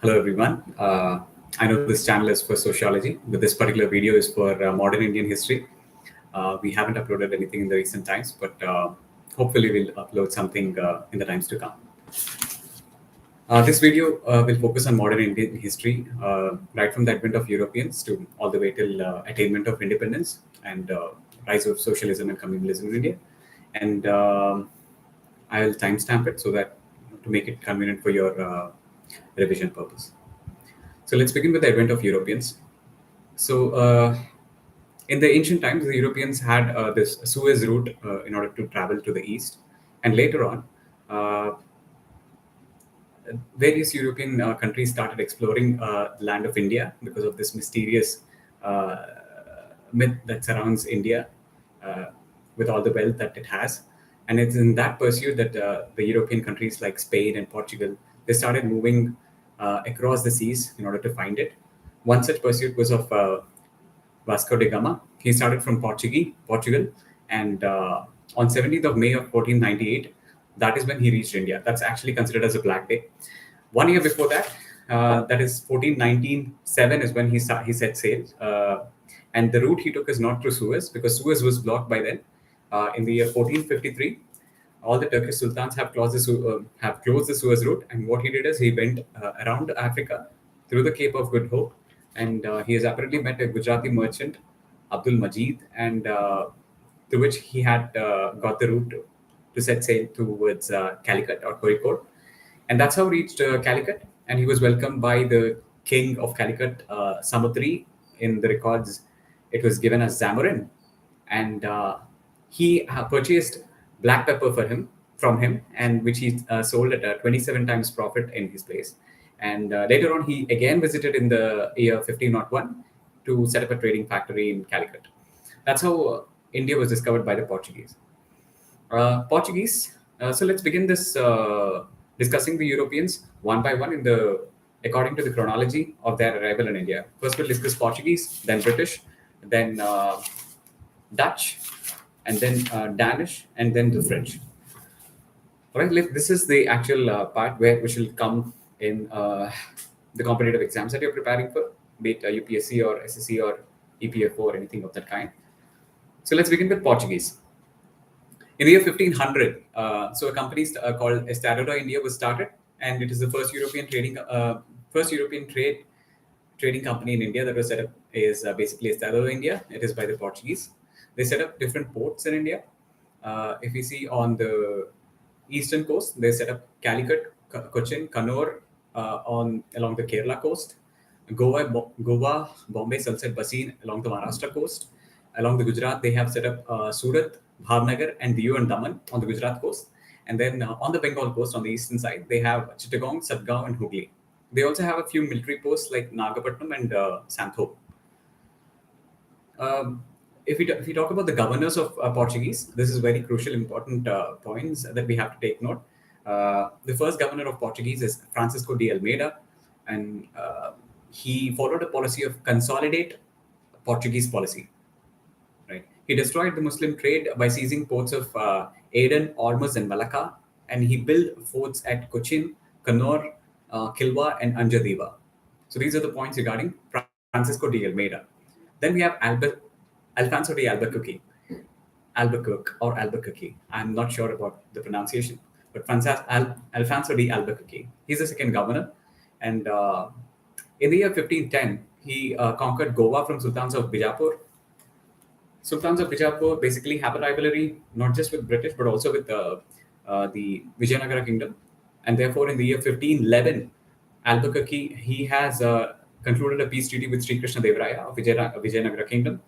Hello everyone. I know this channel is for sociology, but this particular video is for modern Indian history. We haven't uploaded anything in the recent times, but hopefully we'll upload something in the times to come. This video will focus on modern Indian history, right from the advent of Europeans to all the way till attainment of independence and rise of socialism and communalism in India. And I'll timestamp it so that to make it convenient for your revision purpose. So let's begin with the advent of Europeans. So in the ancient times, the Europeans had this Suez route in order to travel to the east, and later on, uh, various European countries started exploring the land of India because of this mysterious uh, myth that surrounds India uh, with all the wealth that it has. And it's in that pursuit that the European countries like Spain and Portugal, they started moving across the seas in order to find it. One such pursuit was of Vasco da Gama. He started from Portugal, and on 17th of May of 1498, that is when he reached India. That's actually considered as a black day. 1 year before that, that is 1497, is when he set sail. And the route he took is not through Suez because Suez was blocked by then. In the year 1453, all the Turkish sultans have closed the Suez route, and what he did is he went around Africa through the Cape of Good Hope, and he has apparently met a Gujarati merchant, Abdul Majid, and through which he had got the route to set sail towards Calicut or Kozhikode, and that's how he reached Calicut, and he was welcomed by the king of Calicut, Samutri. In the records, it was given as Zamorin, and he purchased black pepper from him, and which he sold at 27 times profit in his place. And later on, he again visited in the year 1501 to set up a trading factory in Calicut. That's how India was discovered by the Portuguese. Portuguese. So let's begin this discussing the Europeans one by one in the according to the chronology of their arrival in India. First, we'll discuss Portuguese, then British, then Dutch, and then Danish, and then the French. All right, this is the actual part where which will come in the competitive exams that you're preparing for, be it UPSC or SSC or EPFO or anything of that kind. So let's begin with Portuguese. In the year 1500, so a company called Estado da India was started, and it is the first European trading company in India that was set up. Is basically Estado da India. It is by the Portuguese. They set up different ports in India. If you see on the eastern coast, they set up Calicut, Cochin, Kannur on along the Kerala coast, Goa, Bombay, Sunset Basin along the Maharashtra coast. Along the Gujarat, they have set up Surat, Bhavnagar, and Diu and Daman on the Gujarat coast. And then on the Bengal coast, on the eastern side, they have Chittagong, Sadgaon, and Hooghly. They also have a few military posts like Nagapattinam and Santho. If we talk about the governors of Portuguese, this is very crucial, important points that we have to take note. The first governor of Portuguese is Francisco de Almeida, and he followed a policy of consolidate Portuguese policy. Right, he destroyed the Muslim trade by seizing ports of Aden, Ormuz, and Malacca, and he built forts at Cochin, Kannur, Kilwa, and Anjadiva. So these are the points regarding Francisco de Almeida. Then we have Alfonso de Albuquerque. I'm not sure about the pronunciation, but Alfonso de Albuquerque. He's the second governor, and in the year 1510, he conquered Goa from Sultans of Bijapur. Sultans of Bijapur basically have a rivalry not just with British but also with the Vijayanagara kingdom, and therefore in the year 1511, Albuquerque he has concluded a peace treaty with Sri Krishna Devaraya of Vijayanagara kingdom,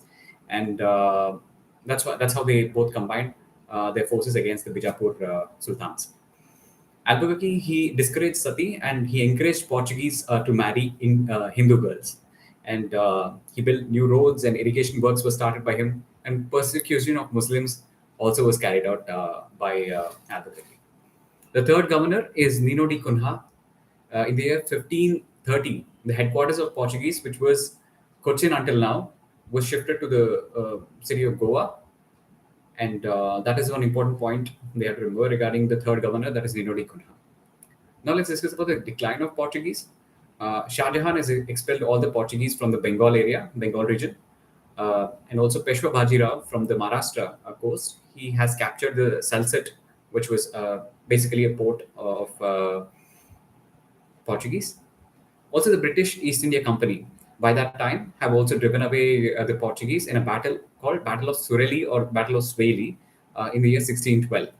and that's how they both combined their forces against the Bijapur sultans. Albuquerque he discouraged sati and he encouraged Portuguese to marry Hindu girls, and he built new roads and irrigation works were started by him, and persecution of Muslims also was carried out by Albuquerque. The third governor is Nino de Cunha. In the year 1530, the headquarters of Portuguese, which was Cochin until now, was shifted to the city of Goa, and that is one important point they have to remember regarding the third governor, that is Nino de Cunha. Now let's discuss about the decline of Portuguese. Shah Jahan has expelled all the Portuguese from the Bengal region, and also Peshwa Bajirao from the Maharashtra coast. He has captured the Salsette, which was basically a port of Portuguese. Also, the British East India Company by that time have also driven away the Portuguese in a battle called Battle of Sureli or Battle of Swaley in the year 1612.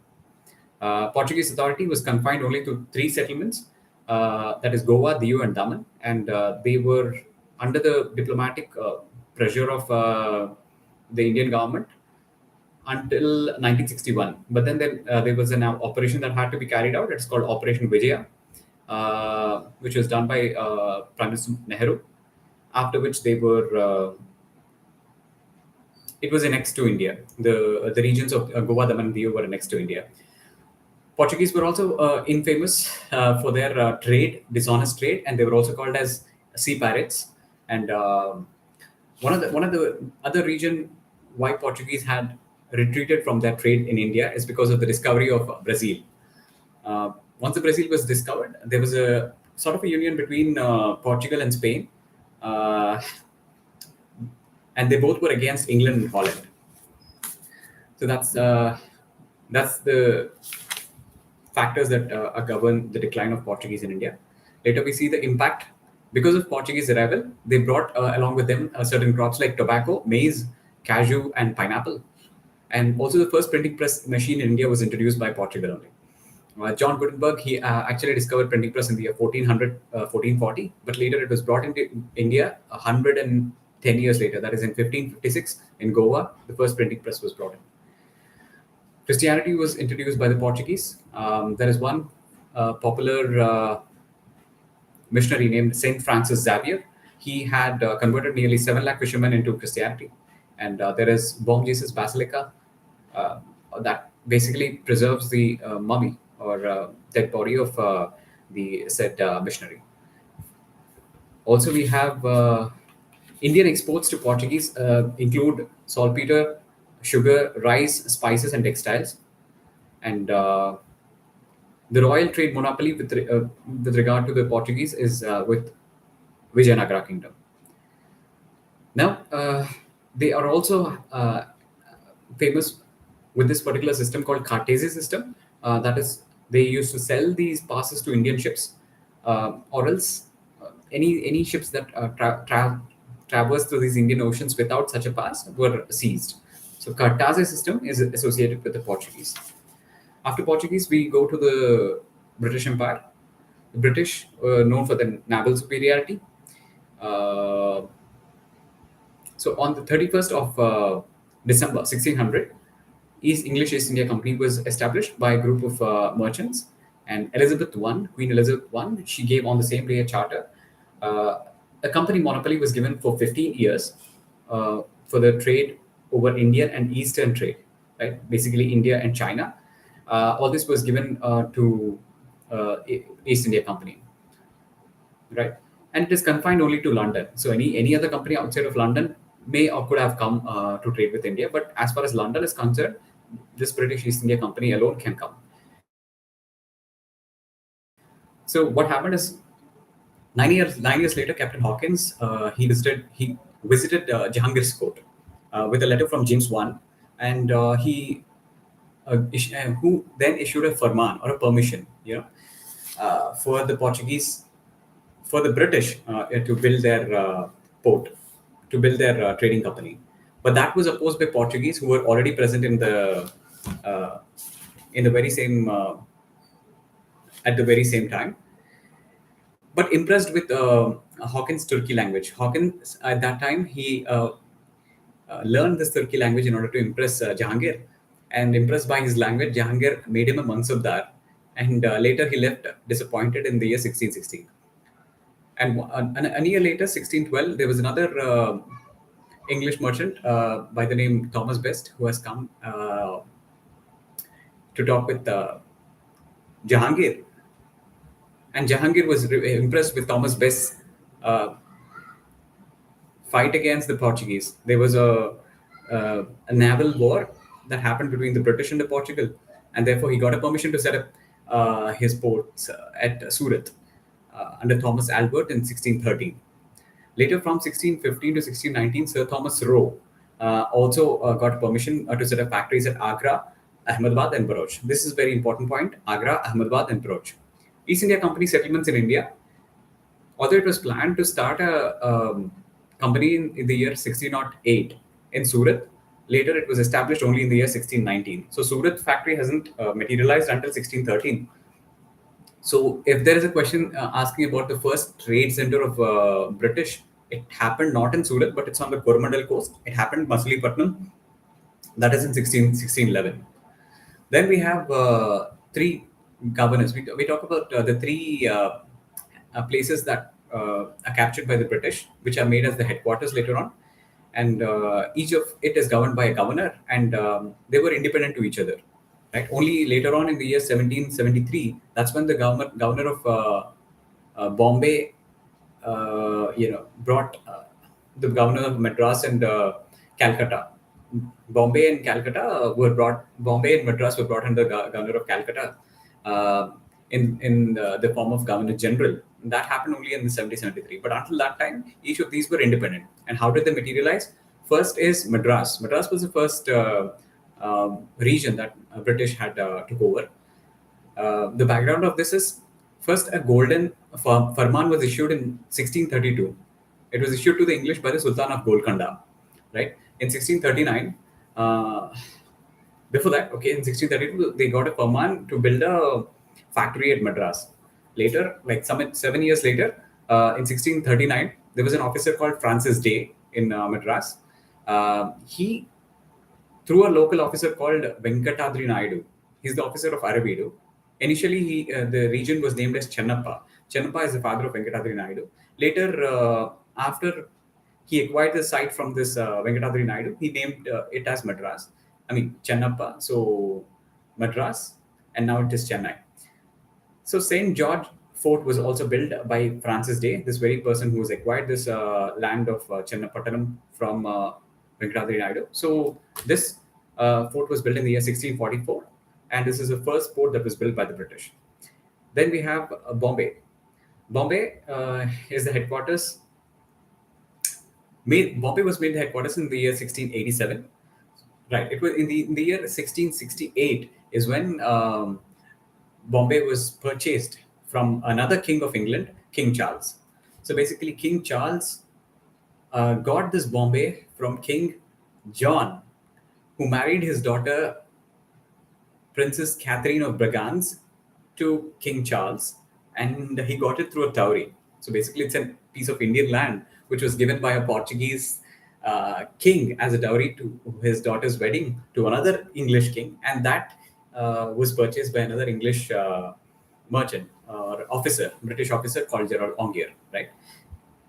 Portuguese authority was confined only to three settlements, that is Goa, Diu, and Daman, and they were under the diplomatic pressure of the Indian government until 1961. But then there was an operation that had to be carried out. It's called Operation Vijaya, which was done by Prime Minister Nehru, after which they were it was annexed to India. The regions of Goa, Daman, and Diu were annexed to India. Portuguese were also infamous for their dishonest trade, and they were also called as sea pirates. And one of the other reason why Portuguese had retreated from their trade in India is because of the discovery of Brazil. Once the Brazil was discovered, there was a sort of a union between Portugal and Spain, uh, and they both were against England and Holland. So that's the factors that govern the decline of Portuguese in India. Later, we see the impact because of Portuguese arrival. They brought along with them certain crops like tobacco, maize, cashew, and pineapple. And also, the first printing press machine in India was introduced by Portugal only. John Gutenberg, he actually discovered printing press in the year 1440, but later it was brought into India 110 years later. That is in 1556 in Goa, the first printing press was brought in. Christianity was introduced by the Portuguese. There is one popular missionary named Saint Francis Xavier. He had converted nearly 7 lakh fishermen into Christianity. And there is Bom Jesus Basilica that basically preserves the mummy or dead body of the said missionary. Also, we have Indian exports to Portuguese include saltpeter, sugar, rice, spices, and textiles. And the royal trade monopoly with regard to the Portuguese is with Vijayanagara Kingdom. Now, they are also famous with this particular system called Cartesi system. That is, they used to sell these passes to Indian ships, or else any ships that traverse through these Indian oceans without such a pass were seized. So, Cartesi system is associated with the Portuguese. After Portuguese, we go to the British Empire. The British were known for their naval superiority. Uh, so on the 31st of December 1600, English East India Company was established by a group of merchants. And Queen Elizabeth I, she gave on the same day a charter. A company monopoly was given for 15 years for the trade over Indian and Eastern trade, right? Basically, India and China. All this was given to East India Company, right? And it is confined only to London. So any other company outside of London may or could have come to trade with India, but as far as London is concerned, this British East India Company alone can come. So what happened is 9 years later, Captain Hawkins he visited Jahangir's court with a letter from James I, and who then issued a farman or a permission, for the Portuguese, for the British to build their port, to build their trading company. But that was opposed by Portuguese, who were already present uh, in the very same at the very same time. But impressed with Hawkins' Turkey language, Hawkins at that time he learned this Turkey language in order to impress Jahangir. And impressed by his language, Jahangir made him a Mansabdar. And later he left disappointed in the year 1616. And a year later, 1612, there was another English merchant by the name Thomas Best who has come to talk with Jahangir. And Jahangir was impressed with Thomas Best's fight against the Portuguese. There was a naval war that happened between the British and the Portugal, and therefore he got a permission to set up his ports at Surat. under Thomas Albert in 1613. Later, from 1615 to 1619, Sir Thomas Roe also got permission to set up factories at Agra, Ahmedabad, and Bharuch. This is a very important point: Agra, Ahmedabad, and Bharuch. East India Company settlements in India. Although it was planned to start a company in the year 1608 in Surat, later it was established only in the year 1619. So Surat factory hasn't materialized until 1613. So if there is a question asking about the first trade center of British, it happened not in Surat, but it's on the Coromandel coast. It happened in Masulipatam, that is in 1611. Then we have three governors. We talk about the three places that are captured by the British, which are made as the headquarters later on. And each of it is governed by a governor, and they were independent to each other. Right? Only later on in the year 1773, that's when the governor of Bombay, brought the governor of Madras and Calcutta. Bombay and Madras were brought under governor of Calcutta in the form of governor general. That happened only in the 1773. But until that time, each of these were independent. And how did they materialize? First is Madras. Madras was the first region that British had took over. The background of this is, first a golden farman was issued in 1632. It was issued to the English by the Sultan of Golconda, right? In 1639, before that, okay, in 1632, they got a farman to build a factory at Madras. Later, like 7 years later, in 1639, there was an officer called Francis Day in Madras. He, through a local officer called Venkatadri Naidu, he's the officer of Aravidu. Initially, the region was named as Chennappa. Chennappa is the father of Venkatadri Naidu. Later, after he acquired the site from this Venkatadri Naidu, he named it as Madras. I mean, Chennappa, so Madras, and now it is Chennai. So St. George Fort was also built by Francis Day, this very person who has acquired this land of Chennapattanam from Venkatadri Naidu. So this fort was built in the year 1644, and this is the first fort that was built by the British. Then we have Bombay. Bombay is the headquarters. Bombay was made the headquarters in the year 1687. Right. It was in the year 1668 is when Bombay was purchased from another king of England, King Charles. So basically, King Charles got this Bombay from King John, who married his daughter, Princess Catherine of Bragance, to King Charles, and he got it through a dowry. So basically, it's a piece of Indian land which was given by a Portuguese king as a dowry to his daughter's wedding to another English king, and that was purchased by another English merchant or officer, British officer called Gerald Ongier, right?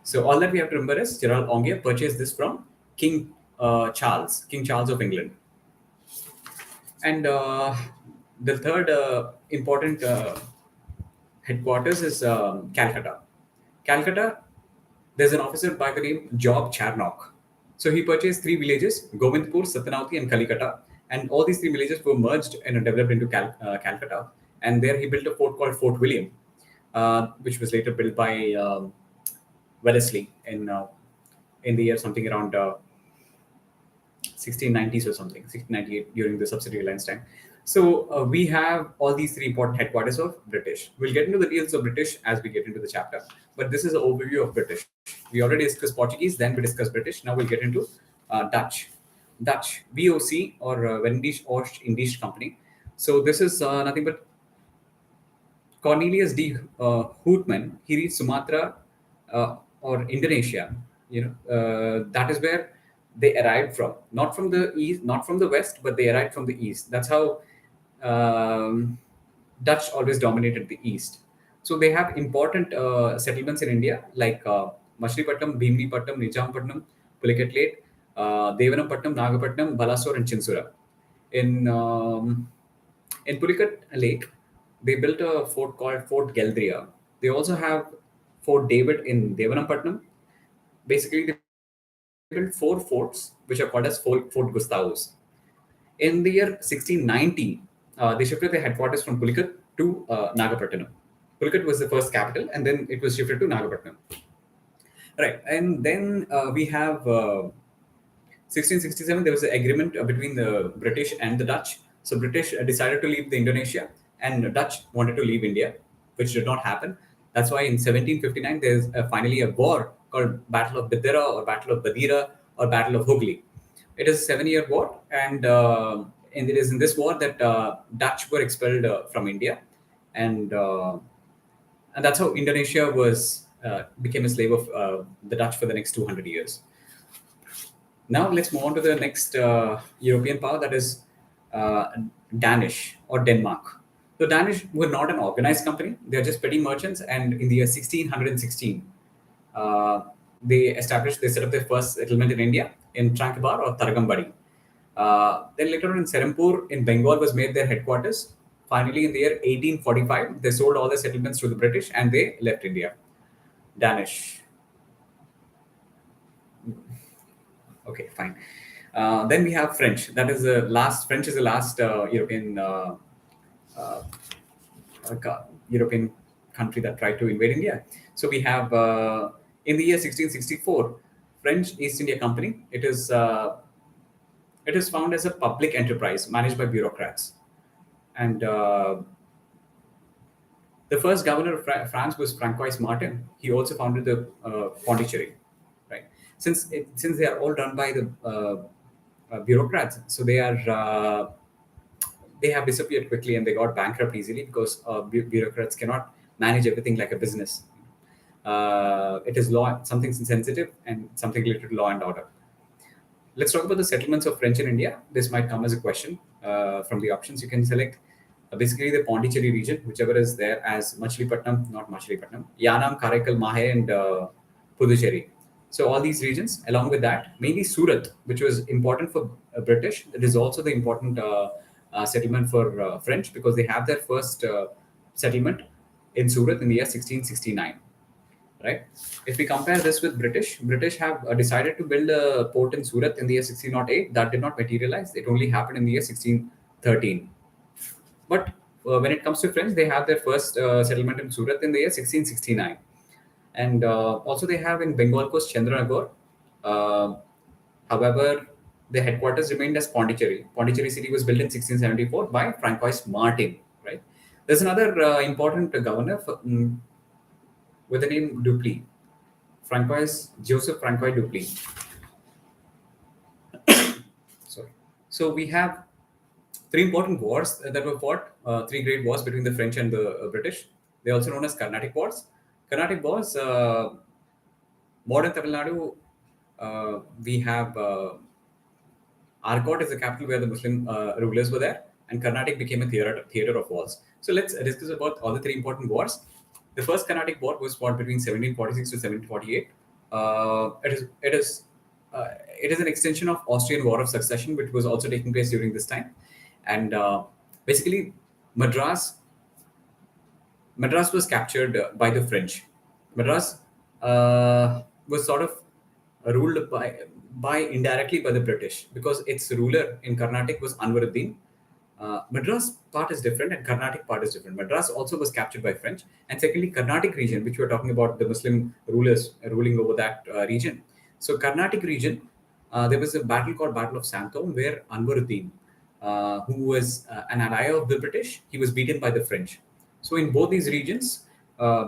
So all that we have to remember is Gerald Ongier purchased this from King Charles of England. And the third important headquarters is Calcutta. Calcutta, there's an officer by the name Job Charnock. So he purchased three villages, Govindpur, Satanauti, and Kalikata. And all these three villages were merged and developed into Calcutta. And there he built a fort called Fort William, which was later built by Wellesley in the year something around 1690s or something, 1698 during the Subsidiary Alliance time. So we have all these three important headquarters of British. We'll get into the details of British as we get into the chapter, but this is an overview of British. We already discussed Portuguese, then we discussed British. Now we'll get into Dutch. Dutch, VOC or Vendisch Oost-Indisch Company. So this is nothing but Cornelius D. Houtman. He reached Sumatra or Indonesia. That is where they arrived from, not from the east, not from the west, but they arrived from the east. That's how Dutch always dominated the east. So they have important settlements in India like Machilipatnam, Bhimlipatnam, Nijampatnam, Pulicat Lake, Devanapatnam, Nagapatnam, Balasore, and Chinsura. In Pulicat Lake, they built a fort called Fort Geldria. They also have Fort David in Devanapatnam. Basically, they built four forts, which are called as Fort Gustavus. In the year 1690, they shifted their headquarters from Pulicat to Nagapattinam. Pulicat was the first capital, and then it was shifted to Nagapattinam. Right, and then we have 1667. There was an agreement between the British and the Dutch. So British decided to leave the Indonesia, and the Dutch wanted to leave India, which did not happen. That's why in 1759 there's finally a war called Battle of Bithera or Battle of Badira or Battle of Hooghly. It is a 7-year war, and it is in this war that Dutch were expelled from India, and uh, and that's how Indonesia was became a slave of the Dutch for the next 200 years. Now let's move on to the next European power, that is uh, Danish or Denmark. The Danish were not an organized company; they're just petty merchants. And in the year 1616, uh, they set up their first settlement in India in Tranquebar or Targambadi. Then later on in Serampur in Bengal was made their headquarters. Finally, in the year 1845, they sold all their settlements to the British and they left India. Danish. Okay, fine. Then we have French. That is the last. French is the last European uh, European country that tried to invade India. So we have in the year 1664, French East India Company. It is found as a public enterprise managed by bureaucrats, and the first governor of France was Francois Martin. He also founded the Pondicherry, right? Since they are all run by the bureaucrats, so they have disappeared quickly and they got bankrupt easily because bureaucrats cannot manage everything like a business. It is law something sensitive and something related to law and order. Let's talk about the settlements of French in India. This might come as a question from the options. You can select basically the Pondicherry region, whichever is there, as Machilipatnam, not Machilipatnam, Yanam, Karaikal, Mahe, and Puducherry. So all these regions, along with that, mainly Surat, which was important for British. It is also the important settlement for French because they have their first settlement in Surat in the year 1669. Right? If we compare this with British have decided to build a port in Surat in the year 1608. That did not materialize. It only happened in the year 1613. But when it comes to French, they have their first settlement in Surat in the year 1669. And also they have in Bengal coast Chandranagore. Uh, However, the headquarters remained as Pondicherry. Pondicherry city was built in 1674 by Francois Martin. Right? There's another important governor with the name Dupleix. Joseph Francois Dupleix. Sorry. So we have three important wars that were fought, three great wars between the French and the British. They're also known as Carnatic Wars. Carnatic Wars, modern Tamil Nadu, we have Arcot is the capital where the Muslim rulers were there, and Carnatic became a theater of wars. So let's discuss about all the three important wars. The first Carnatic War was fought between 1746 to 1748. It is an extension of Austrian War of Succession, which was also taking place during this time, and basically Madras Madras was captured by the French. Madras was sort of ruled by indirectly by the British because its ruler in Carnatic was Anwaruddin. Madras part is different and Carnatic part is different. Madras also was captured by French, and secondly, Carnatic region, which we were talking about, the Muslim rulers ruling over that region. So Carnatic region, there was a battle called Battle of Santom, where Anwaruddin, who was an ally of the British, he was beaten by the French. So in both these regions,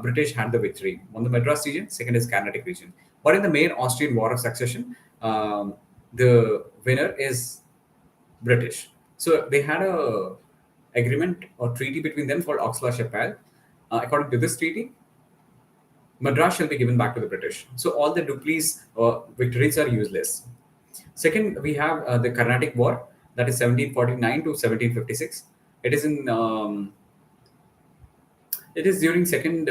British had the victory. On the Madras region, second is Carnatic region. But in the main Austrian War of Succession, the winner is British. So they had a agreement or treaty between them called Aix-la-Chapelle. According to this treaty, Madras shall be given back to the British. So all the Dupleix victories are useless. Second, we have the Carnatic War, that is 1749 to 1756. It is in it is during second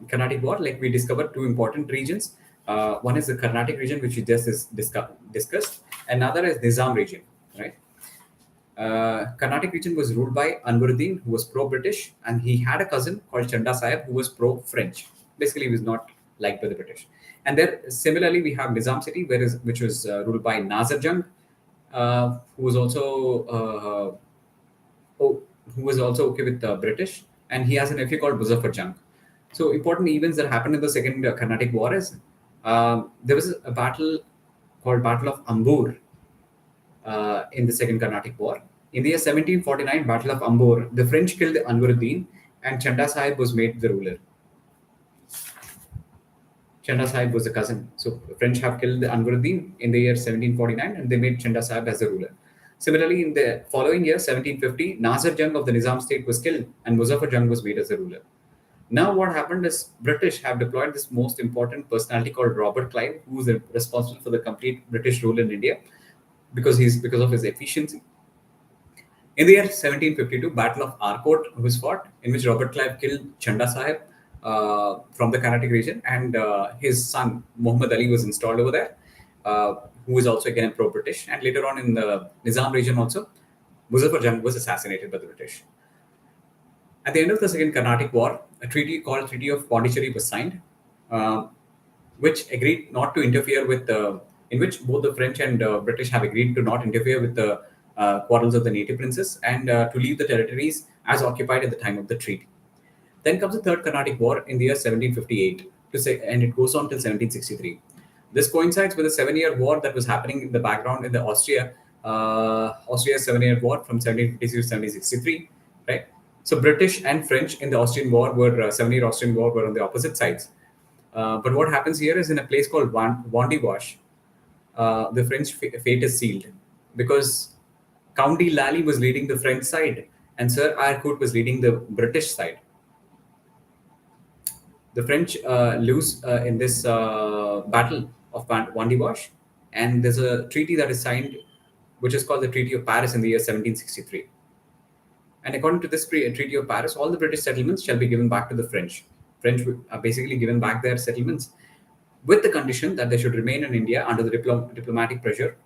Carnatic War. Like we discovered two important regions. One is the Carnatic region, which we just discussed. Another is Nizam region, right? Carnatic region was ruled by Anwaruddin, who was pro-British, and he had a cousin called Chanda Sahib, who was pro-French. Basically, he was not liked by the British. And there, similarly, we have Nizam city, which was ruled by Nazir Jung, who was also who was also okay with the British, and he has a nephew called Muzaffar Jung. So important events that happened in the Second Carnatic War is there was a battle called Battle of Ambur in the Second Carnatic War. In the year 1749, Battle of Ambur, the French killed Anwaruddin and Chanda Sahib was made the ruler. Chanda Sahib was a cousin. So the French have killed Anwaruddin in the year 1749 and they made Chanda Sahib as the ruler. Similarly, in the following year, 1750, Nasir Jung of the Nizam state was killed and Muzaffar Jung was made as the ruler. Now, what happened is British have deployed this most important personality called Robert Clive, who is responsible for the complete British rule in India because of his efficiency. In the year 1752, Battle of Arcot was fought, in which Robert Clive killed Chanda Sahib from the Carnatic region, and his son Muhammad Ali was installed over there, who was also again pro-British. And later on in the Nizam region also, Muzaffar Jung was assassinated by the British. At the end of the Second Carnatic War, a treaty called Treaty of Pondicherry was signed, uh, which agreed not to interfere with in which both the French and British have agreed to not interfere with the quarrels of the native princes and to leave the territories as occupied at the time of the treaty. Then comes the Third Carnatic War in the year 1758, and it goes on till 1763. This coincides with a 7-year war that was happening in the background in the Austria's 7-year war from 1756 to 1763, right? So British and French in the Austrian War were 7-year Austrian War were on the opposite sides. But what happens here is in a place called Wandiwash, the French fate is sealed because County Lally was leading the French side and Sir Eyre was leading the British side. The French lose in this battle of Wandiwash, and there's a treaty that is signed, which is called the Treaty of Paris in the year 1763. And according to this Treaty of Paris, all the British settlements shall be given back to the French. French are basically given back their settlements with the condition that they should remain in India under the diplomatic pressure,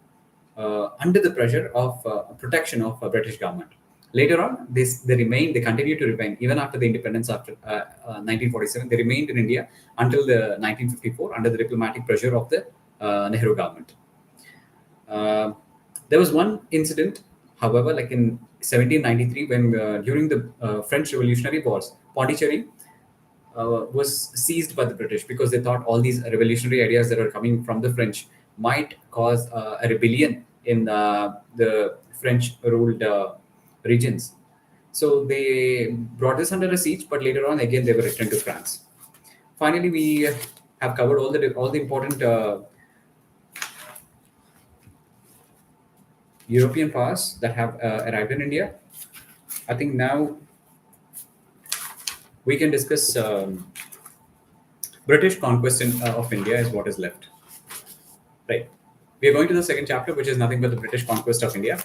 under the pressure of protection of British government. Later on, they continue to remain even after the independence after 1947. They remained in India until the 1954 under the diplomatic pressure of the Nehru government. There was one incident, however, like in 1793, when during the French Revolutionary Wars, Pondicherry was seized by the British because they thought all these revolutionary ideas that are coming from the French might cause a rebellion in the French ruled regions. So they brought this under a siege, but later on, again, they were returned to France. Finally, we have covered all the important European powers that have arrived in India. I think now we can discuss British conquest of India is what is left. Right. We are going to the second chapter, which is nothing but the British conquest of India.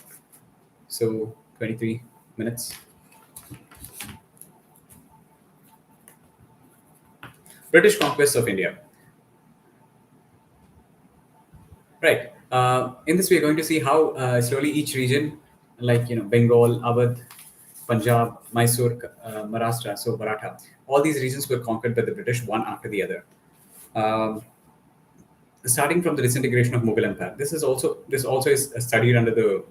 So 23 minutes. British conquest of India. Right. In this, we are going to see how slowly each region, like Bengal, Awadh, Punjab, Mysore, Maharashtra, so Maratha, all these regions were conquered by the British one after the other. Um, Starting from the disintegration of Mughal Empire. This also is studied under the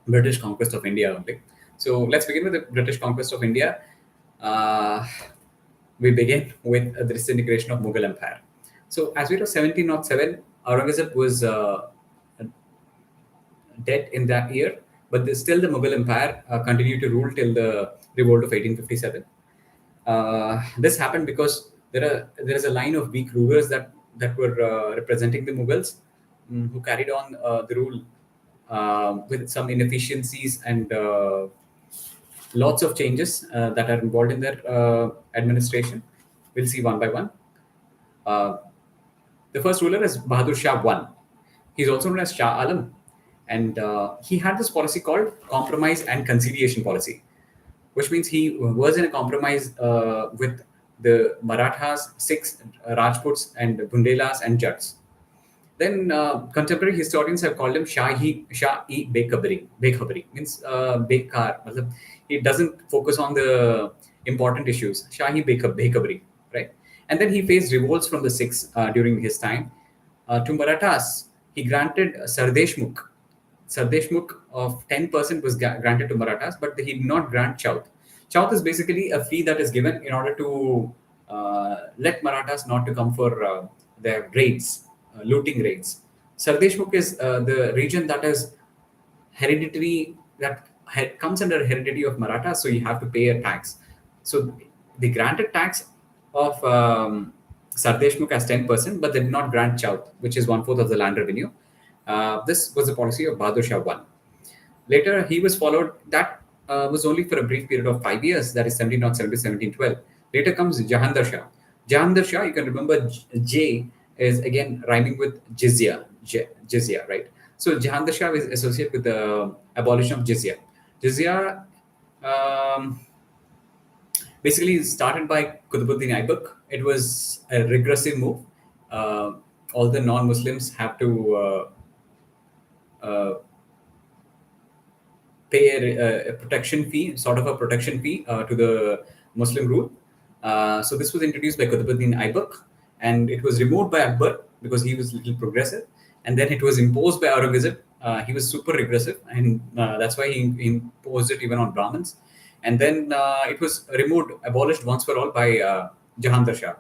British conquest of India only. So let's begin with the British conquest of India. We begin with the disintegration of Mughal Empire. So as we know, 1707, Aurangzeb was dead in that year, but still the Mughal Empire continued to rule till the revolt of 1857. This happened because there is a line of weak rulers that were representing the Mughals, who carried on the rule with some inefficiencies and lots of changes that are involved in their administration. We'll see one by one. Uh, the first ruler is Bahadur Shah I. He's also known as Shah Alam, and he had this policy called compromise and conciliation policy, which means he was in a compromise with the Marathas, Sikhs, Rajputs, and Bundelas and Jats. Then contemporary historians have called him Shah-e Bekhabari means Bekar. matlab, He doesn't focus on the important issues. Shahi Bekhabari, right? And then he faced revolts from the Sikhs during his time. To Marathas, he granted Sardeshmukh. Sardeshmukh of 10% was granted to Marathas, but he did not grant Chauth. Chauth is basically a fee that is given in order to let Marathas not to come for their raids, looting raids. Sardeshmukh is the region that is hereditary, that comes under heredity of Maratha, so you have to pay a tax. So they granted tax of Sardeshmukh as 10%, but they did not grant Chowth, which is one fourth of the land revenue. This was the policy of Bahadur Shah I. Later, he was followed. That was only for a brief period of 5 years, that is 1707 to 1712. Later comes Jahandar Shah. Jahandar Shah, you can remember J is again rhyming with jizya, jizya, right? So Jahandar Shah is associated with the abolition of jizya. Jizya basically started by Qutbuddin Aibak. It was a regressive move. All the non-Muslims have to pay a protection fee, sort of a protection fee to the Muslim rule. So this was introduced by Qutbuddin Aibak, and it was removed by Akbar because he was a little progressive, and then it was imposed by Aurangzeb. He was super regressive, and that's why he imposed it even on Brahmins. And then it was removed, abolished once for all by Jahandar Shah.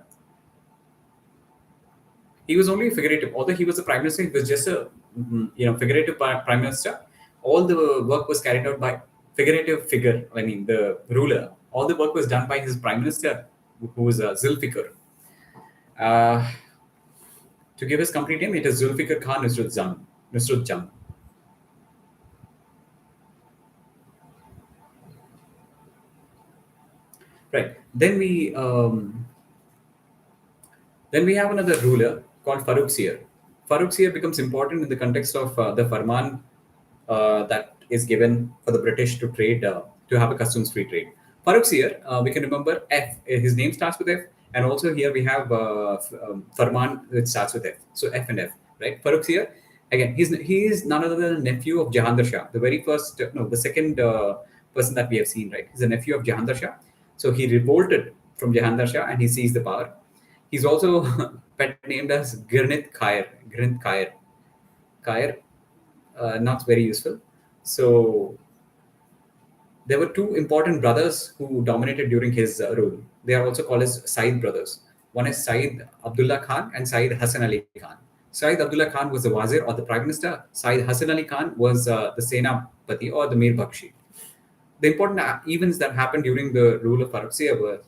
He was only figurative. Although he was the prime minister, he was just a figurative prime minister. All the work was carried out by figurative figure. I mean, the ruler. All the work was done by his prime minister, who was Zulfikar. To give his complete name, it is Zulfikar Khan Nusrat Jang. Right. Then we have another ruler called Farrukh Sir. Farrukh Sir becomes important in the context of the Farman that is given for the British to trade, to have a customs-free trade. Farrukh Sir, we can remember F. His name starts with F, and also here we have Farman, which starts with F. So F and F, right? Farrukh Sir, again, he is none other than a nephew of Jahandar Shah, the very first, no, the second person that we have seen, right? He's a nephew of Jahandar Shah. So he revolted from Jahandar Shah and he seized the power. He's also pet named as Girnit Khair. Girnit Khair. Khair, not very useful. So there were two important brothers who dominated during his rule. They are also called as Said brothers. One is Said Abdullah Khan and Said Hassan Ali Khan. Said Abdullah Khan was the wazir or the prime minister. Said Hassan Ali Khan was the Senapati or the Mir Bakshi. The important events that happened during the rule of Farrukh Sir were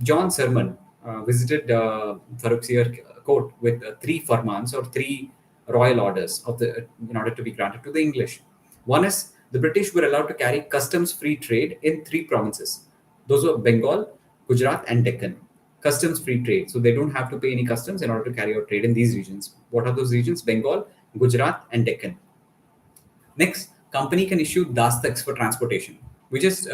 John Sermon visited Farrukh Sir court with 3 farmans or 3 royal orders in order to be granted to the English. One is the British were allowed to carry customs-free trade in 3 provinces. Those were Bengal, Gujarat, and Deccan. Customs-free trade. So they don't have to pay any customs in order to carry out trade in these regions. What are those regions? Bengal, Gujarat, and Deccan. Next, company can issue dastaks for transportation. This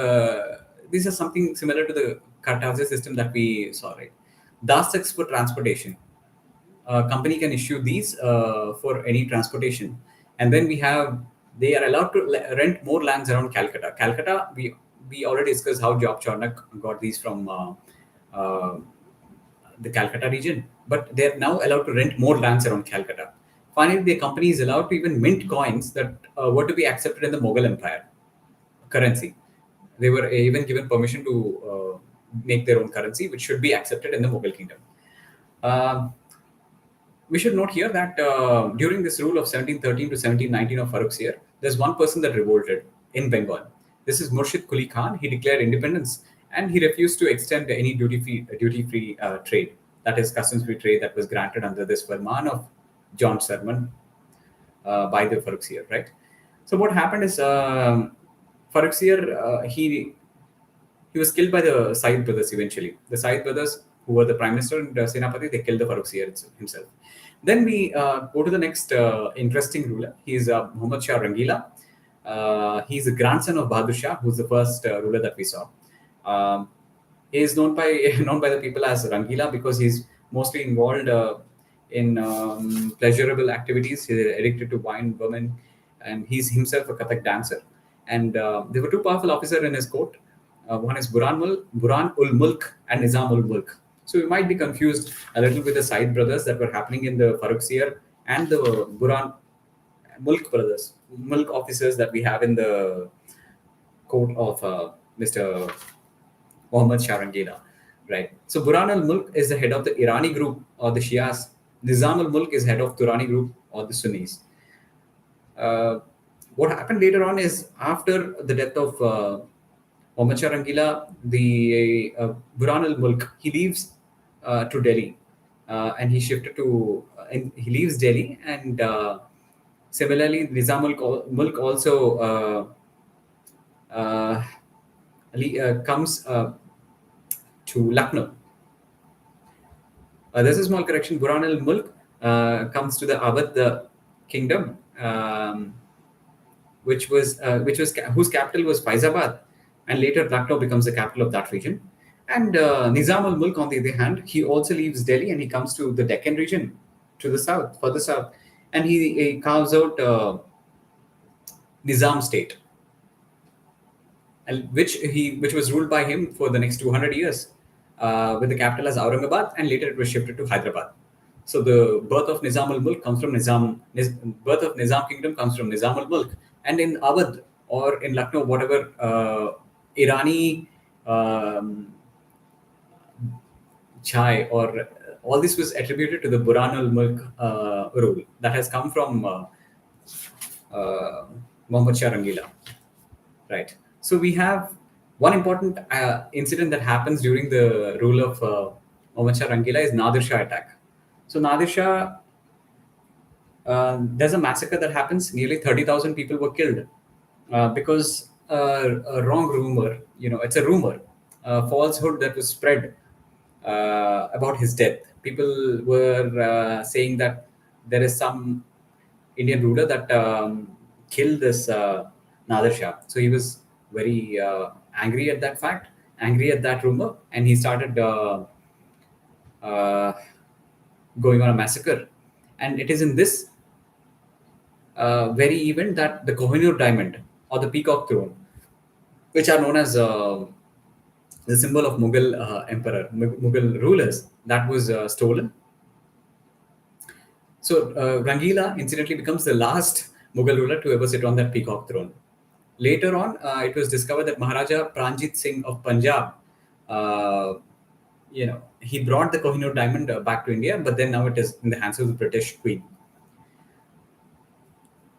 is something similar to the Kartavya system that we saw, right? Dastaks for transportation. Company can issue these for any transportation. And then they are allowed to rent more lands around Calcutta. Calcutta, we already discussed how Job Charnock got these from the Calcutta region, but they are now allowed to rent more lands around Calcutta. Finally, the company is allowed to even mint coins that were to be accepted in the Mughal Empire currency. They were even given permission to make their own currency, which should be accepted in the Mughal kingdom. We should note here that during this rule of 1713 to 1719 of Farrukh Sir, there's one person that revolted in Bengal. This is Murshid Quli Khan. He declared independence and he refused to extend any duty-free trade, that is customs-free trade that was granted under this Farman of John Sermon by the Farrukh Sir, right? So what happened is Farrukh Sir, he was killed by the Said brothers eventually. The Said brothers, who were the prime minister and Senapati, they killed the Farrukh Sir himself. Then we go to the next interesting ruler. He is Muhammad Shah Rangila. He's the grandson of Bahadur Shah, who's the first ruler that we saw. He is known by the people as Rangila because he's mostly involved in pleasurable activities. He's addicted to wine, women, and he's himself a Kathak dancer. And there were 2 powerful officers in his court. One is Buran ul Mulk and Nizam ul Mulk. So we might be confused a little with the Said brothers that were happening in the Farrukh Sir and the Buran Mulk brothers, Mulk officers that we have in the court of Mr. Muhammad Shah Rangila. right? So Burhan al-Mulk is the head of the Irani group or the Shias. Nizam al-Mulk is head of Durrani group or the Sunnis. Uh, what happened later on is after the death of Mohammad Shah Rangila, the Burhan al-Mulk, he leaves to Delhi, and he shifted to and he leaves Delhi, and similarly Nizam al-Mulk also uh, comes to Lucknow. There's a small correction. Burhan al-Mulk comes to the Awadh kingdom, which was whose capital was Faizabad, and later Lucknow becomes the capital of that region. And Nizam al-Mulk, on the other hand, he also leaves Delhi and he comes to the Deccan region, to the south, further south, and he carves out Nizam state, and which was ruled by him for the next 200 years, with the capital as Aurangabad, and later it was shifted to Hyderabad. So the birth of Nizam al-Mulk comes from birth of Nizam kingdom comes from Nizam al-Mulk, and in Awadh or in Lucknow, whatever Irani um, chai or all this was attributed to the Burhan al-Mulk rule that has come from uh, Muhammad Shah Rangila. Right. So we have one important incident that happens during the rule of Muhammad Shah Rangila is Nadir Shah attack. So Nadir Shah, there's a massacre that happens. Nearly 30,000 people were killed because a wrong rumor, it's a rumor, falsehood that was spread about his death. People were saying that there is some Indian ruler that killed this Nadir Shah. So he was very angry at that fact, angry at that rumor, and he started uh, going on a massacre. And it is in this very event that the Kohinoor diamond or the peacock throne, which are known as the symbol of Mughal Mughal rulers, that was stolen. So Rangila incidentally becomes the last Mughal ruler to ever sit on that peacock throne. Later on, it was discovered that Maharaja Pranjit Singh of Punjab, uh, he brought the Kohinoor diamond back to India, but then now it is in the hands of the British Queen.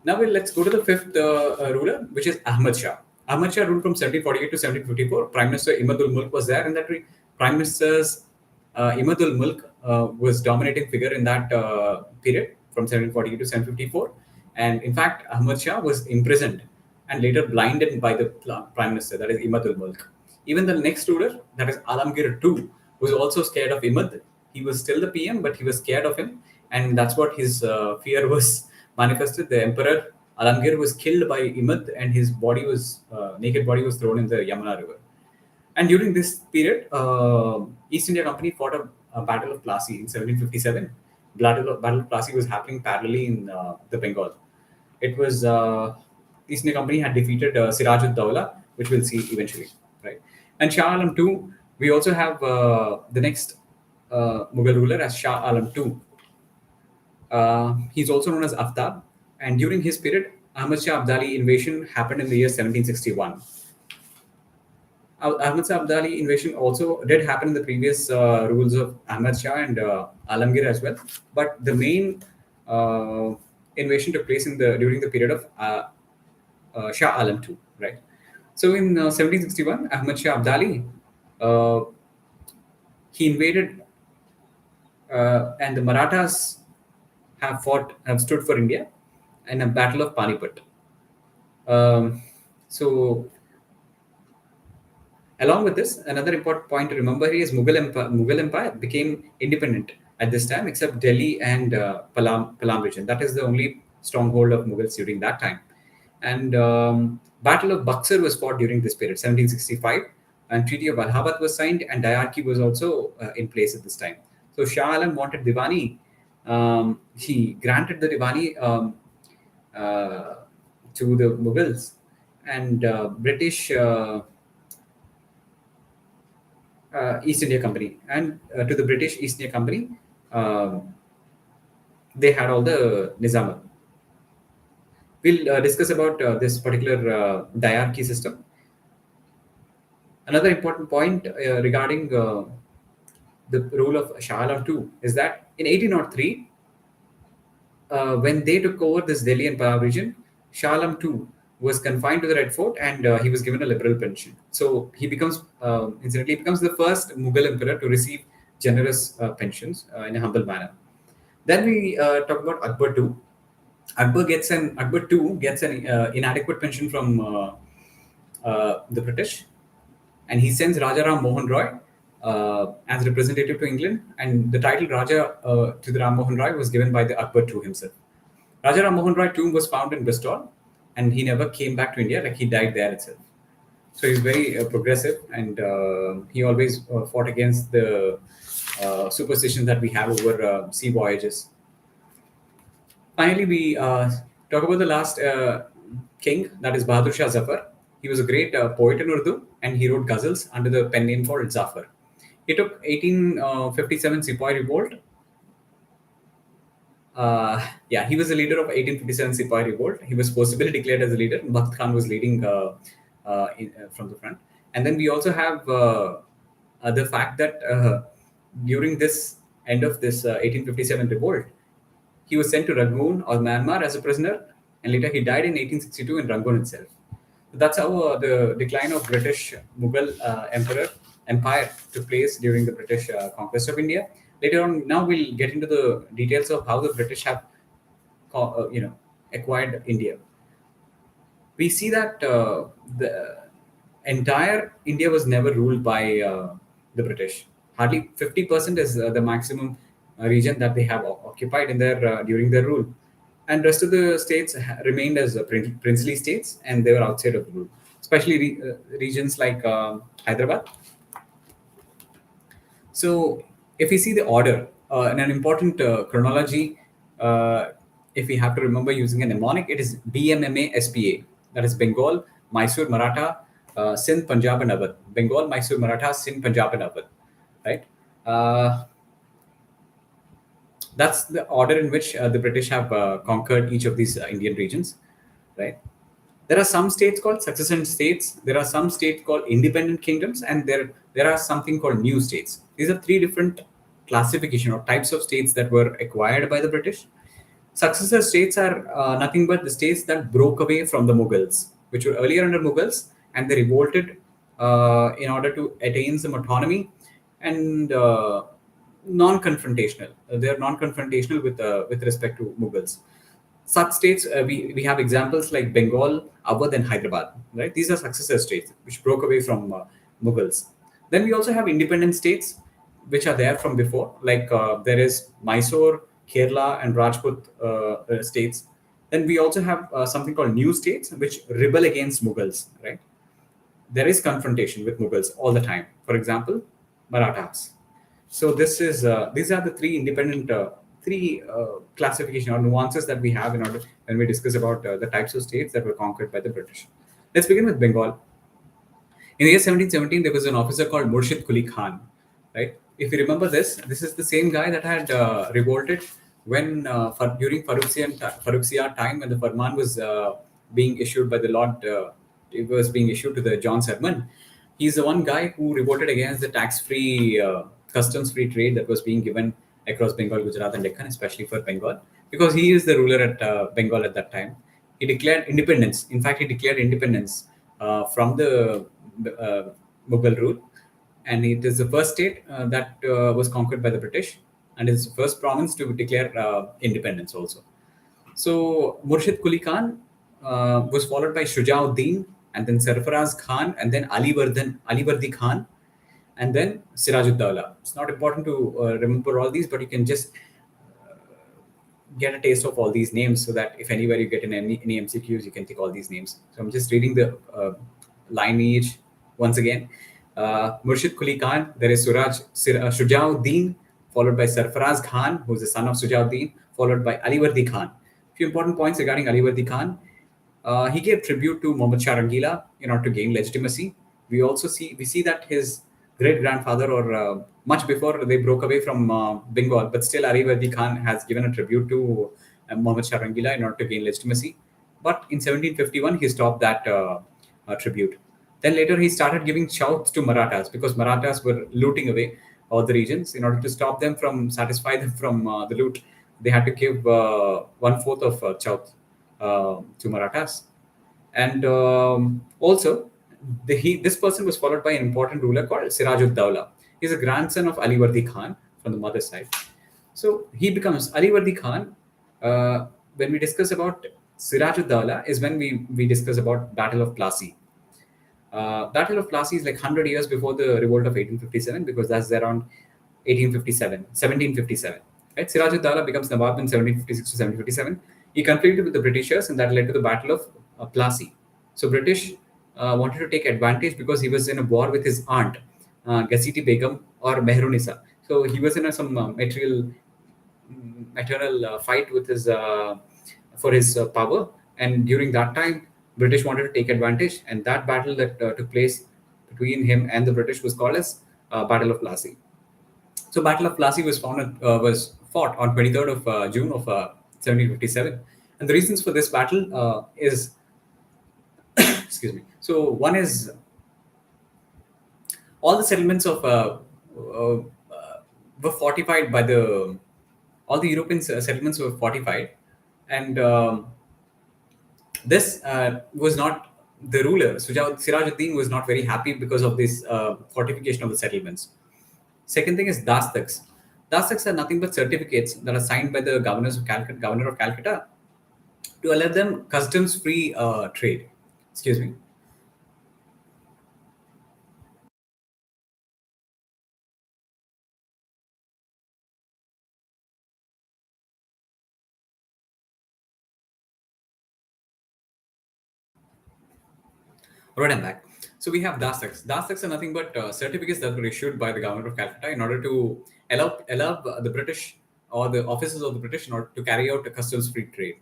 Now let's go to the fifth ruler, which is Ahmad Shah. Ahmad Shah ruled from 1748 to 1754. Prime Minister Imadul Mulk was there in that. Prime Minister's Imadul Mulk was dominating figure in that period from 1748 to 1754. And in fact, Ahmad Shah was imprisoned and later blinded by the Prime Minister, that is Imadul Mulk. Even the next ruler, that is Alamgir II, was also scared of Imad. He was still the PM, but he was scared of him. And that's what his fear was manifested. The Emperor Alamgir was killed by Imad, and his naked body was thrown in the Yamuna River. And during this period, East India Company fought a Battle of Plassey in 1757. Battle of Plassey was happening parallelly in the Bengal. It was East India Company had defeated Siraj ud-Dawla, which we'll see eventually, right? And Shah Alam II, we also have the next Mughal ruler as Shah Alam II. He's also known as Aftab, and during his period, Ahmad Shah Abdali invasion happened in the year 1761. Ahmad Shah Abdali invasion also did happen in the previous rules of Ahmad Shah and Alamgir as well, but the main invasion took place during the period of Shah Alam II, right? So in 1761, Ahmad Shah Abdali uh, he invaded, and the Marathas have stood for India in a battle of Panipat. So along with this, another important point to remember here is Mughal Empire became independent at this time, except Delhi and Palam region. That is the only stronghold of Mughals during that time. And Battle of Buxar was fought during this period, 1765, and Treaty of Allahabad was signed, and diarchy was also in place at this time. So Shah Alam wanted Diwani. He granted the Diwani to the Mughals, and British. East India Company, and to the British East India Company, they had all the Nizam. We'll discuss about this particular diarchy system. Another important point regarding the rule of Shah Alam II is that in 1803, when they took over this Delhi and Punjab region, Shah Alam II was confined to the Red Fort, and he was given a liberal pension. So he becomes, incidentally, he becomes the first Mughal emperor to receive generous pensions in a humble manner. Then we talk about Akbar II. Akbar II gets an inadequate pension from the British, and he sends Raja Ram Mohan Roy as representative to England, and the title Raja to the Ram Mohan Roy was given by the Akbar II himself. Raja Ram Mohan Roy tomb was found in Bristol, and he never came back to India. Like, he died there itself. So he's very progressive, and he always fought against the superstitions that we have over sea voyages. Finally, we talk about the last king, that is Bahadur Shah Zafar. He was a great poet in Urdu, and he wrote ghazals under the pen name called Zafar. He took 1857 Sepoy revolt. Yeah, he was the leader of 1857 Sepoy revolt. He was forcibly declared as a leader. Bakht Khan was leading from the front. And then we also have the fact that during this end of this 1857 revolt, he was sent to Rangoon or Myanmar as a prisoner, and later he died in 1862 in Rangoon itself. So that's how the decline of British Mughal empire took place during the British conquest of India. Later on, now we'll get into the details of how the British have, acquired India. We see that the entire India was never ruled by the British. Hardly 50% is the maximum region that they have occupied in their during their rule, and rest of the states remained as princely states, and they were outside of the rule. Especially regions like Hyderabad. So, if we see the order in an important chronology, if we have to remember using a mnemonic, it is BMMA SPA. That is Bengal, Mysore, Maratha, Sindh, Punjab, and Awadh. Bengal, Mysore, Maratha, Sindh, Punjab, and Awadh. Right? That's the order in which the British have conquered each of these Indian regions. Right? There are some states called succession states. There are some states called independent kingdoms, and there are something called new states. These are three different classification or types of states that were acquired by the British. Successor states are nothing but the states that broke away from the Mughals, which were earlier under Mughals, and they revolted in order to attain some autonomy and non-confrontational. They are non-confrontational with respect to Mughals. Such states, we have examples like Bengal, Awadh, and Hyderabad. Right, these are successor states which broke away from Mughals. Then we also have independent states which are there from before, like there is Mysore, Kerala, and Rajput states. Then we also have something called new states which rebel against Mughals. Right, there is confrontation with Mughals all the time. For example, Marathas. So these are the three independent classification or nuances that we have in order when we discuss about the types of states that were conquered by the British. Let's begin with Bengal. In the year 1717, there was an officer called Murshid Quli Khan. Right? If you remember this is the same guy that had revolted when during Farrukhsiyar time, when the Farman was being issued by the Lord. It was being issued to the John Sermon. He's the one guy who revolted against the tax-free, customs-free trade that was being given across Bengal, Gujarat, and Deccan, especially for Bengal, because he is the ruler at Bengal at that time. He declared independence. In fact, he declared independence from the Mughal rule, and it is the first state that was conquered by the British, and it's the first province to declare independence also. So Murshid Quli Khan was followed by Shujauddin, and then Sarfaraz Khan, and then Alivardi Khan, and then Sirajuddaulah. It's not important to remember all these, but you can just get a taste of all these names so that if anywhere you get in any MCQs, you can take all these names. So I'm just reading the lineage once again. Murshid Quli Khan, there is Shujauddin, followed by Sarfaraz Khan, who is the son of Shujauddin, followed by Alivardi Khan. A few important points regarding Alivardi Khan. He gave tribute to Muhammad Shah Rangila in order to gain legitimacy. We see that his great grandfather, or much before they broke away from Bengal, but still Alivardi Khan has given a tribute to Muhammad Shah Rangila in order to gain legitimacy. But in 1751, he stopped that tribute. Then later he started giving shouts to Marathas because Marathas were looting away all the regions. In order to stop them from satisfy them from the loot, they had to give one fourth of Chowth to Marathas. And also, this person was followed by an important ruler called Sirajud-Dawla. He's a grandson of Ali Vardi Khan from the mother's side. So he becomes Ali Vardi Khan. When we discuss about Sirajud-Dawla is when we discuss about Battle of Plassey. Battle of Plassey is like 100 years before the revolt of 1857, because that's around 1857, 1757. Right? Sirajud-Dawla becomes Nawab in 1756 to 1757. He conflicted with the Britishers, and that led to the Battle of Plassey. So British wanted to take advantage because he was in a war with his aunt, Ghaziti Begum or Mehrunisa. So he was in some maternal fight with his for his power, and during that time, British wanted to take advantage, and that battle that took place between him and the British was called as Battle of Plassey. So Battle of Plassey was fought on 23rd of June of 1757, and the reasons for this battle is excuse me. So one is all the settlements of uh, were fortified by the all the European settlements were fortified, and this was not the ruler. Sirajuddin was not very happy because of this fortification of the settlements. Second thing is dastaks. Dastaks are nothing but certificates that are signed by the governor of Calcutta to allow them customs-free trade. Excuse me. Right, I'm back. So we have dastaks. Dastaks are nothing but certificates that were issued by the governor of Calcutta in order to allow the British or the officers of the British in order to carry out a customs-free trade.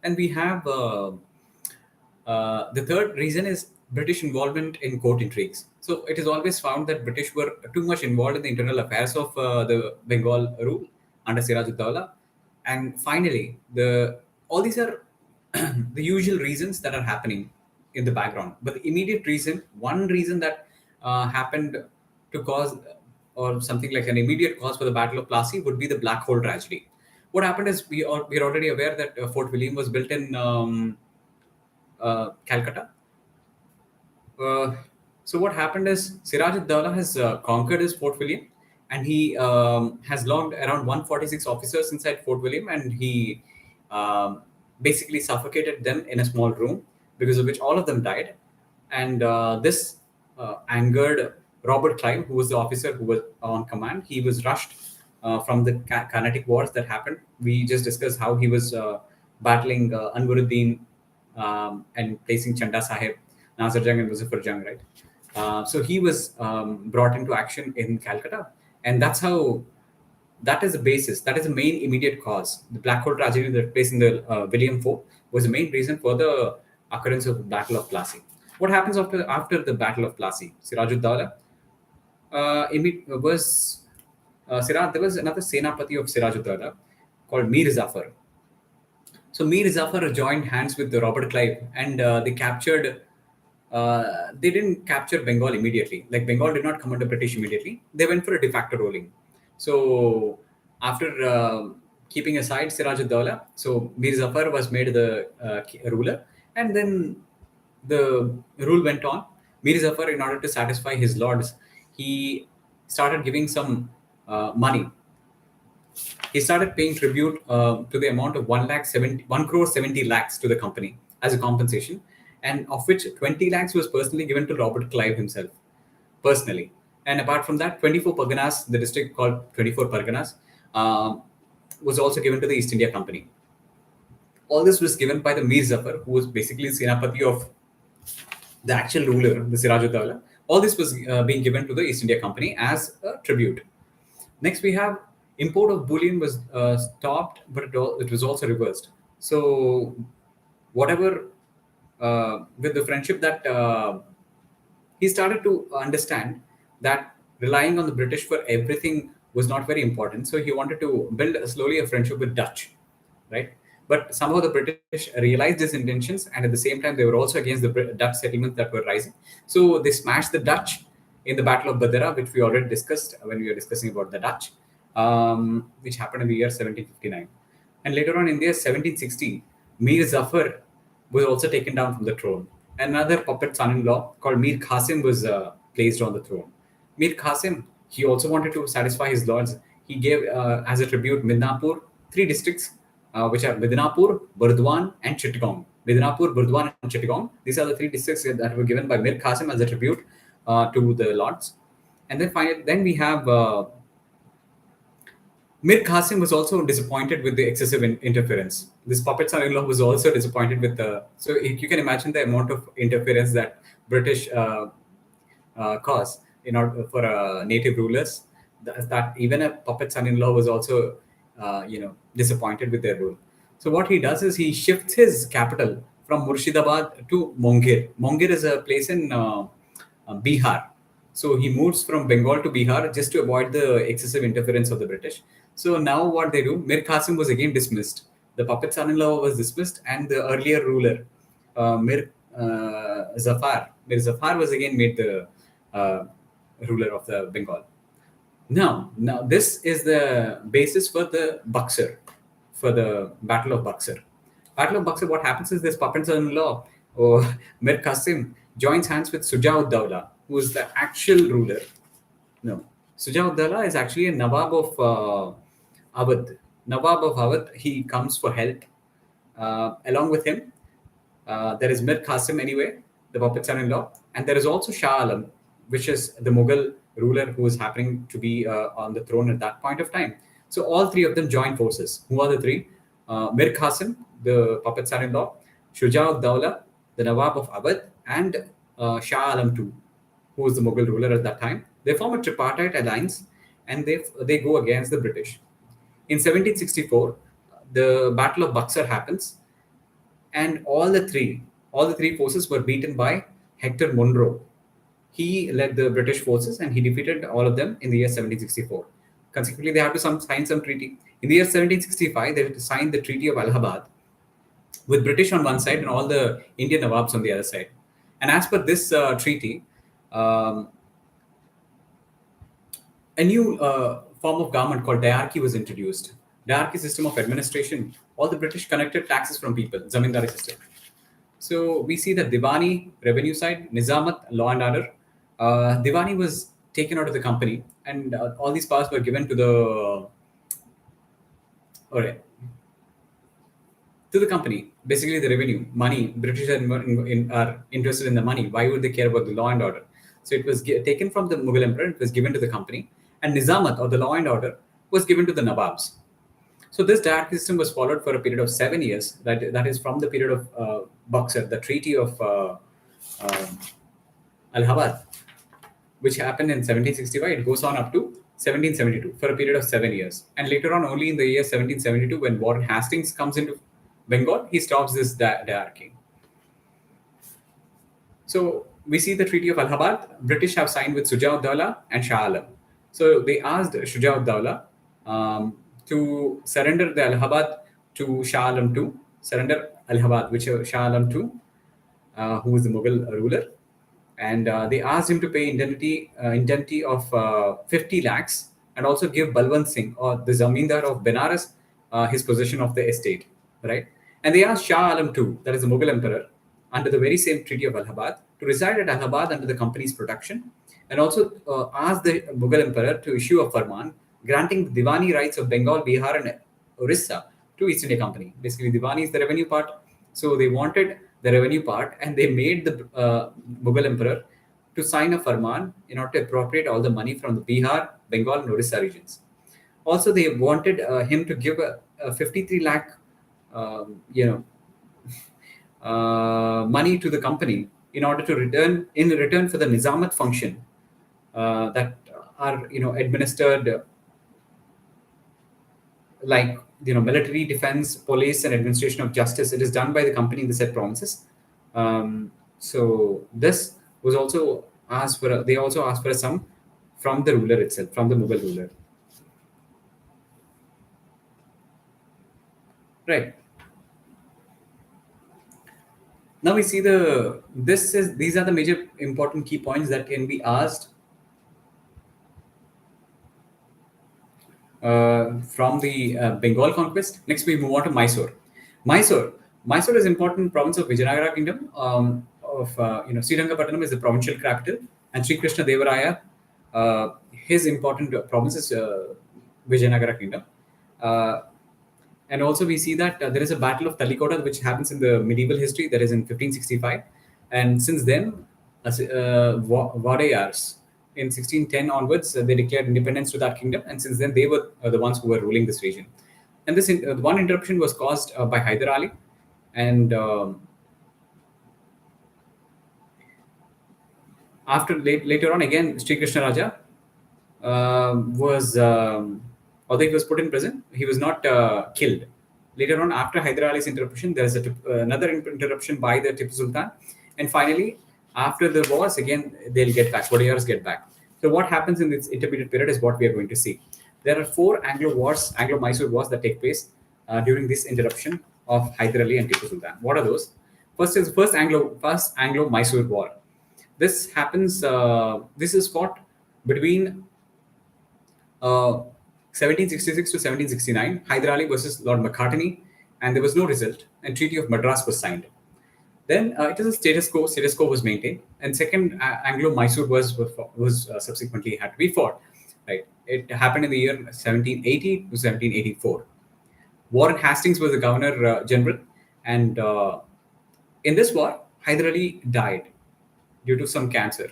And we have the third reason is British involvement in court intrigues. So it is always found that British were too much involved in the internal affairs of the Bengal rule under Sirajud-Dawla. And finally, the all these are the usual reasons that are happening in the background. But the immediate reason, one reason that happened to cause or something like an immediate cause for the Battle of Plassey would be the Black Hole tragedy. What happened is we are already aware that Fort William was built in Calcutta. Uh, so what happened is Siraj Dawla has conquered his Fort William, and he has logged around 146 officers inside Fort William, and he basically suffocated them in a small room, because of which all of them died. And this angered Robert Clive, who was the officer who was on command. He was rushed from the Carnatic Wars that happened. We just discussed how he was battling Anwaruddin and placing Chanda Sahib, Nazar Jung, and Muzaffar Jung, right? So he was brought into action in Calcutta, and that is the basis. That is the main immediate cause. The Black Hole tragedy that took place in the William Fort was the main reason for the occurrence of the Battle of Plassey. What happens after the Battle of Plassey? Sirajud-Dawla was Siraj. There was another Senapati of Sirajud-Dawla called Mir Zafar. So Mir Zafar joined hands with Robert Clive, and they captured. They didn't capture Bengal immediately. Like Bengal did not come under British immediately. They went for a de facto ruling. So after keeping aside Siraj-ud-Dawla, so Mir Zafar was made the ruler, and then the rule went on. Mir Zafar, in order to satisfy his lords, he started giving some money. He started paying tribute to the amount of 1 crore 70 lakhs to the company as a compensation, and of which 20 lakhs was personally given to Robert Clive himself, personally. And apart from that, 24 Parganas, the district called 24 Parganas, was also given to the East India Company. All this was given by the Mir Zafar, who was basically Senapati of the actual ruler, the Siraj-ud-Dawla. All this was being given to the East India Company as a tribute. Next, we have import of bullion was stopped, but it was also reversed. So, whatever with the friendship that he started to understand that relying on the British for everything was not very important. So he wanted to build slowly a friendship with Dutch, right? But somehow the British realized his intentions, and at the same time they were also against the Dutch settlements that were rising. So they smashed the Dutch, in the Battle of Badara, which we already discussed when we were discussing about the Dutch, which happened in the year 1759. And later on in the year 1760, Mir Zafar was also taken down from the throne. Another puppet son-in-law called Mir Qasim was placed on the throne. Mir Qasim, he also wanted to satisfy his lords. He gave, as a tribute, Midnapur, three districts, which are Midnapur, Burdwan, and Chittagong. Midnapur, Burdwan, and Chittagong. These are the three districts that were given by Mir Qasim as a tribute to the lords. And then finally, then we have Mir Qasim was also disappointed with the excessive interference. This puppet son-in-law was also disappointed with the. So you can imagine the amount of interference that British cause in order for native rulers. That even a puppet son-in-law was also, disappointed with their rule. So what he does is he shifts his capital from Murshidabad to Mongir. Mongir is a place in Bihar. So he moves from Bengal to Bihar just to avoid the excessive interference of the British. So now what they do, Mir Qasim was again dismissed. The puppet son-in-law was dismissed, and the earlier ruler, Mir Zafar was again made the ruler of the Bengal. Now this is the basis for the Buxar, for the Battle of Buxar. Battle of Buxar, what happens is this puppet son-in-law, Mir Qasim, joins hands with Suja ud-Dawla, who is the actual ruler. No, Suja ud-Dawla is actually a Nawab of Awadh. Nawab of Awadh, he comes for help. Along with him, there is Mir Qasim anyway, the puppet son-in-law, and there is also Shah Alam, which is the Mughal ruler who is happening to be on the throne at that point of time. So all three of them join forces. Who are the three? Mir Qasim, the puppet son-in-law, Shuja ud-Dawla, the Nawab of Awadh, and Shah Alam II, who was the Mughal ruler at that time. They form a tripartite alliance, and they go against the British. In 1764, the Battle of Buxar happens, and all the three forces were beaten by Hector Munro. He led the British forces and he defeated all of them in the year 1764. Consequently, they had to sign some treaty. In the year 1765, they signed the Treaty of Allahabad with British on one side and all the Indian Nawabs on the other side. And as per this treaty, a new form of government called diarchy was introduced. Diarchy system of administration. All the British collected taxes from people, zamindari system. So we see that Diwani, revenue side, Nizamat, law and order. Diwani was taken out of the company, and all these powers were given to the company. Basically, the revenue, money. British are interested in the money. Why would they care about the law and order? So it was taken from the Mughal emperor. It was given to the company, and Nizamat, or the law and order, was given to the Nawabs. So this diarchy system was followed for a period of 7 years. That is from the period of Buxar, the Treaty of Allahabad, which happened in 1765. It goes on up to 1772 for a period of 7 years. And later on, only in the year 1772, when Warren Hastings comes into Bengal, he stops this diarchy. So we see the Treaty of Allahabad. British have signed with Shuja ud-Dawla and Shah Alam. So they asked Shuja ud-Dawla to surrender the Allahabad to Shah Alam II, surrender Allahabad, which is Shah Alam II, who was the Mughal ruler. And they asked him to pay indemnity of 50 lakhs and also give Balwant Singh, or the Zamindar of Benares, his possession of the estate, right? And they asked Shah Alam II, that is the Mughal emperor, under the very same Treaty of Allahabad, to reside at Allahabad under the company's protection, and also asked the Mughal emperor to issue a farman granting the Diwani rights of Bengal, Bihar, and Orissa to East India Company. Basically, Diwani is the revenue part, so they wanted the revenue part, and they made the Mughal emperor to sign a farman in order to appropriate all the money from the Bihar, Bengal, and Orissa regions. Also, they wanted him to give a 53 lakh, money to the company in order to return for the Nizamat function that are administered like military, defense, police, and administration of justice. It is done by the company in the said provinces. So this was also asked for. They also asked for a sum from the ruler itself, from the Mughal ruler. Right. Now we see these are the major important key points that can be asked from the Bengal conquest. Next, we move on to Mysore. Mysore. Mysore is important province of Vijayanagara kingdom. Srirangapatnam is the provincial capital, and Sri Krishna Devaraya, his important province is Vijayanagara kingdom. Uh, and also we see that there is a battle of Talikota which happens in the medieval history, that is in 1565, and since then Wadayars in 1610 onwards they declared independence to that kingdom, and since then they were the ones who were ruling this region. And this one interruption was caused by Hyder Ali, and later on again Sri Krishna Raja was although he was put in prison, he was not killed. Later on, after Hyder Ali's interruption, there is another interruption by the Tipu Sultan, and finally, after the wars, again they'll get back. Wadiyars get back. So what happens in this intermediate period is what we are going to see. There are four Anglo-Mysore wars that take place during this interruption of Hyder Ali and Tipu Sultan. What are those? First Anglo-Mysore War. This happens. This is fought between 1766 to 1769, Hyder Ali versus Lord Macartney, and there was no result, and Treaty of Madras was signed. Then it is a status quo. Status quo was maintained, and second Anglo-Mysore was subsequently had to be fought. Right, it happened in the year 1780 to 1784. Warren Hastings was the governor general, and in this war, Hyder Ali died due to some cancer.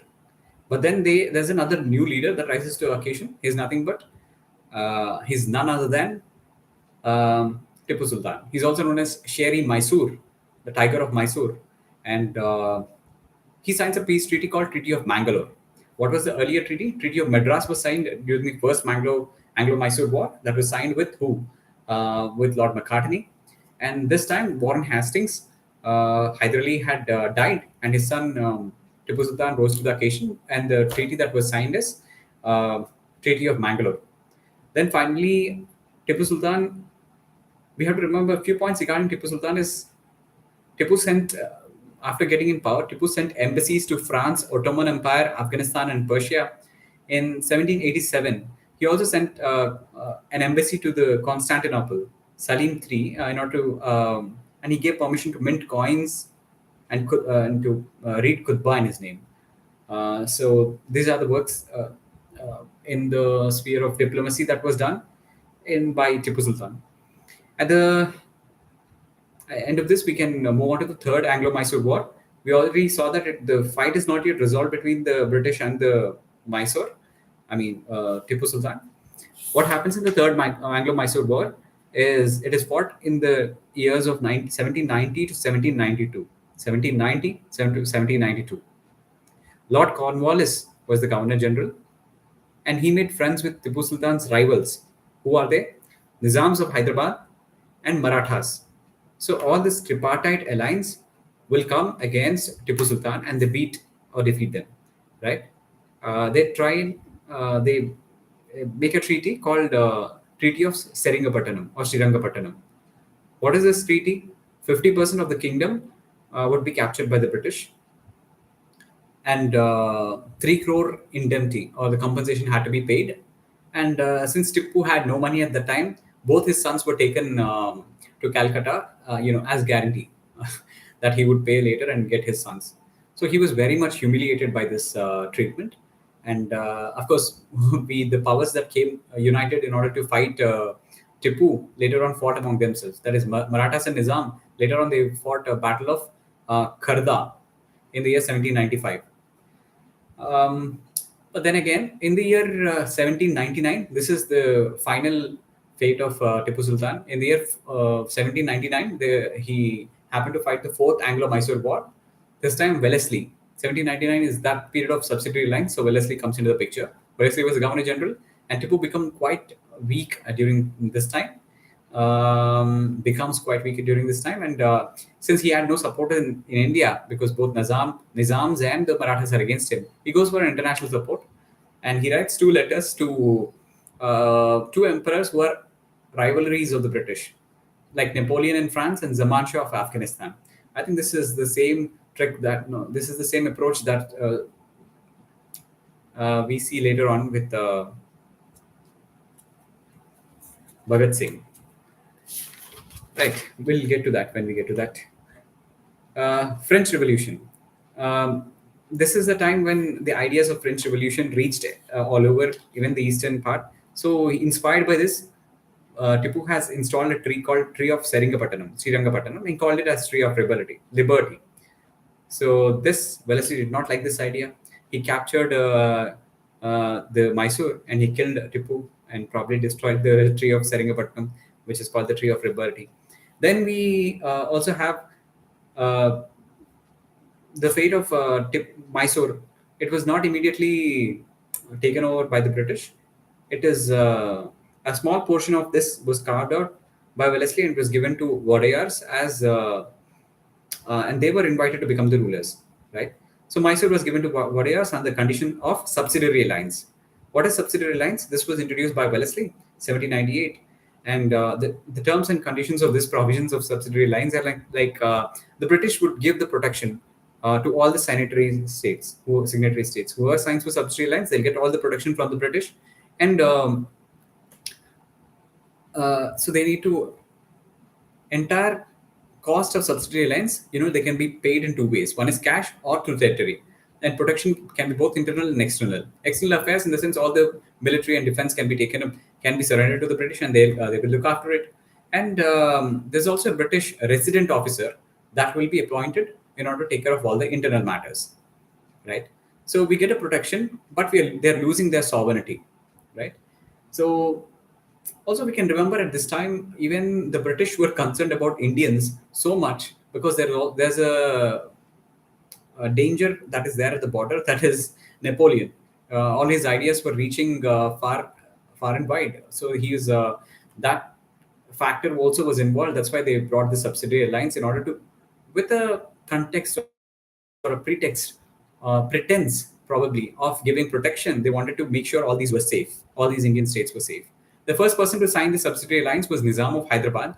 But then there's another new leader that rises to occasion. He's none other than Tipu Sultan. He's also known as Sheri Mysore, the Tiger of Mysore, and he signs a peace treaty called Treaty of Mangalore. What was the earlier treaty? Treaty of Madras was signed during the first Anglo-Mysore War. That was signed with who? With Lord Macartney. And this time, Warren Hastings, Hyder Ali had died, and his son Tipu Sultan rose to the occasion, and the treaty that was signed is Treaty of Mangalore. Then finally, Tipu Sultan, we have to remember a few points regarding Tipu Sultan is Tipu sent, after getting in power, Tipu sent embassies to France, Ottoman Empire, Afghanistan, and Persia. In 1787, he also sent an embassy to the Constantinople, Salim III, in order to, and he gave permission to mint coins and to read Kutba in his name. So these are the works in the sphere of diplomacy that was done by Tipu Sultan. At the end of this, we can move on to the third Anglo-Mysore War. We already saw that the fight is not yet resolved between the British and the Mysore. Tipu Sultan. What happens in the third Anglo-Mysore War is it is fought in the years of 1790 to 1792. 1790 to 1792. Lord Cornwallis was the Governor General, and he made friends with Tipu Sultan's rivals. Who are they? Nizams of Hyderabad and Marathas. So all this tripartite alliance will come against Tipu Sultan, and they beat or defeat them. Right? They make a treaty called Treaty of Seringapatanam or Srirangapatnam. What is this treaty? 50% of the kingdom would be captured by the British, and 3 crore indemnity or the compensation had to be paid. And since Tipu had no money at the time, both his sons were taken to Calcutta, as guarantee that he would pay later and get his sons. So he was very much humiliated by this treatment. And of course, the powers that came united in order to fight Tipu later on fought among themselves. That is, Marathas and Nizam. Later on, they fought a battle of Kharda in the year 1795. But then again, in the year 1799, this is the final fate of Tipu Sultan. In the year 1799, he happened to fight the fourth Anglo-Mysore War. This time, Wellesley. 1799 is that period of subsidiary lines, so Wellesley comes into the picture. Wellesley was the Governor General, and Tipu become quite weak during this time. Becomes quite weak during this time, and since he had no support in India, because both Nizams and the Marathas are against him, he goes for an international support, and he writes 2 letters to 2 emperors who are rivalries of the British, like Napoleon in France and Zaman Shah of Afghanistan. I think this is the same this is the same approach that we see later on with Bhagat Singh. Right, we'll get to that when we get to that. French Revolution. This is the time when the ideas of French Revolution reached all over, even the eastern part. So, inspired by this, Tipu has installed a tree called Tree of Srirangapattanam. He called it as Tree of Liberty. So this Wellesley did not like this idea. He captured the Mysore and he killed Tipu and probably destroyed the tree of Seringapatam, which is called the Tree of Liberty. Then we also have uh, the fate of Mysore. It was not immediately taken over by the British. It is a small portion of this was carved out by Wellesley and was given to Wadayars as and they were invited to become the rulers, right? So Mysore was given to Wadayars on the condition of subsidiary alliance. What is subsidiary alliance? This was introduced by Wellesley, 1798, and the terms and conditions of this provisions of subsidiary alliance are like the British would give the protection to all the signatory states. Whoever signs for subsidiary alliance, they'll get all the protection from the British, and so they need to entire cost of subsidiary alliance, they can be paid in two ways. One is cash or through territory. And protection can be both internal and external. External affairs, in the sense, all the military and defense can be taken up, can be surrendered to the British, and they will look after it. And there's also a British resident officer that will be appointed in order to take care of all the internal matters, right? So we get a protection, but they're losing their sovereignty, right? So also we can remember at this time even the British were concerned about Indians so much because there's a danger that is there at the border, that is Napoleon. All his ideas were reaching far and wide, so that factor also was involved. That's why they brought the subsidiary alliance in order to, with a context or a pretense probably of giving protection. They wanted to make sure all these were safe, all these Indian states were safe. The first person to sign the subsidiary alliance was Nizam of Hyderabad,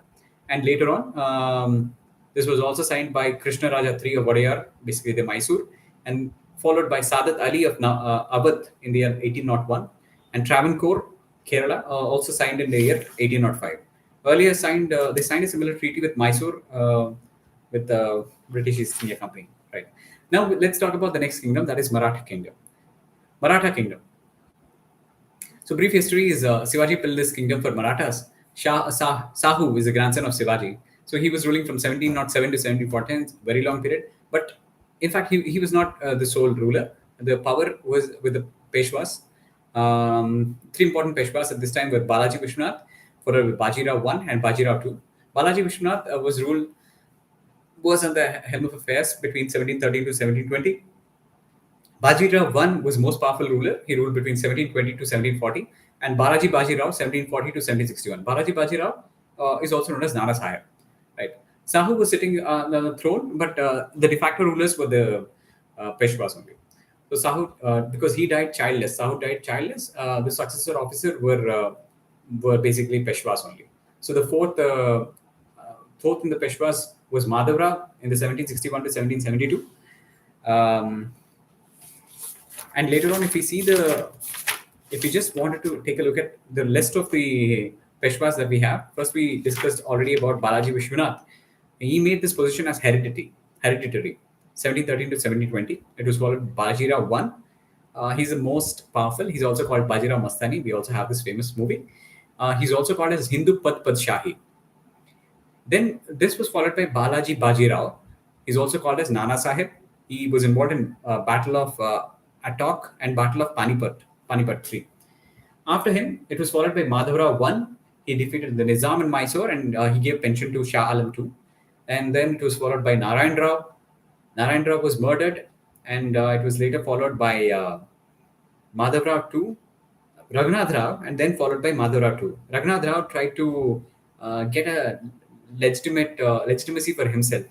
and later on, this was also signed by Krishna Raja III of Wadayar, basically the Mysore, and followed by Sadat Ali of Awadh in the year 1801, and Travancore, Kerala, also signed in the year 1805. Earlier they signed a similar treaty with Mysore, with the British East India Company. Right. Now let's talk about the next kingdom, that is Maratha Kingdom. Maratha Kingdom. So brief history is Shivaji built this kingdom for Marathas. Sahu is the grandson of Shivaji. So he was ruling from 1707 to 1714, very long period. But in fact, he was not the sole ruler. The power was with the Peshwas. Three important Peshwas at this time were Balaji Vishwanath, followed by Bajirao I and Bajirao II. Balaji Vishwanath was on the helm of affairs between 1713 to 1720. Bajirao I was most powerful ruler. He ruled between 1720 to 1740, and Balaji Bajirao 1740 to 1761. Balaji Bajirao is also known as Nana Sahib. Right. Sahu was sitting on the throne, but the de facto rulers were the Peshwas only. So Sahu, because he died childless, the successor officer were basically Peshwas only. So the fourth in the Peshwas was Madhavrao in the 1761 to 1772. And later on, if you just wanted to take a look at the list of the Peshwas that we have, first we discussed already about Balaji Vishwanath. He made this position as hereditary, 1713 to 1720. It was followed Bajirao I. He's the most powerful. He's also called Bajirao Mastani. We also have this famous movie. He's also called as Hindu Padshaahi. Then this was followed by Balaji Bajirao. He's also called as Nana Sahib. He was involved in Battle of Attock and Battle of Panipat III. After him, it was followed by Madhavrao I. He defeated the Nizam in Mysore, and he gave pension to Shah Alam II. And then it was followed by Narayan Rao. Narayan Rao was murdered, and it was later followed by Madhavrao II, Raghunath Rao, and then followed by Madhavrao II. Raghunath Rao tried to get a legitimacy for himself.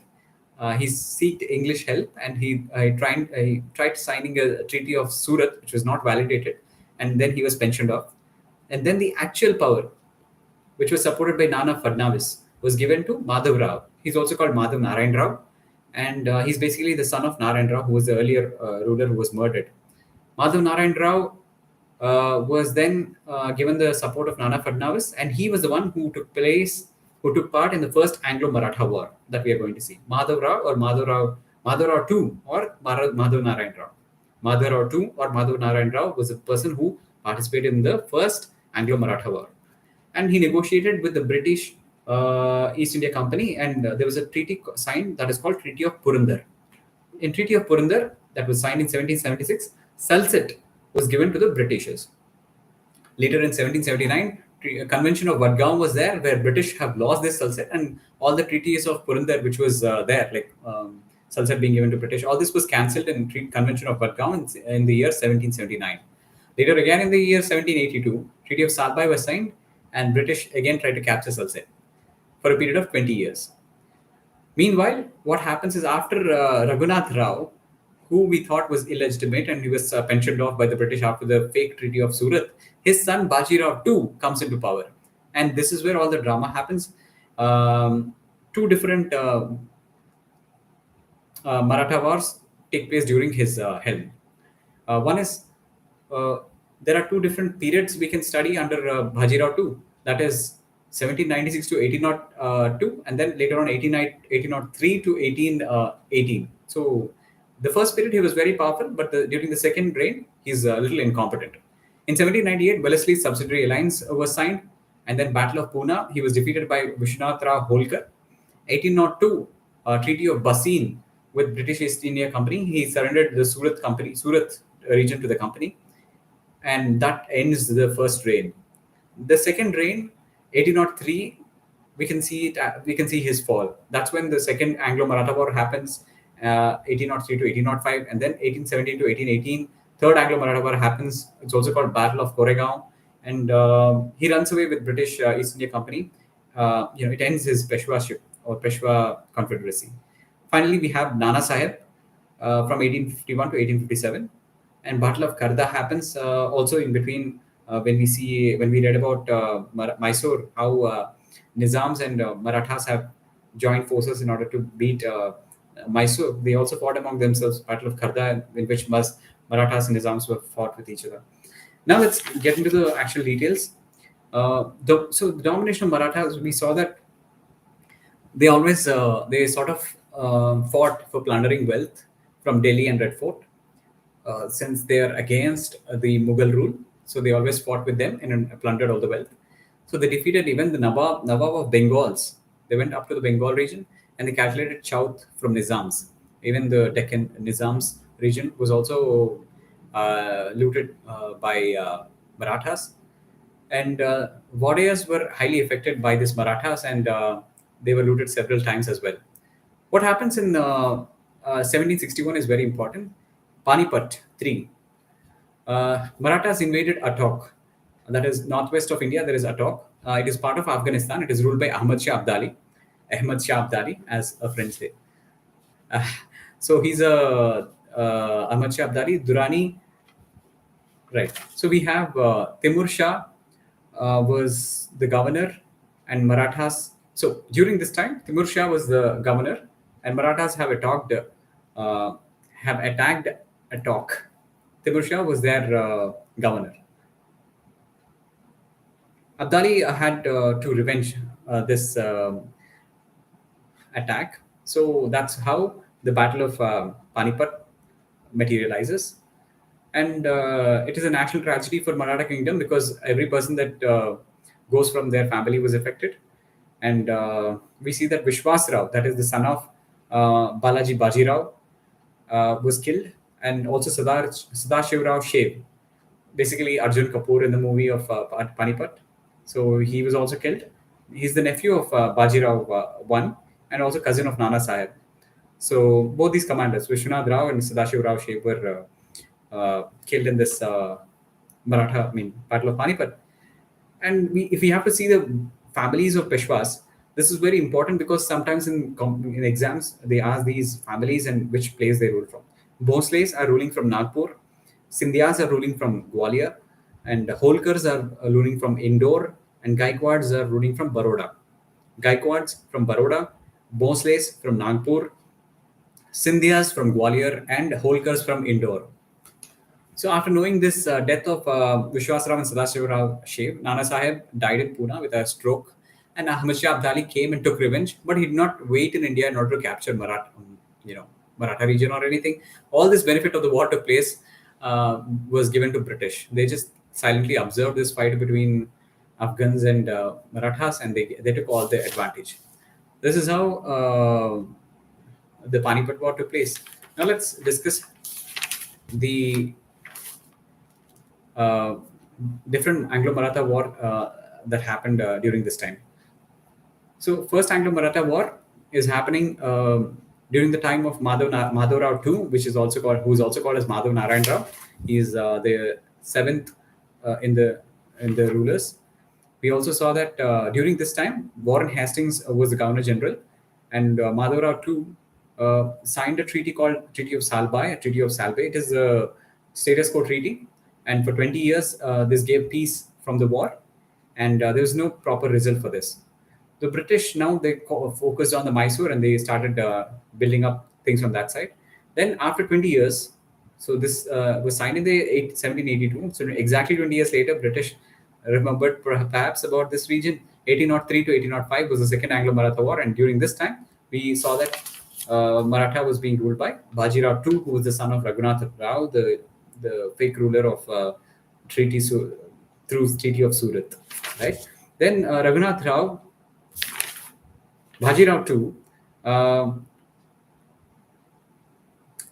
He sought English help, and he tried signing a treaty of Surat, which was not validated, and then he was pensioned off. And then the actual power, which was supported by Nana Fadnavis, was given to Madhav Rao. He's also called Madhav Narayan Rao, and he's basically the son of Narayan Rao, who was the earlier ruler who was murdered. Madhav Narayan Rao was then given the support of Nana Fadnavis, and he was the one who took part in the first Anglo-Maratha War that we are going to see. Madhav Rao or Madhav Rao II or Madhav Narayan Rao. Madhav Rao II or Madhav Narayan Rao was a person who participated in the first Anglo-Maratha War, and he negotiated with the British East India Company, and there was a treaty signed that is called Treaty of Purandar. In Treaty of Purandar, that was signed in 1776, Salsette was given to the Britishers. Later in 1779, Convention of Vadgaon was there, where British have lost this Salsette, and all the treaties of Purandar, which was there, like Salsette being given to British, all this was cancelled in Convention of Vadgaon in the year 1779. Later again in the year 1782, Treaty of Salbai was signed, and British again tried to capture Salsette for a period of 20 years. Meanwhile, what happens is after Raghunath Rao, who we thought was illegitimate and he was pensioned off by the British after the fake Treaty of Surat, his son Bajirao too comes into power. And this is where all the drama happens. Two different Maratha wars take place during his helm. One is there are two different periods we can study under Bajirao II. That is 1796 to 1802, and then later on 1803 to 1818. So the first period he was very powerful, but during the second reign he's a little incompetent. In 1798, Wellesley's subsidiary alliance was signed, and then Battle of Poona, he was defeated by Vishwanath Rao Holkar. 1802, Treaty of Bassein with British East India Company, he surrendered the Surat region to the company, and that ends the first reign. The second reign, 1803, we can see his fall. That's when the second Anglo-Maratha War happens, 1803 to 1805, and then 1817 to 1818. Third Anglo-Maratha War happens. It's also called Battle of Koregaon, and he runs away with British East India Company. It ends his Peshwaship or Peshwa Confederacy. Finally, we have Nana Sahib from 1851 to 1857, and Battle of Karda happens also in between. When we read about Mysore, how Nizams and Marathas have joined forces in order to beat Mysore. They also fought among themselves, Battle of Karda, in which Marathas and Nizams were fought with each other. Now let's get into the actual details. So the domination of Marathas, we saw that they always they sort of fought for plundering wealth from Delhi and Red Fort, since they are against the Mughal rule. So they always fought with them and plundered all the wealth. So they defeated even the Nawab of Bengals. They went up to the Bengal region and they calculated Chowth from Nizams. Even the Deccan Nizams region was also looted by Marathas. And Wadiyas were highly affected by this Marathas, and they were looted several times as well. What happens in 1761 is very important. Panipat 3. Marathas invaded Attock. That is northwest of India. There is Attock. It is part of Afghanistan. It is ruled by Ahmad Shah Abdali. Ahmad Shah Abdali, as a French say. So he's a Ahmad Shah Abdali, Durrani. Right. So we have Timur Shah was the governor, and Marathas. So during this time, Timur Shah was the governor, and Marathas have attacked Attock. Timur Shah was their governor. Abdali had to revenge this attack. So that's how the Battle of Panipat materializes. And it is a national tragedy for Maratha kingdom because every person that goes from their family was affected. And we see that Vishwas Rao, that is the son of Balaji Bajirao, was killed, and also Sadashiv Rao Shev, basically Arjun Kapoor in the movie of Panipat. So he was also killed. He's the nephew of Bajirao I, and also cousin of Nana Sahib. So both these commanders, Vishwanath Rao and Sadashiv Rao Shev, were killed in this Battle of Panipat. And if we have to see the families of Peshwas, this is very important because sometimes in exams they ask these families and which place they rule from. Bhosles are ruling from Nagpur, Scindias are ruling from Gwalior, and Holkars are ruling from Indore, and Gaikwads are ruling from Baroda. Gaikwads from Baroda, Bhosles from Nagpur, Scindias from Gwalior, and Holkars from Indore. So after knowing this death of Vishwasrao and Sadashivrao Shev, Nana Sahib died in Pune with a stroke, and Ahmad Shah Abdali came and took revenge, but he did not wait in India in order to capture you know, Maratha region or anything. All this benefit of the war took place was given to British. They just silently observed this fight between Afghans and Marathas, and they took all the advantage. This is how the Panipat War took place. Now let's discuss the uh, different Anglo-Maratha war that happened during this time. So, first Anglo-Maratha war is happening during the time of Madhav Rao II, which is also called, who is also called as Madhav Narayan Rao. He is the seventh in the rulers. We also saw that during this time, Warren Hastings was the Governor General, and Madhav Rao II signed a treaty called Treaty of Salbai. Treaty of Salbai. It is a status quo treaty, and for 20 years, this gave peace from the war, and there was no proper result for this. The British now they focused on the Mysore and they started building up things on that side. Then after 20 years, so this was signed in the 1782. So exactly 20 years later, British remembered perhaps about this region. 1803 to 1805 was the Second Anglo-Maratha War, and during this time, we saw that Maratha was being ruled by Baji Rao II, who was the son of Raghunath Rao, the fake ruler of through Treaty of Surat, right? Then Raghunath Rao, Baji Rao II,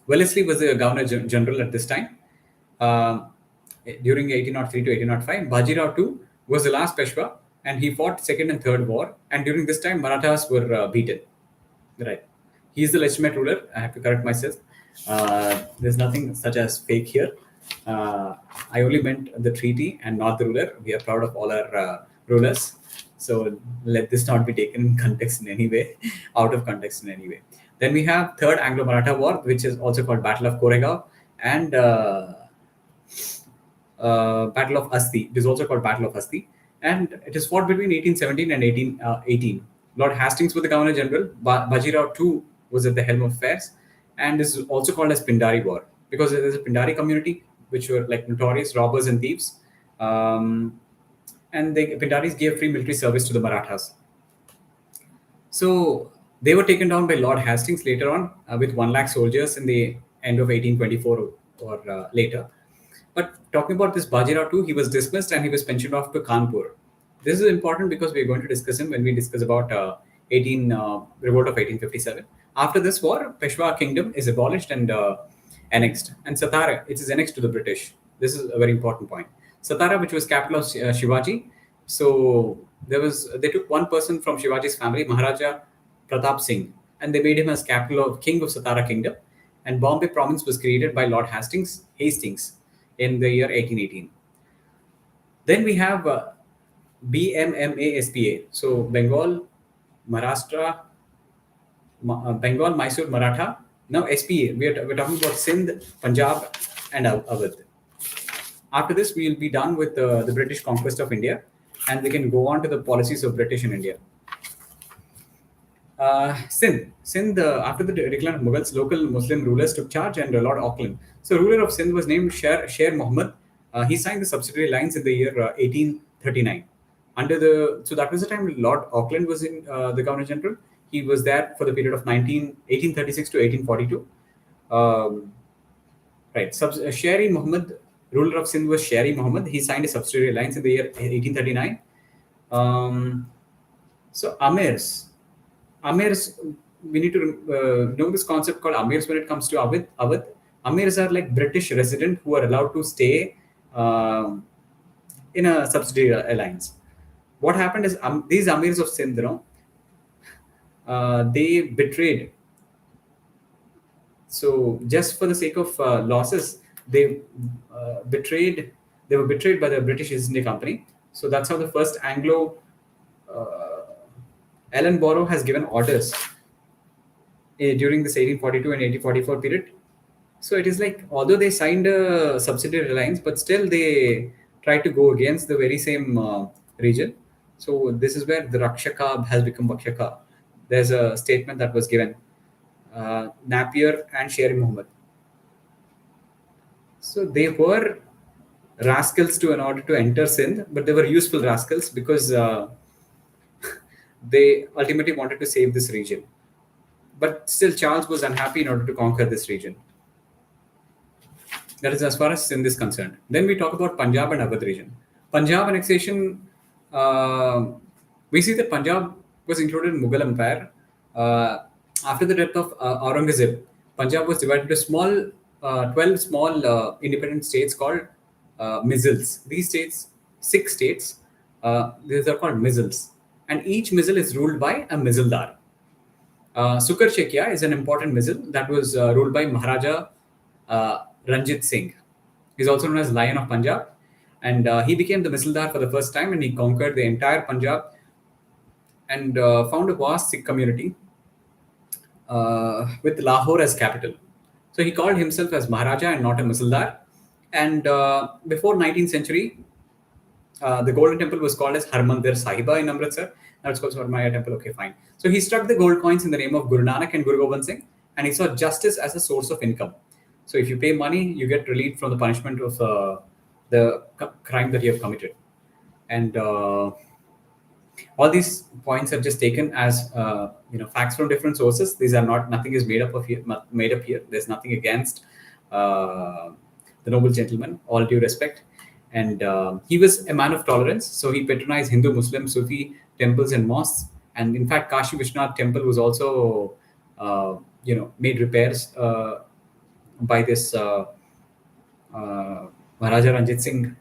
Wellesley was the Governor General at this time. During 1803 to 1805, Baji Rao II was the last Peshwa, and he fought Second and Third War. And during this time, Marathas were beaten. Right. He is the legitimate ruler. I have to correct myself. There's nothing such as fake here. I only meant the treaty and not the ruler. We are proud of all our rulers. So let this not be taken in context in any way, out of context in any way. Then we have Third Anglo-Maratha War, which is also called Battle of Koregaon, and Battle of Asti. It is also called Battle of Asti, and it is fought between 1817 and 1818. Lord Hastings was the Governor General. Baji Rao II was at the helm of affairs, and this is also called as Pindari War because there is a Pindari community which were like notorious robbers and thieves, and the Pindaris gave free military service to the Marathas. So they were taken down by Lord Hastings later on with 1 lakh soldiers in the end of 1824 or later. But talking about this Baji Rao II, he was dismissed and he was pensioned off to Kanpur. This is important because we are going to discuss him when we discuss about revolt of 1857. After this war, Peshwa kingdom is abolished and annexed, and Satara, it is annexed to the British. This is a very important point. Satara, which was capital of Shivaji, so they took one person from Shivaji's family, Maharaja Pratap Singh, and they made him as capital of King of Satara Kingdom. And Bombay province was created by Lord Hastings in the year 1818. Then we have BMMASPA, so Bengal, Mysore, Maratha. Now SPA, we're talking about Sindh, Punjab, and Awadh. After this, we will be done with the British conquest of India, and we can go on to the policies of British in India. Sindh, after the decline of Mughals, local Muslim rulers took charge, and Lord Auckland. So, ruler of Sindh was named Sher Muhammad. He signed the subsidiary lines in the year 1839. So that was the time Lord Auckland was in the Governor General. He was there for the period of 1836 to 1842. Right. Sher Muhammad, ruler of Sindh, was Sher Muhammad. He signed a subsidiary alliance in the year 1839. So Amirs, we need to know this concept called Amirs when it comes to Awadh. Amirs are like British resident who are allowed to stay in a subsidiary alliance. What happened is these Amirs of Sindh, they betrayed. So just for the sake of losses, they betrayed. They were betrayed by the British East India Company. So that's how the first Anglo. Alan Borrow has given orders during this 1842 and 1844 period. So it is like, although they signed a subsidiary alliance, but still they tried to go against the very same region. So this is where the Rakshaka has become Vakshaka. There's a statement that was given. Napier and Sher Muhammad. So they were rascals to in order to enter Sindh, but they were useful rascals because they ultimately wanted to save this region. But still, Charles was unhappy in order to conquer this region. That is as far as Sindh is concerned. Then we talk about Punjab and Awadh region. Punjab annexation, uh, we see that Punjab was included in Mughal Empire. After the death of Aurangzeb, Punjab was divided into 12 small independent states called Mizils. These states, 6 states, these are called Mizils. And each Mizil is ruled by a Mizildar. Sukar Shekia is an important Mizil that was ruled by Maharaja Ranjit Singh. He's also known as Lion of Punjab. And he became the Mizildar for the first time and he conquered the entire Punjab and found a vast Sikh community with Lahore as capital. So he called himself as Maharaja and not a Mizildar. And before 19th century, the Golden Temple was called as Harmandir Sahiba in Amritsar. Now it's called Swarmaya Temple. Okay, fine. So he struck the gold coins in the name of Guru Nanak and Guru Gobind Singh, and he saw justice as a source of income. So if you pay money, you get relieved from the punishment of the crime that you have committed. And all these points are just taken as facts from different sources. These are not, nothing is made up of here. Made up here. There's nothing against the noble gentleman. All due respect. And he was a man of tolerance, so he patronized Hindu, Muslim, Sufi temples and mosques. And in fact, Kashi Vishwanath temple was also, made repairs by this Maharaja Ranjit Singh,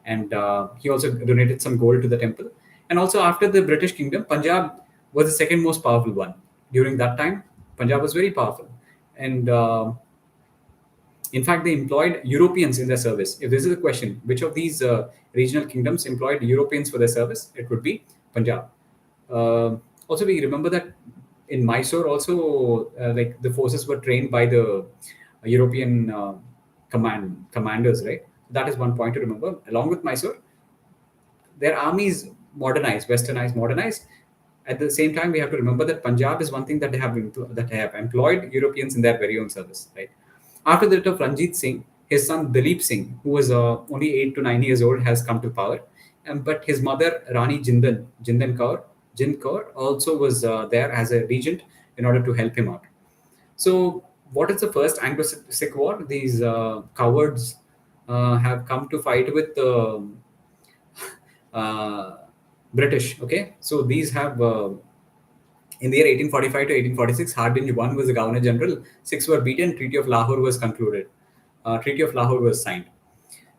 and he also donated some gold to the temple. And also, after the British Kingdom, Punjab was the second most powerful one. During that time, Punjab was very powerful, and in fact, they employed Europeans in their service. If this is a question, which of these regional kingdoms employed Europeans for their service? It would be Punjab. Also, we remember that in Mysore, also like the forces were trained by the European commanders, right? That is one point to remember. Along with Mysore, their armies modernized, westernized, modernized. At the same time, we have to remember that Punjab is one thing that they have employed Europeans in their very own service, right? After the death of Ranjit Singh, his son Dalip Singh, who was only 8 to 9 years old, has come to power. But his mother, Rani Jindan Kaur, also was there as a regent in order to help him out. So, what is the first Anglo-Sikh war? These cowards have come to fight with the British. Okay, so these have. In the year 1845 to 1846, Hardinge I was the Governor General. 6 were beaten. Treaty of Lahore was concluded. Treaty of Lahore was signed.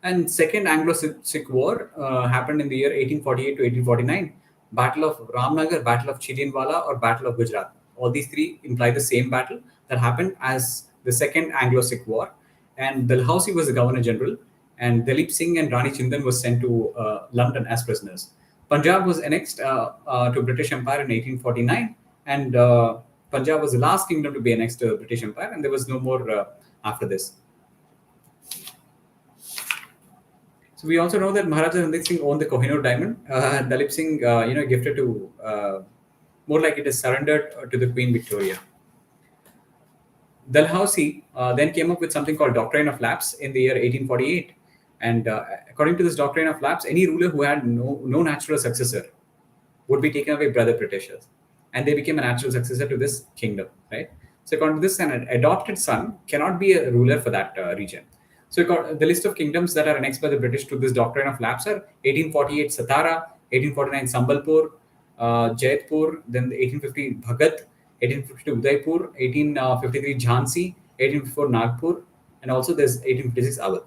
And Second Anglo-Sikh War happened in the year 1848 to 1849. Battle of Ramnagar, Battle of Chilianwala, or Battle of Gujarat. All these three imply the same battle that happened as the Second Anglo-Sikh War. And Dalhousie was the Governor General, and Dalip Singh and Rani Chindan was sent to London as prisoners. Punjab was annexed to British Empire in 1849, and Punjab was the last kingdom to be annexed to the British Empire, and there was no more after this. So we also know that Maharaja Ranjit Singh owned the Kohinoor diamond. Dalip Singh, gifted to, more like it is surrendered to the Queen Victoria. Dalhousie then came up with something called Doctrine of Lapse in the year 1848. And according to this Doctrine of Lapse, any ruler who had no natural successor would be taken away by the Britishers. And they became a natural successor to this kingdom, right? So according to this, an adopted son cannot be a ruler for that region. So the list of kingdoms that are annexed by the British to this Doctrine of Lapse are 1848 Satara, 1849 Sambalpur, Jaipur, then 1850 Bhagat, 1852 Udaipur, 1853 Jhansi, 1854 Nagpur, and also there's 1856 Awadh.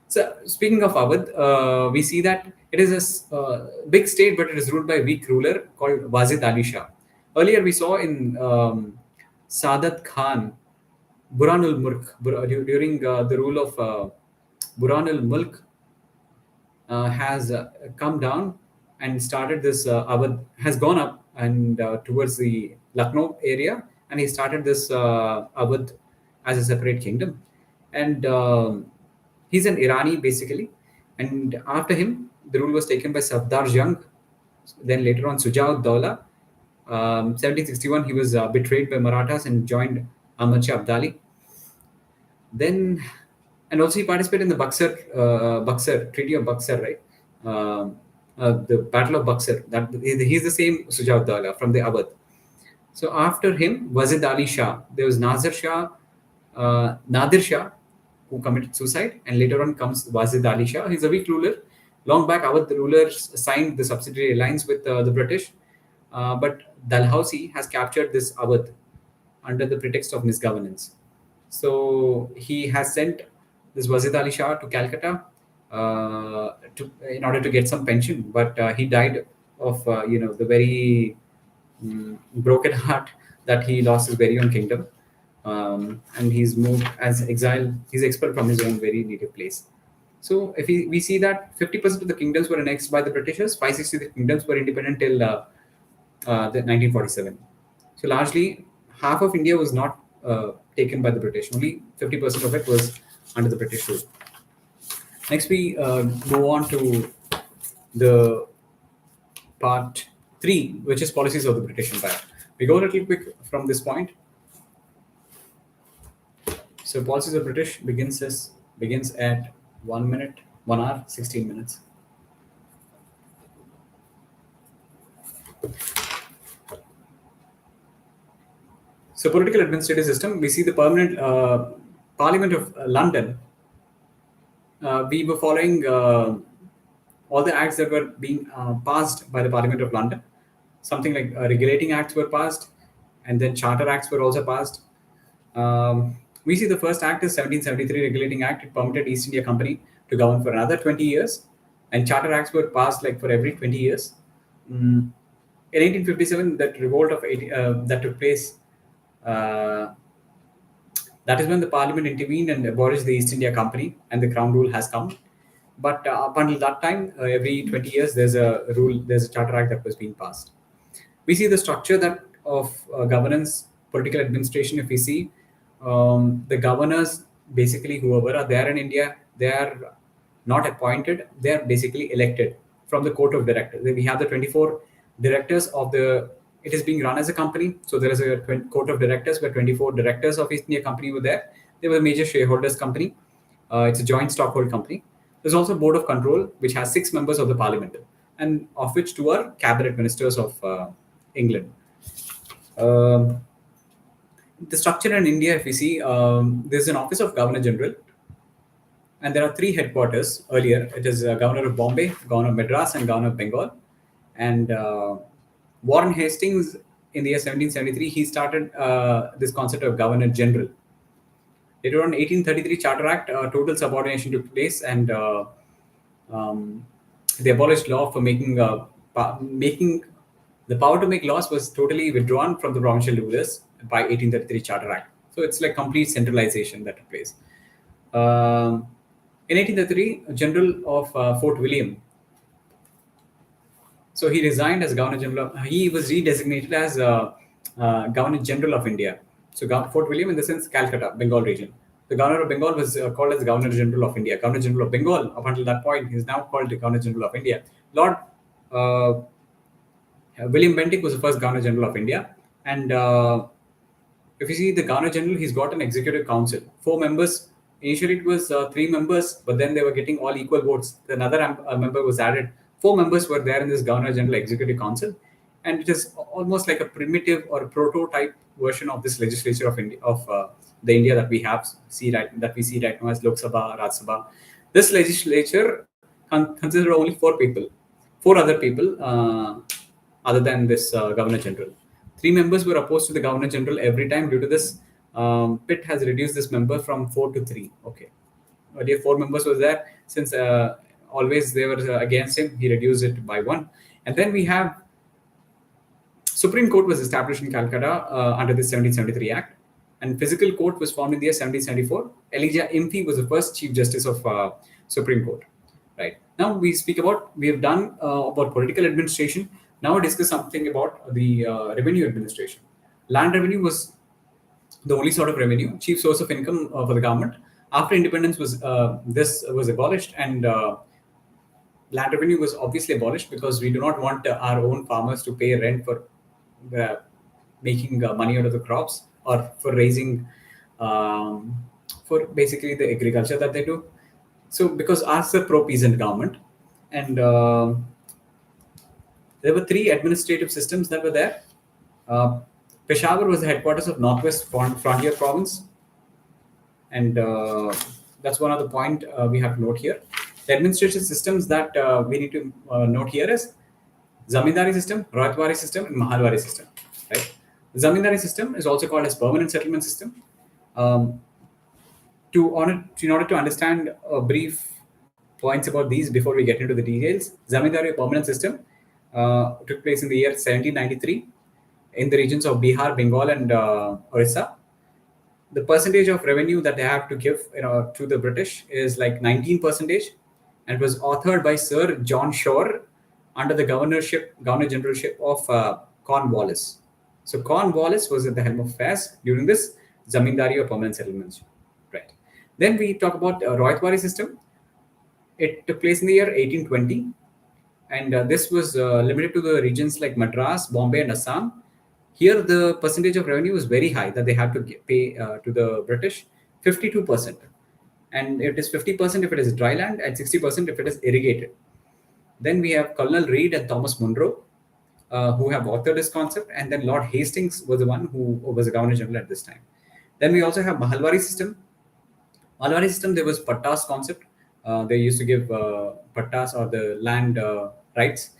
So speaking of Awadh, we see that it is a big state, but it is ruled by a weak ruler called Wazid Ali Shah. Earlier we saw in Sadat Khan, Buranul Mulk, during the rule of Buranul Mulk, has come down and started this Awadh, has gone up and towards the Lucknow area, and he started this Awadh as a separate kingdom. And he's an Irani basically. And after him, the rule was taken by Safdar Jung, then later on Sujaud Dawla. 1761, he was betrayed by Marathas and joined Ahmad Shah Abdali. Then And also he participated in the Buxar Treaty of Buxar, right? The Battle of Buxar. That he's the same Sujat from the Awadh. So after him, Wazid Ali Shah. There was Nadir Shah, who committed suicide, and later on comes Wazid Ali Shah. He's a weak ruler. Long back, Awadh rulers signed the subsidiary alliance with the British, but Dalhousie has captured this Awadh under the pretext of misgovernance. So he has sent this Wazid Ali Shah to Calcutta in order to get some pension, but he died of the very broken heart that he lost his very own kingdom, and he's moved as exile. He's expelled from his own very native place. So if we see that 50% of the kingdoms were annexed by the Britishers, 560 kingdoms were independent till the 1947. So largely, half of India was not taken by the British. Only 50% of it was under the British rule. Next, we go on to the part 3, which is policies of the British Empire. We go a little quick from this point. So policies of British begins at 1 hour, 16 minutes. So political administrative system, we see the permanent Parliament of London. We were following all the acts that were being passed by the Parliament of London. Something like regulating acts were passed, and then charter acts were also passed. We see the first act is 1773 Regulating Act. It permitted East India Company to govern for another 20 years, and charter acts were passed like for every 20 years. In 1857, that revolt of that took place. That is when the Parliament intervened and abolished the East India Company, and the Crown Rule has come. But up until that time, every 20 years, there's a charter act that was being passed. We see the structure of governance, political administration. If we see the governors, basically whoever are there in India, they are not appointed; they are basically elected from the court of directors. We have the 24 directors of the. It is being run as a company, so there is a court of directors where 24 directors of East India Company were there. They were a major shareholders company. It's a joint stockhold company. There's also a board of control, which has 6 members of the parliament, and of which 2 are cabinet ministers of England. The structure in India, if we see, there's an office of Governor General, and there are 3 headquarters earlier. It is Governor of Bombay, Governor of Madras, and Governor of Bengal. And Warren Hastings, in the year 1773, he started this concept of Governor General. Later on, 1833 Charter Act, total subordination took place, and they abolished law for making the power to make laws was totally withdrawn from the provincial rulers by 1833 Charter Act. So it's like complete centralization that took place. In 1833, General of Fort William. So he resigned as Governor General. He was redesignated as Governor General of India. So Fort William, in the sense, Calcutta, Bengal region. The Governor of Bengal was called as Governor General of India. Governor General of Bengal, up until that point, he is now called the Governor General of India. Lord William Bentinck was the first Governor General of India. And if you see the Governor General, he's got an executive council. 4 members. Initially, it was 3 members, but then they were getting all equal votes. Another member was added. 4 members were there in this Governor General Executive Council, and it is almost like a primitive or prototype version of this legislature of India, of the India that we see right now as Lok Sabha, Raj Sabha. This legislature considered only 4 people, 4 other people other than this Governor General. 3 members were opposed to the Governor General every time. Due to this, Pitt has reduced this member from 4 to 3. Okay, earlier 4 members was there. Since always they were against him, he reduced it by 1. And then we have Supreme Court was established in Calcutta under the 1773 Act, and Physical Court was formed in the year 1774. Elijah Impey was the first Chief Justice of Supreme Court. Right now, we have done about political administration. Now, we discuss something about the revenue administration. Land revenue was the only sort of revenue, chief source of income for the government. After independence, this was abolished, and land revenue was obviously abolished because we do not want our own farmers to pay rent for making money out of the crops or for raising for basically the agriculture that they do. So because ours is a pro-peasant government, and there were three administrative systems that were there. Peshawar was the headquarters of Northwest Frontier Province, and that's one of the point we have to note here. The administrative systems that we need to note here is Zamindari system, Royatwari system, and Mahalwari system. Right? The Zamindari system is also called as permanent settlement system. In order to understand brief points about these before we get into the details, Zamindari permanent system took place in the year 1793 in the regions of Bihar, Bengal, and Orissa. The percentage of revenue that they have to give, to the British is like 19%, and it was authored by Sir John Shore under the governor generalship of Cornwallis. So Cornwallis was at the helm of affairs during this Zamindari or permanent settlements. Right. Then we talk about Royatwari system. It took place in the year 1820, and this was limited to the regions like Madras, Bombay, and Assam. Here, the percentage of revenue was very high that they had to pay to the British, 52%. And it is 50% if it is dry land and 60% if it is irrigated. Then we have Colonel Reed and Thomas Munro, who have authored this concept. And then Lord Hastings was the one who was the Governor General at this time. Then we also have Mahalwari system. Mahalwari system, there was Pattas concept. They used to give Pattas or the land rights.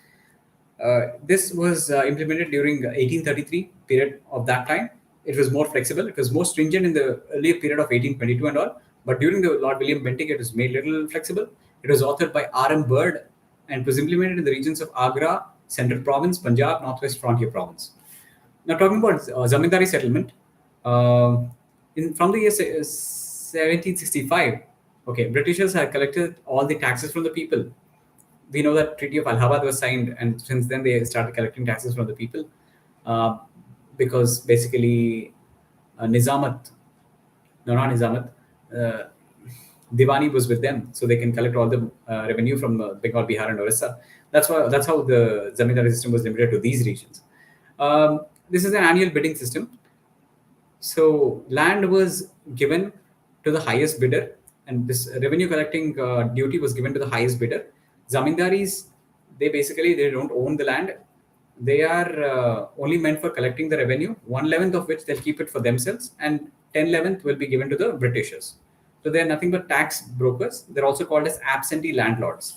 This was implemented during 1833 period of that time. It was more flexible. It was more stringent in the earlier period of 1822 and all. But during the Lord William Bentinck, it was made little flexible. It was authored by R.M. Bird and was implemented in the regions of Agra, Central Province, Punjab, Northwest Frontier Province. Now, talking about Zamindari settlement, from the year 1765, okay, Britishers had collected all the taxes from the people. We know that Treaty of Allahabad was signed, and since then they started collecting taxes from the people because basically Nizamat, no, not Nizamat, Diwani was with them, so they can collect all the revenue from Bengal, Bihar, and Orissa. That's how the Zamindari system was limited to these regions. This is an annual bidding system. So land was given to the highest bidder, and this revenue collecting duty was given to the highest bidder. Zamindaris, they don't own the land. They are only meant for collecting the revenue, 1/11 of which they'll keep it for themselves, and 10/11 will be given to the Britishers. So they are nothing but tax brokers. They're also called as absentee landlords.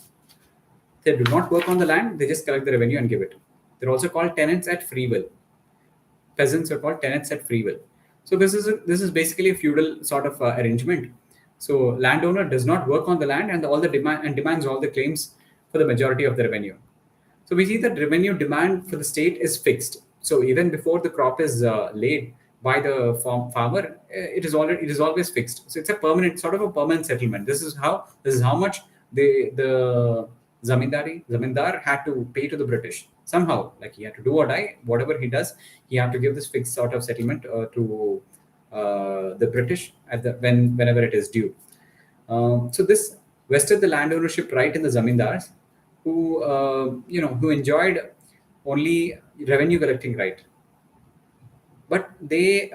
They do not work on the land, they just collect the revenue and give it. They're also called tenants at free will. Peasants are called tenants at free will. So this is basically a feudal sort of arrangement. So landowner does not work on the land and demands all the claims for the majority of the revenue. So we see that revenue demand for the state is fixed. So even before the crop is laid by the farmer, it is always fixed. So it's a permanent settlement. This is how much the zamindar had to pay to the British. Somehow, like he had to do or die, whatever he does, he had to give this fixed sort of settlement to the British whenever it is due. So this vested the land ownership right in the zamindars, who enjoyed only revenue collecting right, but they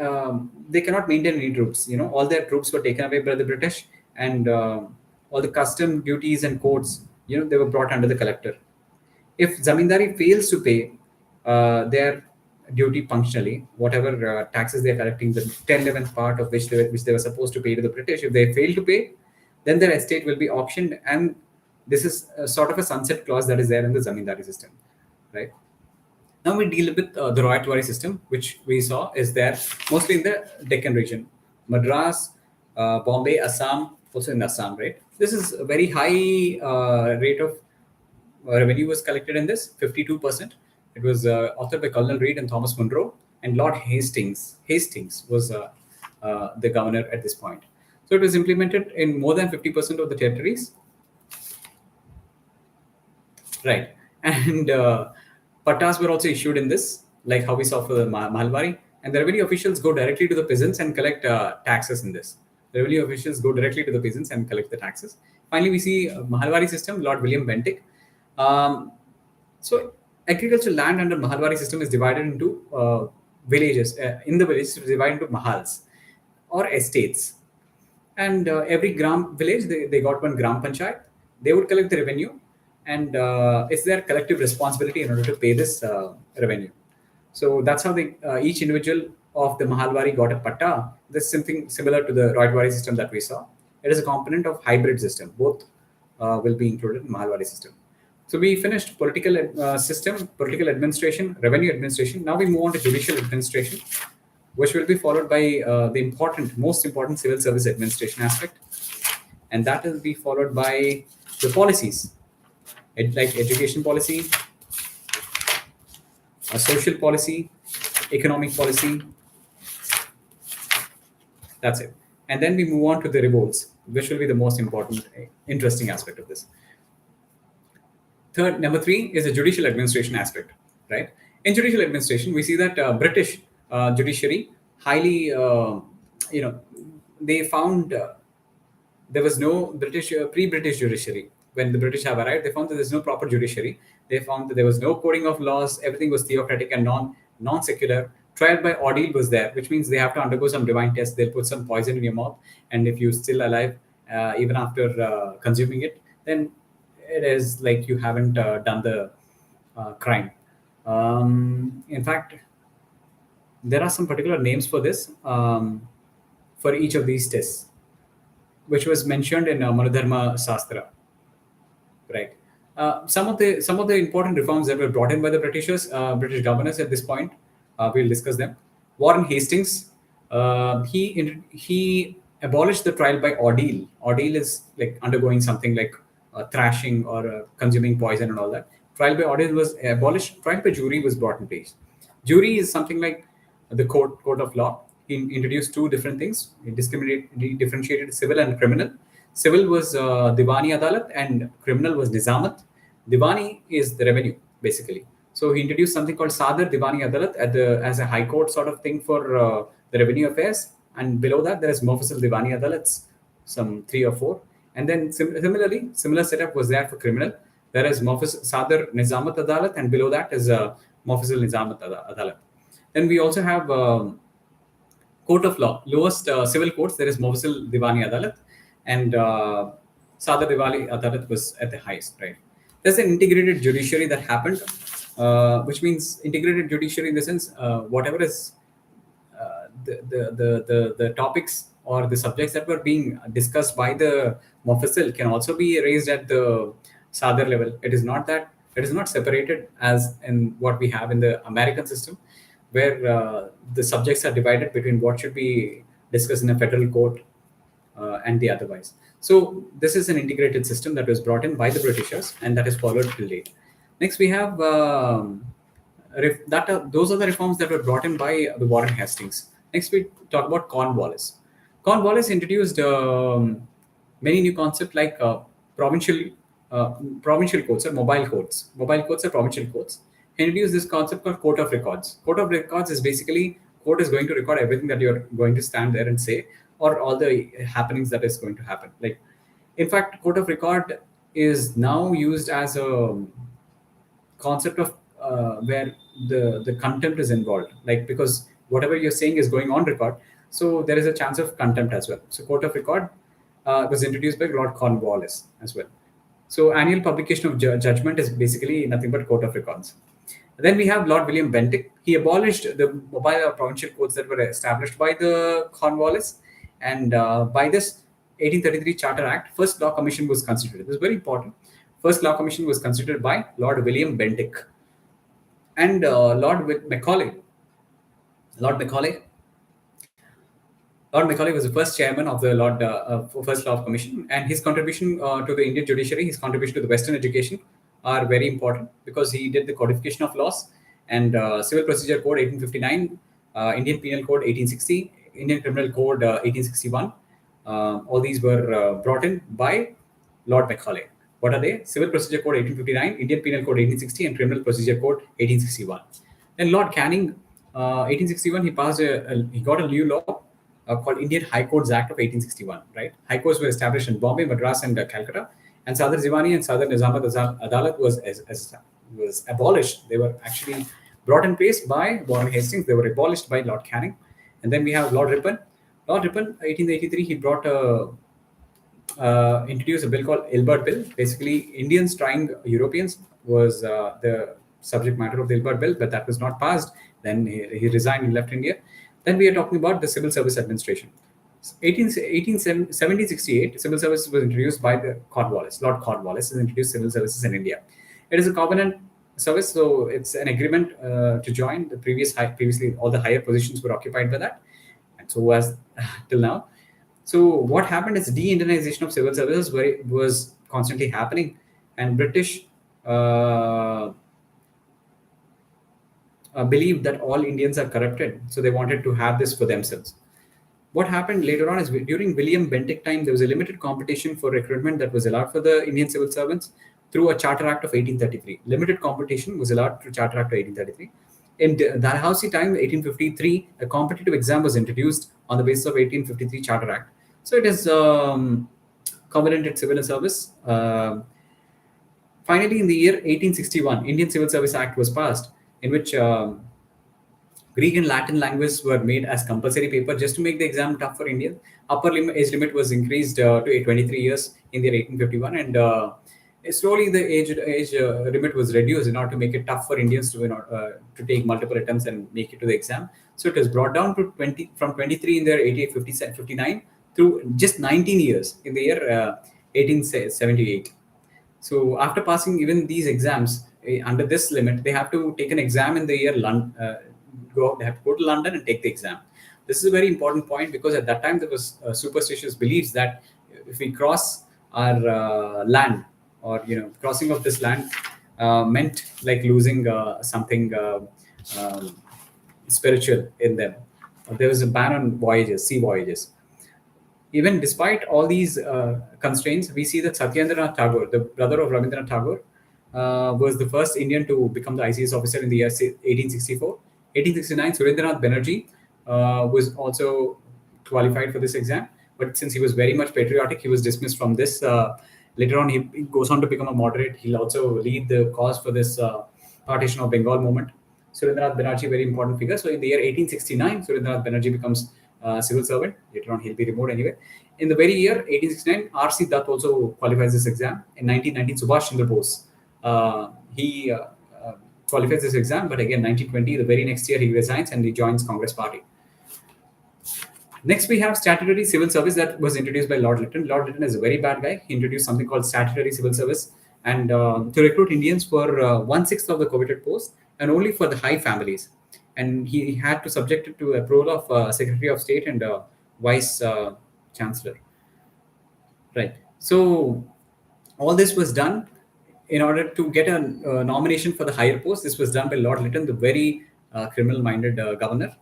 cannot maintain any troops. All their troops were taken away by the British, and all the custom duties and codes, they were brought under the collector. If zamindari fails to pay their duty punctually, whatever taxes they are collecting, the 10/11th part of which they were supposed to pay to the British, if they fail to pay, then their estate will be auctioned, and this is sort of a sunset clause that is there in the zamindari system, right? Now we deal with the Royatwari system, which we saw is there mostly in the Deccan region, Madras, Bombay, Assam, also in Assam, right? This is a very high rate of revenue was collected in this, 52%. It was authored by Colonel Reed and Thomas Munro, and Lord Hastings was the governor at this point. So it was implemented in more than 50% of the territories. Right. And pattas were also issued in this, like how we saw for the Mahalwari. And the revenue officials go directly to the peasants and collect taxes in this. The revenue officials go directly to the peasants and collect the taxes. Finally, we see Mahalwari system, Lord William Bentinck. So agricultural land under Mahalwari system is divided into villages. In the villages, it's divided into mahals or estates. and every gram village, they got one gram panchayat. They would collect the revenue, and it's their collective responsibility in order to pay this revenue. So that's how each individual of the Mahalwari got a patta. This is something similar to the Roydwari system that we saw. It is a component of hybrid system. Both will be included in Mahalwari system. So we finished political system, political administration, revenue administration. Now we move on to judicial administration, which will be followed by most important civil service administration aspect, and that will be followed by the policies, like education policy, social policy, economic policy. That's it. And then we move on to the revolts, which will be the most important, interesting aspect of this. Number three is the judicial administration aspect, right? In judicial administration, we see that British judiciary highly, they found there was no pre-British judiciary. When the British have arrived, they found that there's no proper judiciary. They found that there was no coding of laws. Everything was theocratic and non-secular. Trial by ordeal was there, which means they have to undergo some divine test. They'll put some poison in your mouth, and if you're still alive, even after consuming it, then it is like you haven't done the crime. In fact, there are some particular names for this, for each of these tests, which was mentioned in Manudharma Sastra, right? Some of the important reforms that were brought in by the British governors at this point, we'll discuss them. Warren Hastings, he abolished the trial by ordeal. Ordeal is like undergoing something like thrashing or consuming poison and all that. Trial by ordeal was abolished. Trial by jury was brought in place. Jury is something like the court of law. He introduced two different things. He differentiated civil and criminal. Civil was Diwani Adalat and criminal was Nizamat. Diwani is the revenue, basically. So he introduced something called Sadar Diwani Adalat as a high court sort of thing for the revenue affairs. And below that, there is Mufassal Diwani Adalats, some 3 or 4. And then similarly, similar setup was there for criminal. There is Sadar Nizamat Adalat, and below that is Mufassal Nizamat Adalat. Then we also have court of law, lowest civil courts. There is Mufassal Diwani Adalat, and Sadar Diwani Adalat was at the highest, right? There's an integrated judiciary that happened, which means integrated judiciary in the sense whatever is the topics or the subjects that were being discussed by the Mufassal can also be raised at the Sadar level. It is not separated as in what we have in the American system, where the subjects are divided between what should be discussed in a federal court and the otherwise. So this is an integrated system that was brought in by the Britishers, and that is followed till date. Next, we have those are the reforms that were brought in by the Warren Hastings. Next, we talk about Cornwallis. Cornwallis introduced many new concepts like provincial courts or mobile courts. Mobile courts are provincial courts. He introduced this concept called court of records. Court of records is basically court is going to record everything that you're going to stand there and say, or all the happenings that is going to happen. Like, in fact, court of record is now used as a concept of where the contempt is involved, like, because whatever you're saying is going on record, so there is a chance of contempt as well. So court of record was introduced by Lord Cornwallis as well. So annual publication of judgment is basically nothing but court of records. Then we have Lord William Bentinck. He abolished the mobile provincial courts that were established by the Cornwallis, and by this 1833 Charter Act, first law commission was constituted. This is very important. First law commission was constituted by Lord William Bentinck and Lord Macaulay. Lord Macaulay was the first chairman of the First Law Commission, and his contribution to the Indian judiciary, his contribution to the Western education are very important, because he did the codification of laws and Civil Procedure Code 1859, Indian Penal Code 1860, Indian Criminal Code 1861. All these were brought in by Lord Macaulay. What are they? Civil Procedure Code 1859, Indian Penal Code 1860, and Criminal Procedure Code 1861. Then Lord Canning, 1861, he got a new law called Indian High Courts Act of 1861. Right, high courts were established in Bombay, Madras, and Calcutta. And Sadar Diwani and Sadar Nizamat Adalat was abolished. They were actually brought in place by Warren Hastings. They were abolished by Lord Canning. And then we have Lord Ripon. Lord Ripon, 1883, he brought introduced a bill called Ilbert Bill. Basically, Indians trying Europeans was the subject matter of the Ilbert Bill, but that was not passed. Then he resigned and left India. Then we are talking about the Civil Service Administration. 1768, civil service was introduced by the Cornwallis. Lord Cornwallis has introduced civil services in India. It is a covenant service, so it's an agreement to join. The previously all the higher positions were occupied by that, and so was till now. So what happened is de-Indianization of civil services was constantly happening, and British believed that all Indians are corrupted, so they wanted to have this for themselves. What happened later on is during William Bentinck time, there was a limited competition for recruitment that was allowed for the Indian civil servants through a Charter Act of 1833. Limited competition was allowed through Charter Act of 1833. In Dalhousie time, 1853, a competitive exam was introduced on the basis of 1853 Charter Act. So it is covenanted civil service. Finally, in the year 1861, Indian Civil Service Act was passed, in which Greek and Latin language were made as compulsory paper just to make the exam tough for Indians. Upper age limit was increased to 23 years in the year 1851, and slowly the age limit was reduced in order to make it tough for Indians to take multiple attempts and make it to the exam. So it was brought down to 20 from 23 in the year 1859 through just 19 years in the year 1878. So after passing even these exams under this limit, they have to take an exam in the year they have to go to London and take the exam. This is a very important point because at that time there was superstitious beliefs that if we cross our land, or crossing of this land meant like losing something spiritual in them. There was a ban on voyages, sea voyages. Even despite all these constraints, we see that Satyendranath Tagore, the brother of Rabindranath Tagore, was the first Indian to become the ICS officer in the year 1864. 1869, Surendranath Banerjee was also qualified for this exam, but since he was very much patriotic, he was dismissed from this. Later on, he goes on to become a moderate. He'll also lead the cause for this partition of Bengal movement. Surendranath Banerjee, very important figure. So in the year 1869, Surendranath Banerjee becomes civil servant. Later on, he'll be removed anyway. In the very year 1869, R.C. Dutt also qualifies this exam. In 1919, Subhash Chandra Bose, he qualifies this exam, but again, 1920, the very next year, he resigns and he joins Congress Party. Next, we have statutory civil service that was introduced by Lord Lytton. Lord Lytton is a very bad guy. He introduced something called statutory civil service, and to recruit Indians for 1/6 of the coveted post and only for the high families. And he had to subject it to approval of Secretary of State and Vice Chancellor. Right. So all this was done in order to get a nomination for the higher post. This was done by Lord Lytton, the very criminal-minded governor.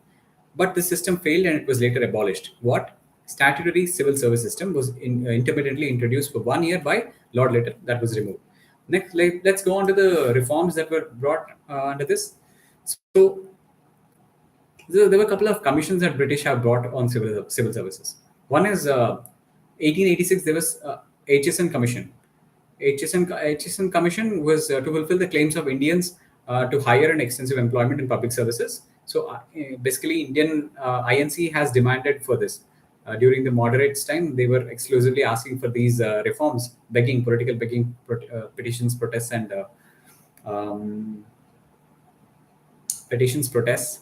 But the system failed and it was later abolished. What? Statutory civil service system was intermittently introduced for 1 year by Lord Lytton. That was removed. Next, let's go on to the reforms that were brought under this. So there were a couple of commissions that British have brought on civil services. One is 1886, there was HSN Commission. HSN Commission was to fulfill the claims of Indians to higher and extensive employment in public services. So basically, Indian INC has demanded for this. During the moderates' time, they were exclusively asking for these reforms, political begging, petitions, protests, and protests.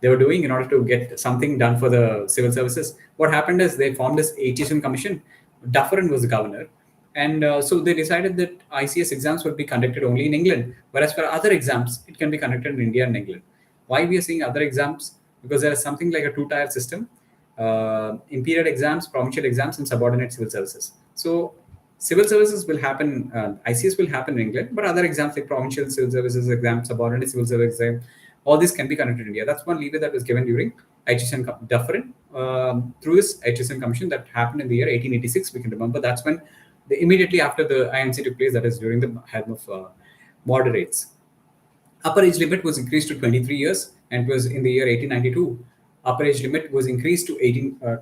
They were doing in order to get something done for the civil services. What happened is they formed this HSN Commission. Dufferin was the governor. And so they decided that ICS exams would be conducted only in England, whereas for other exams, it can be conducted in India and England. Why we are seeing other exams? Because there is something like a two-tier system, imperial exams, provincial exams, and subordinate civil services. So civil services will happen, ICS will happen in England, but other exams like provincial civil services exam, subordinate civil service exam, all these can be conducted in India. That's one lever that was given during HSN Dufferin through this HSN Commission that happened in the year 1886. We can remember that's when immediately after the INC took place, that is during the helm of moderates. Upper age limit was increased to 23 years, and it was in the year 1892. Upper age limit was increased to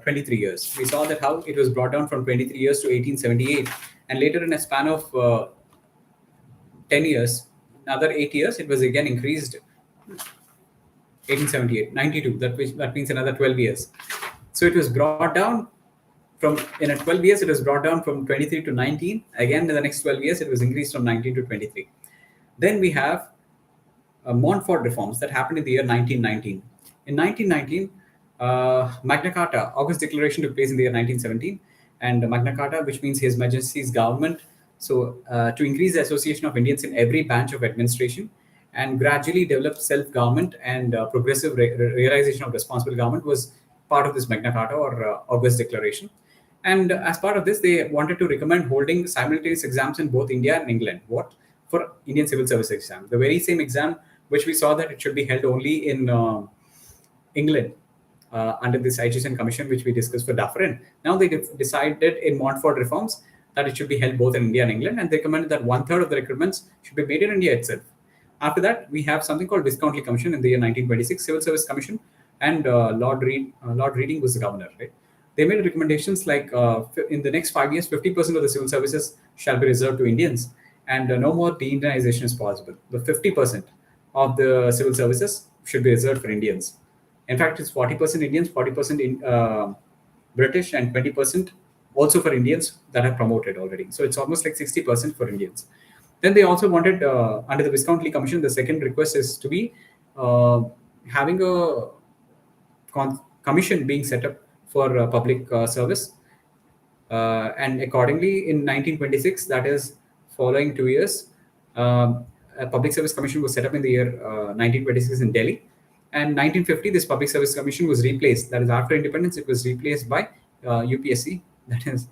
23 years. We saw that how it was brought down from 23 years to 1878, and later in a span of 10 years, another 8 years, it was again increased. 1878, 92. That means another 12 years. So it was brought down from in a 12 years. It was brought down from 23 to 19. Again, in the next 12 years, it was increased from 19 to 23. Then we have Montfort reforms that happened in the year 1919. In 1919, Magna Carta, August Declaration took place in the year 1917, and Magna Carta, which means His Majesty's government, so to increase the association of Indians in every branch of administration and gradually develop self-government and progressive realization of responsible government was part of this Magna Carta or August Declaration. And as part of this, they wanted to recommend holding simultaneous exams in both India and England. What? For Indian civil service exam. The very same exam which we saw that it should be held only in England under this IGSN commission, which we discussed for Dufferin. Now they decided in Montfort reforms that it should be held both in India and England, and they recommended that 1/3 of the recruitments should be made in India itself. After that, we have something called Viscountly Commission in the year 1926, Civil Service Commission, and Lord Reading was the governor, right? They made recommendations like in the next 5 years, 50% of the civil services shall be reserved to Indians, and no more de-Indianization is possible. The 50% of the civil services should be reserved for Indians. In fact, it's 40% Indians, 40% in British, and 20% also for Indians that are promoted already. So it's almost like 60% for Indians. Then they also wanted, under the Viscountly Commission, the second request is to be having a commission being set up for public service. And accordingly, in 1926, that is following 2 years, a public service commission was set up in the year 1926 in Delhi. And 1950, this public service commission was replaced. That is, after independence, it was replaced by UPSC. That is,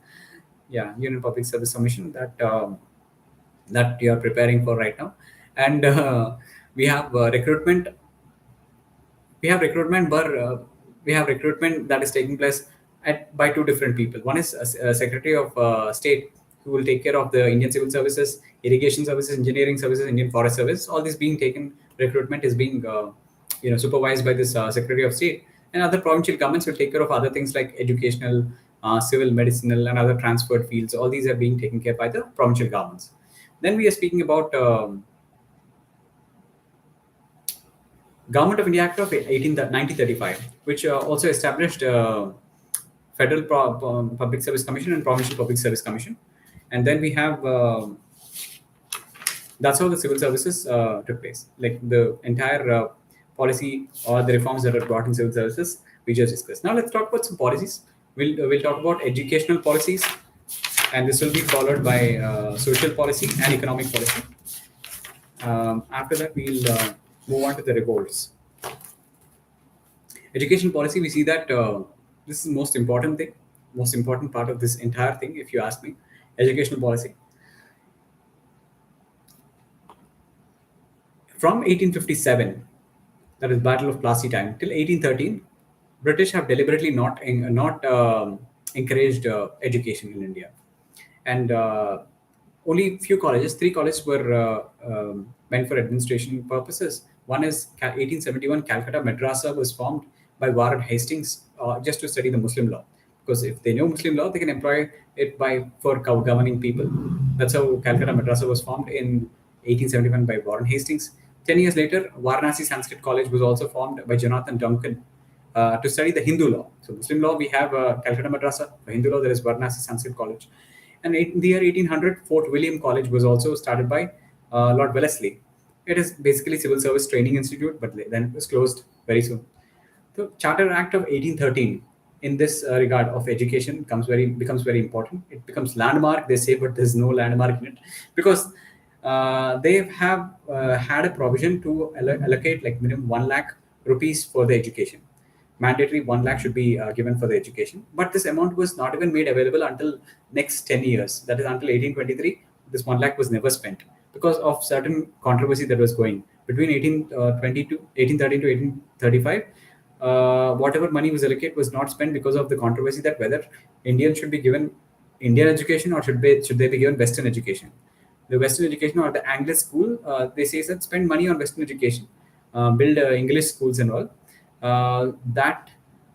yeah, Union Public Service Commission that you are preparing for right now. And we have recruitment. We have recruitment, but we have recruitment that is taking place by two different people. One is a Secretary of State who will take care of the Indian Civil Services, Irrigation Services, Engineering Services, Indian Forest Service. All this being taken, recruitment is being supervised by this Secretary of State. And other provincial governments will take care of other things like educational, civil, medicinal, and other transferred fields. All these are being taken care by the provincial governments. Then we are speaking about Government of India Act of 1935, which also established Federal Public Service Commission and Provincial Public Service Commission. And then we have, that's how the civil services took place. Like the entire policy or the reforms that are brought in civil services, we just discussed. Now let's talk about some policies. We'll talk about educational policies, and this will be followed by social policy and economic policy. After that, we'll move on to the revolts. Education policy, we see that this is the most important thing, most important part of this entire thing, if you ask me. Educational policy. From 1857, that is Battle of Plassey time, till 1813, British have deliberately not encouraged education in India. And only few colleges, 3 colleges were meant for administration purposes. One is 1871 Calcutta Madrasa was formed by Warren Hastings just to study the Muslim law. Because if they know Muslim law, they can employ it for governing people. That's how Calcutta Madrasa was formed in 1871 by Warren Hastings. 10 years later, Varanasi Sanskrit College was also formed by Jonathan Duncan to study the Hindu law. So Muslim law, we have Calcutta Madrasa. For Hindu law, there is Varanasi Sanskrit College. And in the year 1800, Fort William College was also started by Lord Wellesley. It is basically Civil Service Training Institute, but then it was closed very soon. The Charter Act of 1813, in this regard of education, becomes very important. It becomes landmark, they say, but there's no landmark in it, because they have had a provision to allocate like minimum 1 lakh rupees for the education. Mandatory 1 lakh should be given for the education, but this amount was not even made available until next 10 years. That is until 1823. This 1 lakh was never spent because of certain controversy that was going between 1813 to 1835. Whatever money was allocated was not spent because of the controversy that whether Indians should be given Indian education or should they be given Western education. The Western education or the Anglic school, they say that spend money on Western education, build English schools and all. That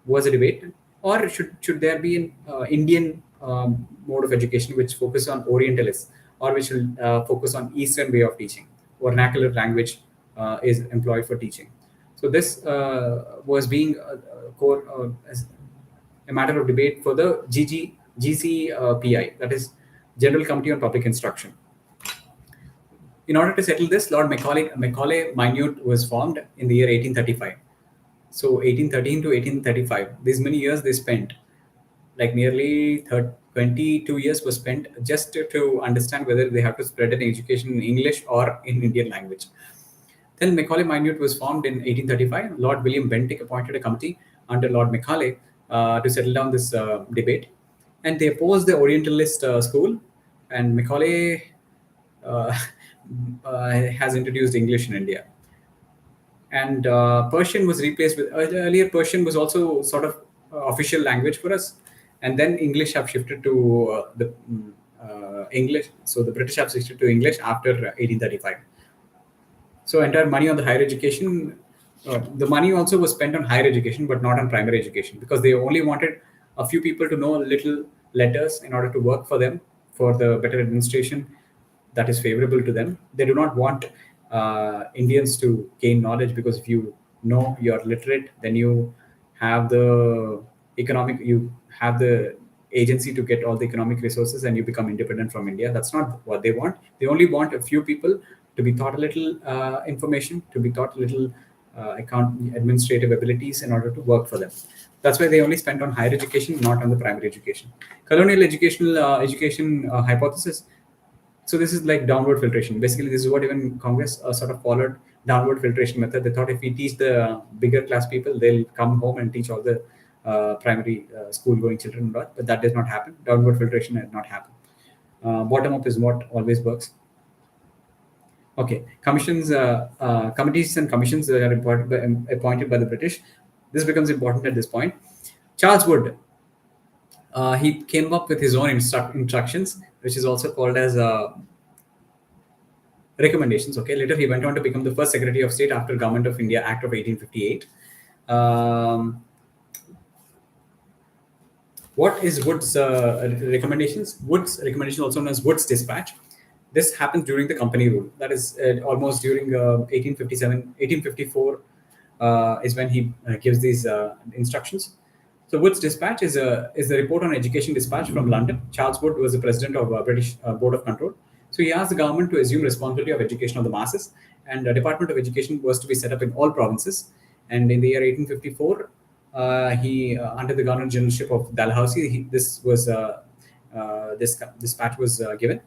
was a debate. Or should there be an Indian mode of education which focus on Orientalists, or which will focus on Eastern way of teaching? Vernacular language is employed for teaching. So this was being as a matter of debate for the GCPI, that is General Committee on Public Instruction. In order to settle this, Lord Macaulay Minute was formed in the year 1835. So 1813 to 1835, these many years they spent, like nearly 22 years was spent just to understand whether they have to spread an education in English or in Indian language. Then Macaulay Minute was formed in 1835. Lord William Bentinck appointed a committee under Lord Macaulay to settle down this debate. And they opposed the Orientalist school, and Macaulay uh, has introduced English in India. And Persian was replaced with earlier. Persian was also sort of official language for us, and then English have shifted to the English. So the British have shifted to English after 1835. So entire money on the higher education, the money also was spent on higher education, but not on primary education, because they only wanted a few people to know little letters in order to work for them for the better administration that is favorable to them. They do not want Indians to gain knowledge, because if you know you're literate, then you have the you have the agency to get all the economic resources, and you become independent from India. That's not what they want. They only want a few people to be taught a little information, to be taught a little administrative abilities in order to work for them. That's why they only spent on higher education, not on the primary education. Colonial education hypothesis. So this is like downward filtration. Basically, this is what even Congress sort of followed, downward filtration method. They thought if we teach the bigger class people, they'll come home and teach all the primary school going children, but that does not happen. Downward filtration did not happen. Bottom up is what always works. Okay, committees and commissions that are appointed by the British. This becomes important at this point. Charles Wood, he came up with his own instructions, which is also called as recommendations. Okay, later he went on to become the first Secretary of State after Government of India Act of 1858. What is Wood's recommendations? Wood's recommendation, also known as Wood's Dispatch. This happens during the Company Rule. That is almost during 1857, 1854 is when he gives these instructions. So Wood's Dispatch is the report on education dispatch from London. Charles Wood was the president of British Board of Control. So he asked the government to assume responsibility of education of the masses, and the Department of Education was to be set up in all provinces. And in the year 1854, he under the Governor Generalship of Dalhousie, this dispatch was given.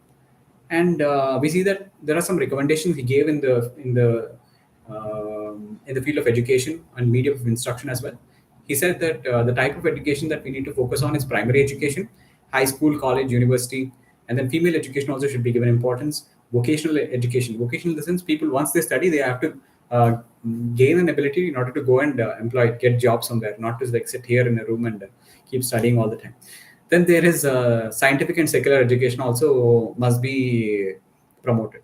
And we see that there are some recommendations he gave in the field of education and medium of instruction as well. He said that the type of education that we need to focus on is primary education, high school, college, university, and then female education also should be given importance. Vocational education, vocational in the sense people once they study, they have to gain an ability in order to go and get jobs somewhere, not to like sit here in a room and keep studying all the time. Then there is scientific and secular education also must be promoted.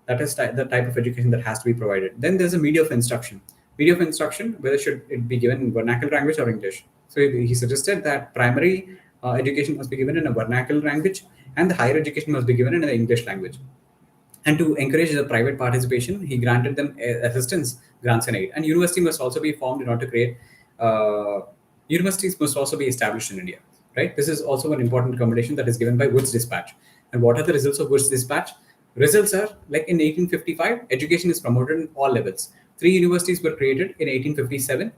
That is the type of education that has to be provided. Then there's a media of instruction. Media of instruction, whether should it be given in vernacular language or English. So he suggested that primary education must be given in a vernacular language, and the higher education must be given in the English language. And to encourage the private participation, he granted them assistance, grants and aid. And university must also be formed in order to create. Universities must also be established in India. Right. This is also an important recommendation that is given by Wood's Dispatch. And what are the results of Wood's Dispatch? Results are like in 1855, education is promoted in all levels. 3 universities were created in 1857,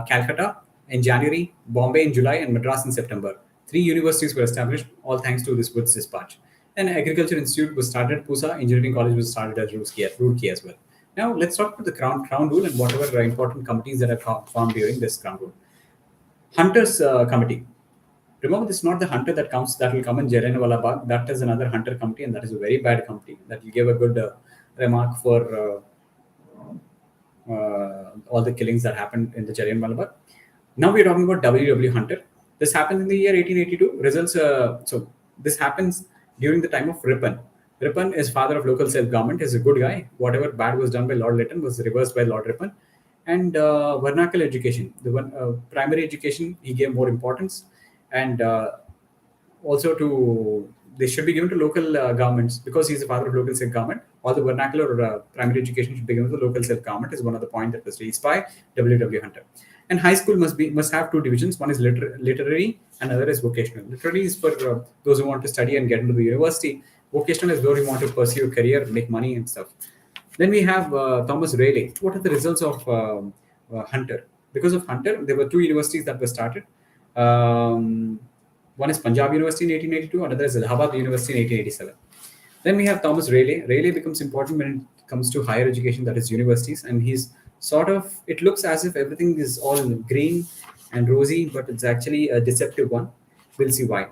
Calcutta in January, Bombay in July, and Madras in September. 3 universities were established, all thanks to this Wood's Dispatch. And Agriculture Institute was started, Pusa Engineering College was started at Roorkee as well. Now let's talk about the Crown Rule and whatever important committees that are formed during this Crown Rule. Hunters Committee. Remember, this is not the hunter that will come in Jallianwala Bagh. That is another hunter committee, and that is a very bad committee that will give a good remark for all the killings that happened in the Jallianwala Bagh. Now we are talking about W.W. Hunter. This happened in the year 1882. Results. So this happens during the time of Ripon. Ripon is father of local self-government. Is a good guy. Whatever bad was done by Lord Lytton was reversed by Lord Ripon. And vernacular education, the primary education, he gave more importance. And also to they should be given to local governments, because he's the father of local self government. All the vernacular primary education should be given to the local self government is one of the points that was raised by W. Hunter. And high school must have two divisions. One is literary, and another is vocational. Literary is for those who want to study and get into the university. Vocational is where you want to pursue a career, make money and stuff. Then we have Thomas Rayleigh. What are the results of Hunter? Because of Hunter, there were two universities that were started. One is Punjab University in 1882, another is Allahabad University in 1887. Then we have Thomas Rayleigh. Rayleigh becomes important when it comes to higher education, that is universities, and he's sort of, it looks as if everything is all green and rosy, but it's actually a deceptive one. We'll see why.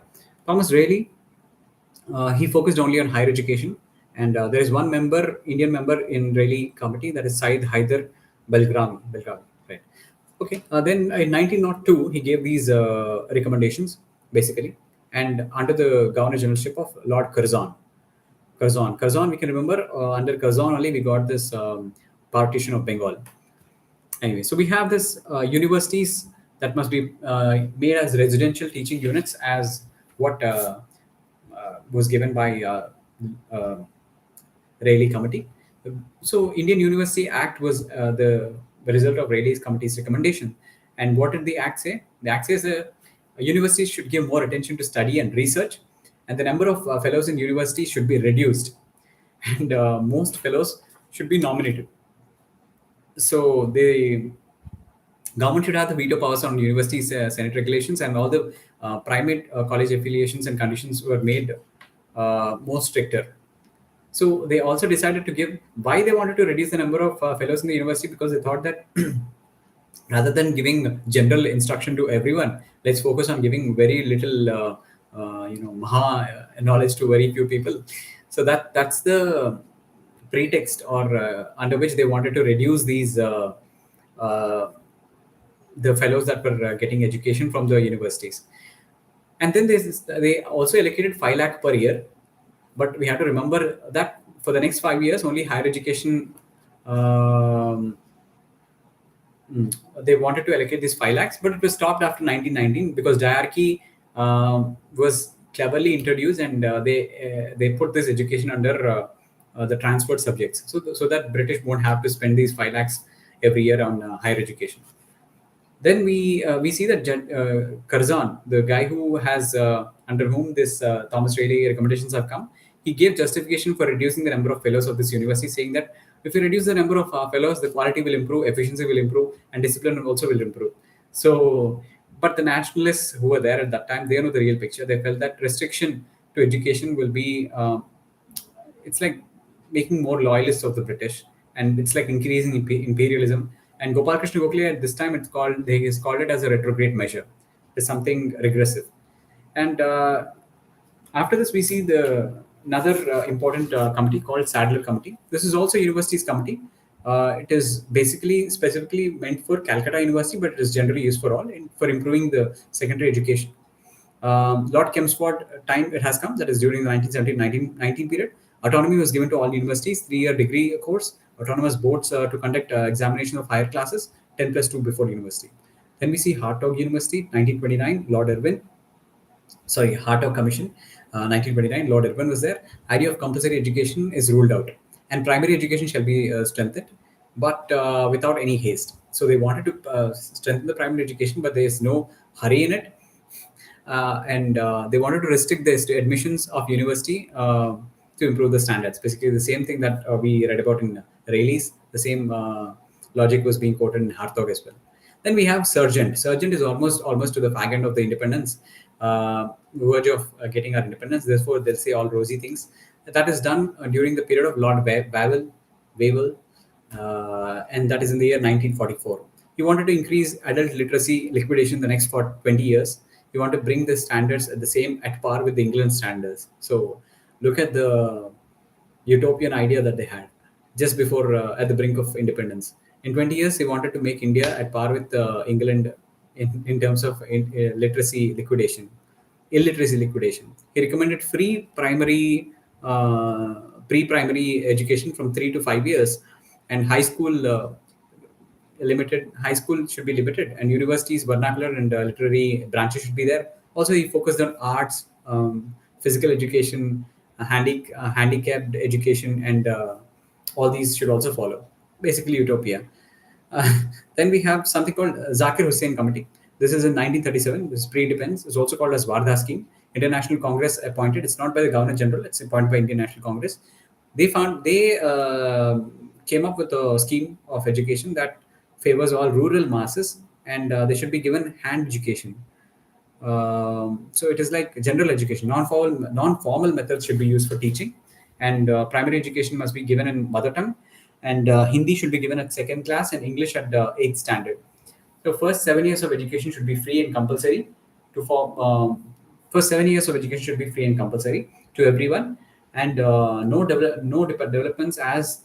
Thomas Rayleigh, he focused only on higher education, and there is one member, Indian member in Rayleigh committee, that is Syed Haider Belgrami. Right. Okay. Then in 1902, he gave these recommendations basically, and under the Governor Generalship of Lord Curzon. Curzon, we can remember under Curzon only we got this partition of Bengal. Anyway, so we have this universities that must be made as residential teaching units, as what was given by Rayleigh Committee. So Indian University Act was the result of Rayleigh's committee's recommendation. And what did the Act say? The Act says universities should give more attention to study and research, and the number of fellows in universities should be reduced, and most fellows should be nominated. So the government should have the veto powers on universities' Senate regulations, and all the private college affiliations and conditions were made more stricter. So they also decided to give, why they wanted to reduce the number of fellows in the university, because they thought that rather than giving general instruction to everyone, let's focus on giving very little, maha knowledge to very few people. So that's the pretext, or under which they wanted to reduce these the fellows that were getting education from the universities. And then they also allocated 5 lakh per year, but we have to remember that for the next 5 years, only higher education. They wanted to allocate these 5 lakhs, but it was stopped after 1919 because diarchy was cleverly introduced, and they put this education under the transferred subjects, so that British won't have to spend these 5 lakhs every year on higher education. Then we see that Curzon, the guy who has under whom this Thomas Rayleigh recommendations have come, he gave justification for reducing the number of fellows of this university, saying that if you reduce the number of fellows, the quality will improve, efficiency will improve, and discipline also will improve. So, but the nationalists who were there at that time, they know the real picture. They felt that restriction to education will be, it's like making more loyalists of the British, and it's like increasing imperialism. And Gopal Krishna Gokhale at this time, he has called it as a retrograde measure. It's something regressive. And after this, we see another important committee called Sadler Committee. This is also a university's committee. It is basically specifically meant for Calcutta University, but it is generally used for all, for improving the secondary education. Lord Chelmsford time it has come, that is during the 1917-1919 period. Autonomy was given to all universities, 3-year degree course, autonomous boards to conduct examination of higher classes, 10 plus 2 before university. Then we see Hartog University, 1929, Hartog Commission, 1929, Lord Irwin was there. Idea of compulsory education is ruled out, and primary education shall be strengthened, but without any haste. So they wanted to strengthen the primary education, but there is no hurry in it. And they wanted to restrict the admissions of university to improve the standards. Basically, the same thing that we read about in Rayleigh's, the same logic was being quoted in Hartog as well. Then we have Sargent. Sargent is almost to the fag end of the independence, verge of getting our independence. Therefore, they'll say all rosy things. That is done during the period of Lord Wavell, and that is in the year 1944. He wanted to increase adult literacy liquidation the next 20 years. He wanted to bring the standards at par with the England standards. So look at the utopian idea that they had just before at the brink of independence. In 20 years, he wanted to make India at par with England in terms of illiteracy liquidation. He recommended free primary, pre-primary education from 3 to 5 years, and high school should be limited, and universities, vernacular and literary branches should be there. Also, he focused on arts, physical education, handicapped education, and all these should also follow. Basically, utopia. Uh, then we have something called Zakir Hussain Committee. This is in 1937. This is pre-independence. It's also called as Wardha Scheme. International Congress appointed. It's not by the Governor General. It's appointed by Indian National Congress. They came up with a scheme of education that favors all rural masses, and they should be given hand education. So it is like general education. Non-formal methods should be used for teaching, and primary education must be given in mother tongue, and Hindi should be given at second class, and English at eighth standard. So first 7 years of education should be free and compulsory to form. First 7 years of education should be free and compulsory to everyone, and developments as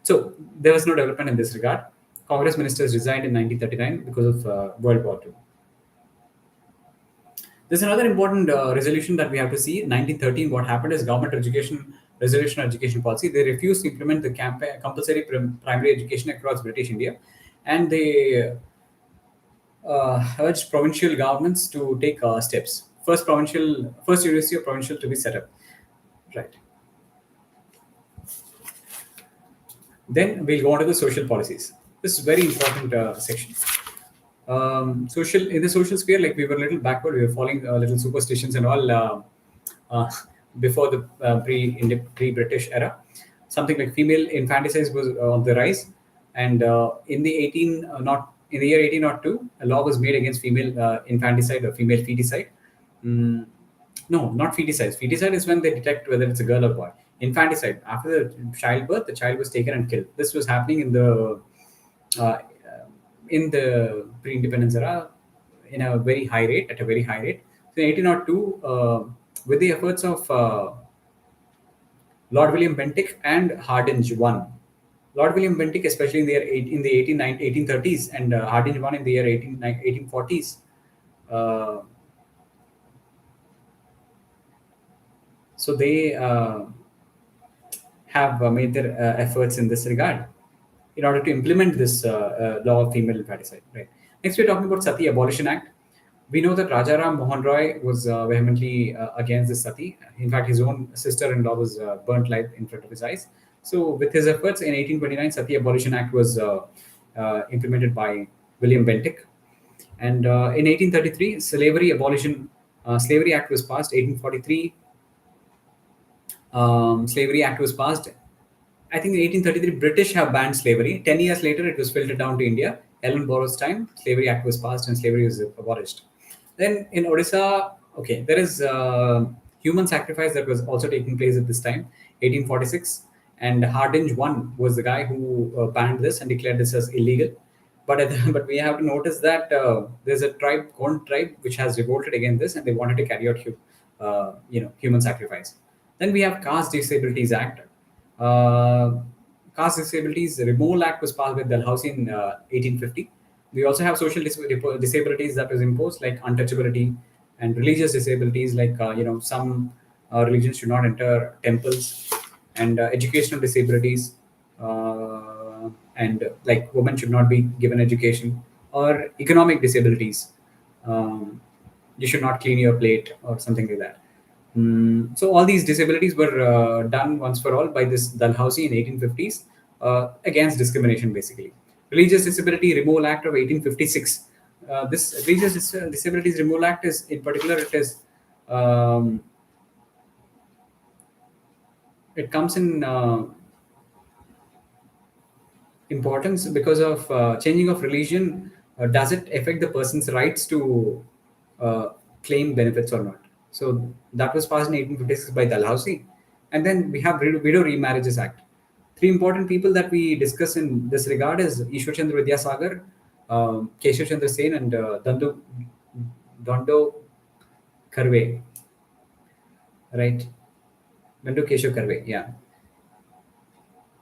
so there was no development in this regard. Congress ministers resigned in 1939 because of World War II. There's another important resolution that we have to see. In 1913, what happened is government education resolution on education policy. They refused to implement the compulsory primary education across British India, and they urged provincial governments to take steps. First university of provincial to be set up. Right. Then we'll go on to the social policies. This is very important section. Social in the social sphere, like we were a little backward, we were following little superstitions and all uh, before the pre-British era. Something like female infanticide was on the rise, and in the 18 not in the year 1802, a law was made against female infanticide or female feticide. Mm, no, not feticide. Feticide is when they detect whether it's a girl or boy. Infanticide, after the childbirth, the child was taken and killed. This was happening uh, in the pre-independence era in a very high rate, at a very high rate. So in 1802, with the efforts of Lord William Bentinck and Hardinge won. Lord William Bentinck, especially in the year in the 1830s, and Hardinge won in the year 1840s. Uh, so they have made their efforts in this regard in order to implement this law of female infanticide. Right. Next, we're talking about Sati Abolition Act. We know that Rajaram Mohan Roy was vehemently against this Sati. In fact, his own sister-in-law was burnt alive in front of his eyes. So, with his efforts, in 1829, Sati Abolition Act was implemented by William Bentinck. And in 1833, Slavery Act was passed. 1843, Slavery Act was passed. I think in 1833, British have banned slavery. 10 years later, it was filtered down to India. Ellen Borrow's time, Slavery Act was passed and slavery was abolished. Then in Odisha, okay, there is human sacrifice that was also taking place at this time, 1846. And Hardinge one was the guy who banned this and declared this as illegal. But but we have to notice that there's a tribe, Gond tribe, which has revolted against this, and they wanted to carry out human sacrifice. Then we have Caste Disabilities Act. Uh, Caste Disabilities Removal Act was passed by Dalhousie in 1850. We also have social disabilities that was imposed, like untouchability, and religious disabilities, like some religions should not enter temples, and educational disabilities, and like women should not be given education, or economic disabilities. Um, you should not clean your plate or something like that. So all these disabilities were done once for all by this Dalhousie in 1850s against discrimination, basically. Religious Disability Removal Act of 1856. This Religious Disabilities Removal Act is, in particular, um, it comes in importance because of changing of religion. Does it affect the person's rights to uh, claim benefits or not? So that was passed in 1856 by Dalhousie. And then we have Widow Remarriages Act. Three important people that we discuss in this regard is Ishwar Chandra Vidyasagar, Keshav Chandra Sen, and Dondo Karve. Right? Dondo Keshav Karve, yeah.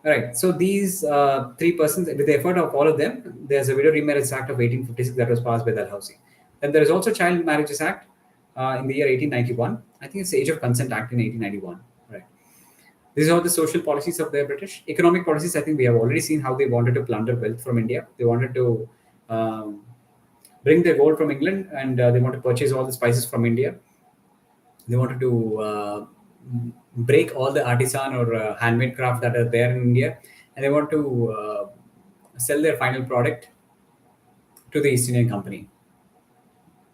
Right. So these three persons, with the effort of all of them, there's a Widow Remarriage Act of 1856 that was passed by Dalhousie. Then there is also Child Marriages Act in the year 1891. I think it's the Age of Consent Act in 1891. Right. These are the social policies of the British. Economic policies, I think we have already seen how they wanted to plunder wealth from India. They wanted to bring their gold from England, and they want to purchase all the spices from India. They wanted to break all the artisan or handmade craft that are there in India, and they want to sell their final product to the East Indian Company,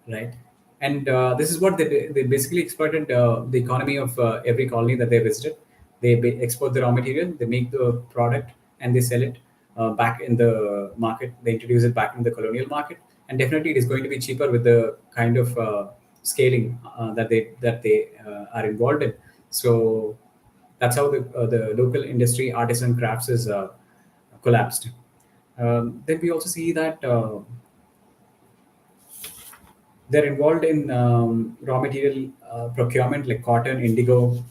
right? And this is what they basically exploited the economy of every colony that they visited. They export the raw material, they make the product, and they sell it back in the market. They introduce it back in the colonial market, and definitely it is going to be cheaper with the kind of scaling that they are involved in. So that's how the local industry, artisan crafts, is collapsed. Then we also see that. They're involved in raw material procurement like cotton, indigo.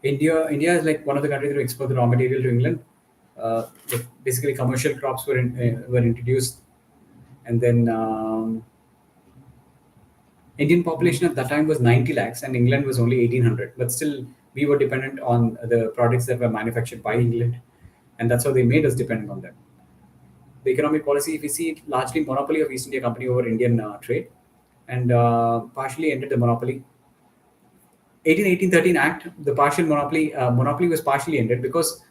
India is like one of the countries that export the raw material to England. Basically, commercial crops were introduced, and then Indian population at that time was 90 lakhs, and England was only 1800. But still, we were dependent on the products that were manufactured by England, and that's how they made us dependent on them. The economic policy, if you see it, largely monopoly of East India Company over Indian trade, and partially ended the monopoly. 1813 Act, the partial monopoly was partially ended because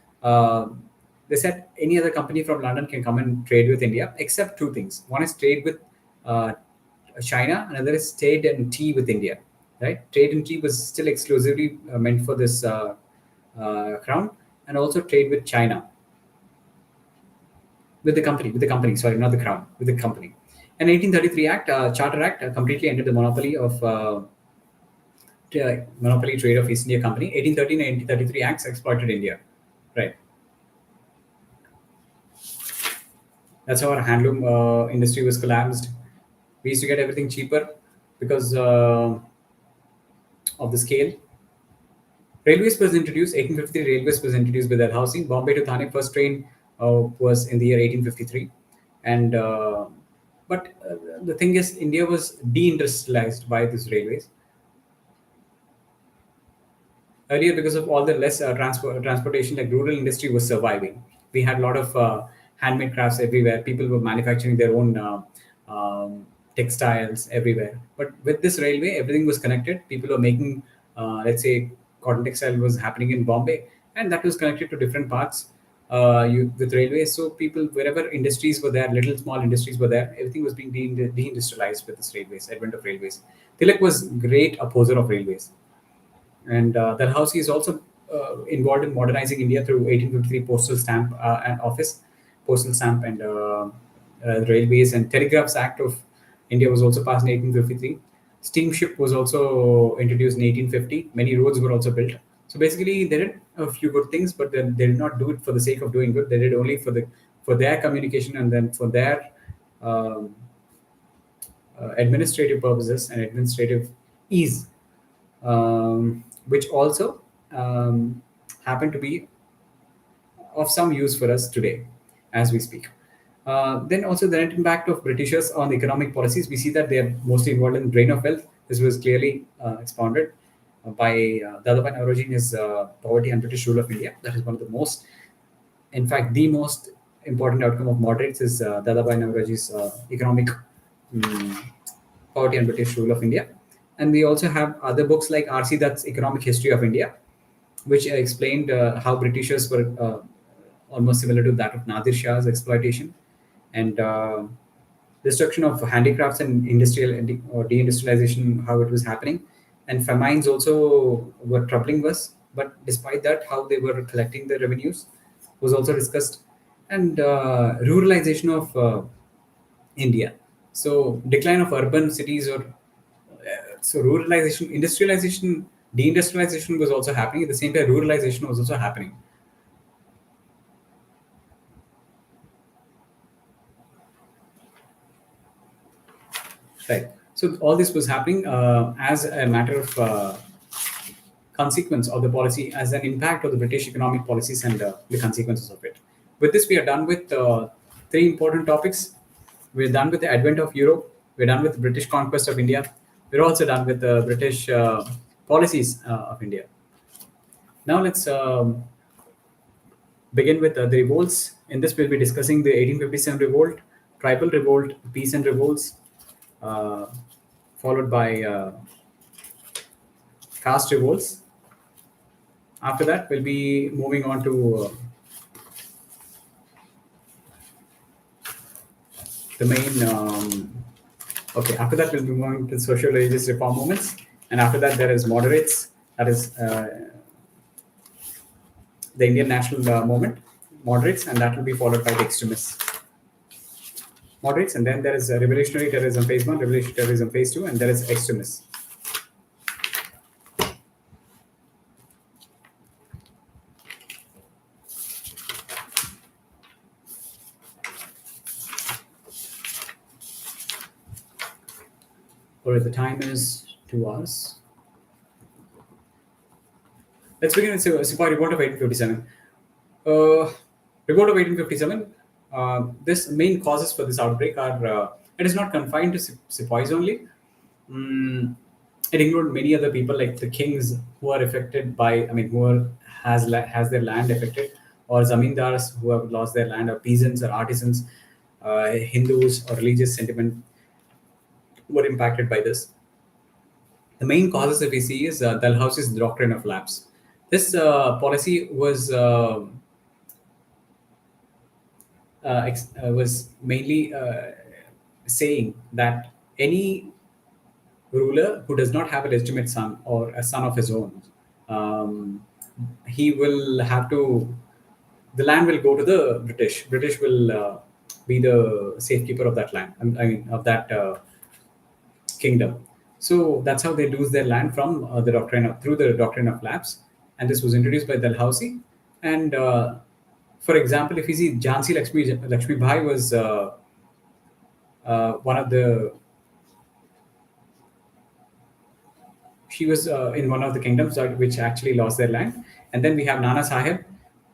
they said any other company from London can come and trade with India, except two things. One is trade with uh, China, another is trade and tea with India. Right? Trade and tea was still exclusively meant for this crown, and also trade with China, with the company. Sorry, not the crown, with the company. And 1833 Act, Charter Act, completely ended the monopoly trade of East India Company. 1813 and 1833 Acts exploited India. Right. That's how our handloom industry was collapsed. We used to get everything cheaper because of the scale. Railways was introduced. 1853 Railways was introduced with Dalhousie. Bombay to Thane first train was in the year 1853, and but the thing is, India was deindustrialized by these railways earlier because of all the less transportation. Like rural industry was surviving. We had a lot of handmade crafts everywhere. People were manufacturing their own textiles everywhere. But with this railway, everything was connected. People were making, let's say, cotton textile was happening in Bombay, and that was connected to different parts with railways. So people, wherever industries were there, little small industries were there, everything was being deindustrialized with this railways, advent of railways. Tilak was great opposer of railways, and Dalhousie is also involved in modernizing India through 1853 postal stamp and office, postal stamp and railways, and Telegraphs Act of India was also passed in 1853. Steamship was also introduced in 1850. Many roads were also built. So basically, they did a few good things, but then they did not do it for the sake of doing good. They did only for their communication and then for their um, administrative purposes and administrative ease, which also happen to be of some use for us today as we speak. Then also the net impact of Britishers on economic policies, we see that they are mostly involved in drain of wealth. This was clearly expounded by Dadabhai Naoroji in his Poverty and British Rule of India. That is one of the most, in fact, the most important outcome of moderates is Dadabhai Naoroji's economic mm, Poverty and British Rule of India. And we also have other books like R.C. Dutt's Economic History of India, which explained how Britishers were almost similar to that of Nadir Shah's exploitation and destruction of handicrafts and industrial or deindustrialization, how it was happening. And famines also were troubling us, but despite that, how they were collecting the revenues was also discussed. And ruralization of India. So decline of urban cities or so ruralization, industrialization, deindustrialization was also happening. At the same time, ruralization was also happening. Right. So all this was happening as a matter of consequence of the policy, as an impact of the British economic policies and the consequences of it. With this, we are done with three important topics. We're done with the advent of Europe. We're done with the British conquest of India. We're also done with the British policies of India. Now let's begin with the revolts. In this, we'll be discussing the 1857 revolt, tribal revolt, peasant revolts, uh, followed by caste revolts. After that, we'll be moving on to the main. Okay, after that, we'll be moving to social religious reform movements, and after that, there is moderates. That is the Indian national movement, moderates, and that will be followed by the extremists. Moderates, and then there is revolutionary terrorism phase one, revolutionary terrorism phase two, and there is extremists. Or the time is 2 hours. Let's begin with Sepoy Revolt of 1857. Revolt of 1857. This main causes for this outbreak are it is not confined to Sepoys only. It includes many other people like the kings who are affected by, I mean, has their land affected, or zamindars who have lost their land, or peasants or artisans, Hindus or religious sentiment were impacted by this. The main causes that we see is Dalhousie's doctrine of lapse. This policy was mainly saying that any ruler who does not have a legitimate son or a son of his own, he will have to. The land will go to the British. British will be the safekeeper of that land. I mean, of that kingdom. So that's how they lose their land from through the doctrine of lapse, and this was introduced by Dalhousie. And for example, if you see Jhansi Lakshmi Bai was one of the. She was in one of the kingdoms which actually lost their land, and then we have Nana Sahib,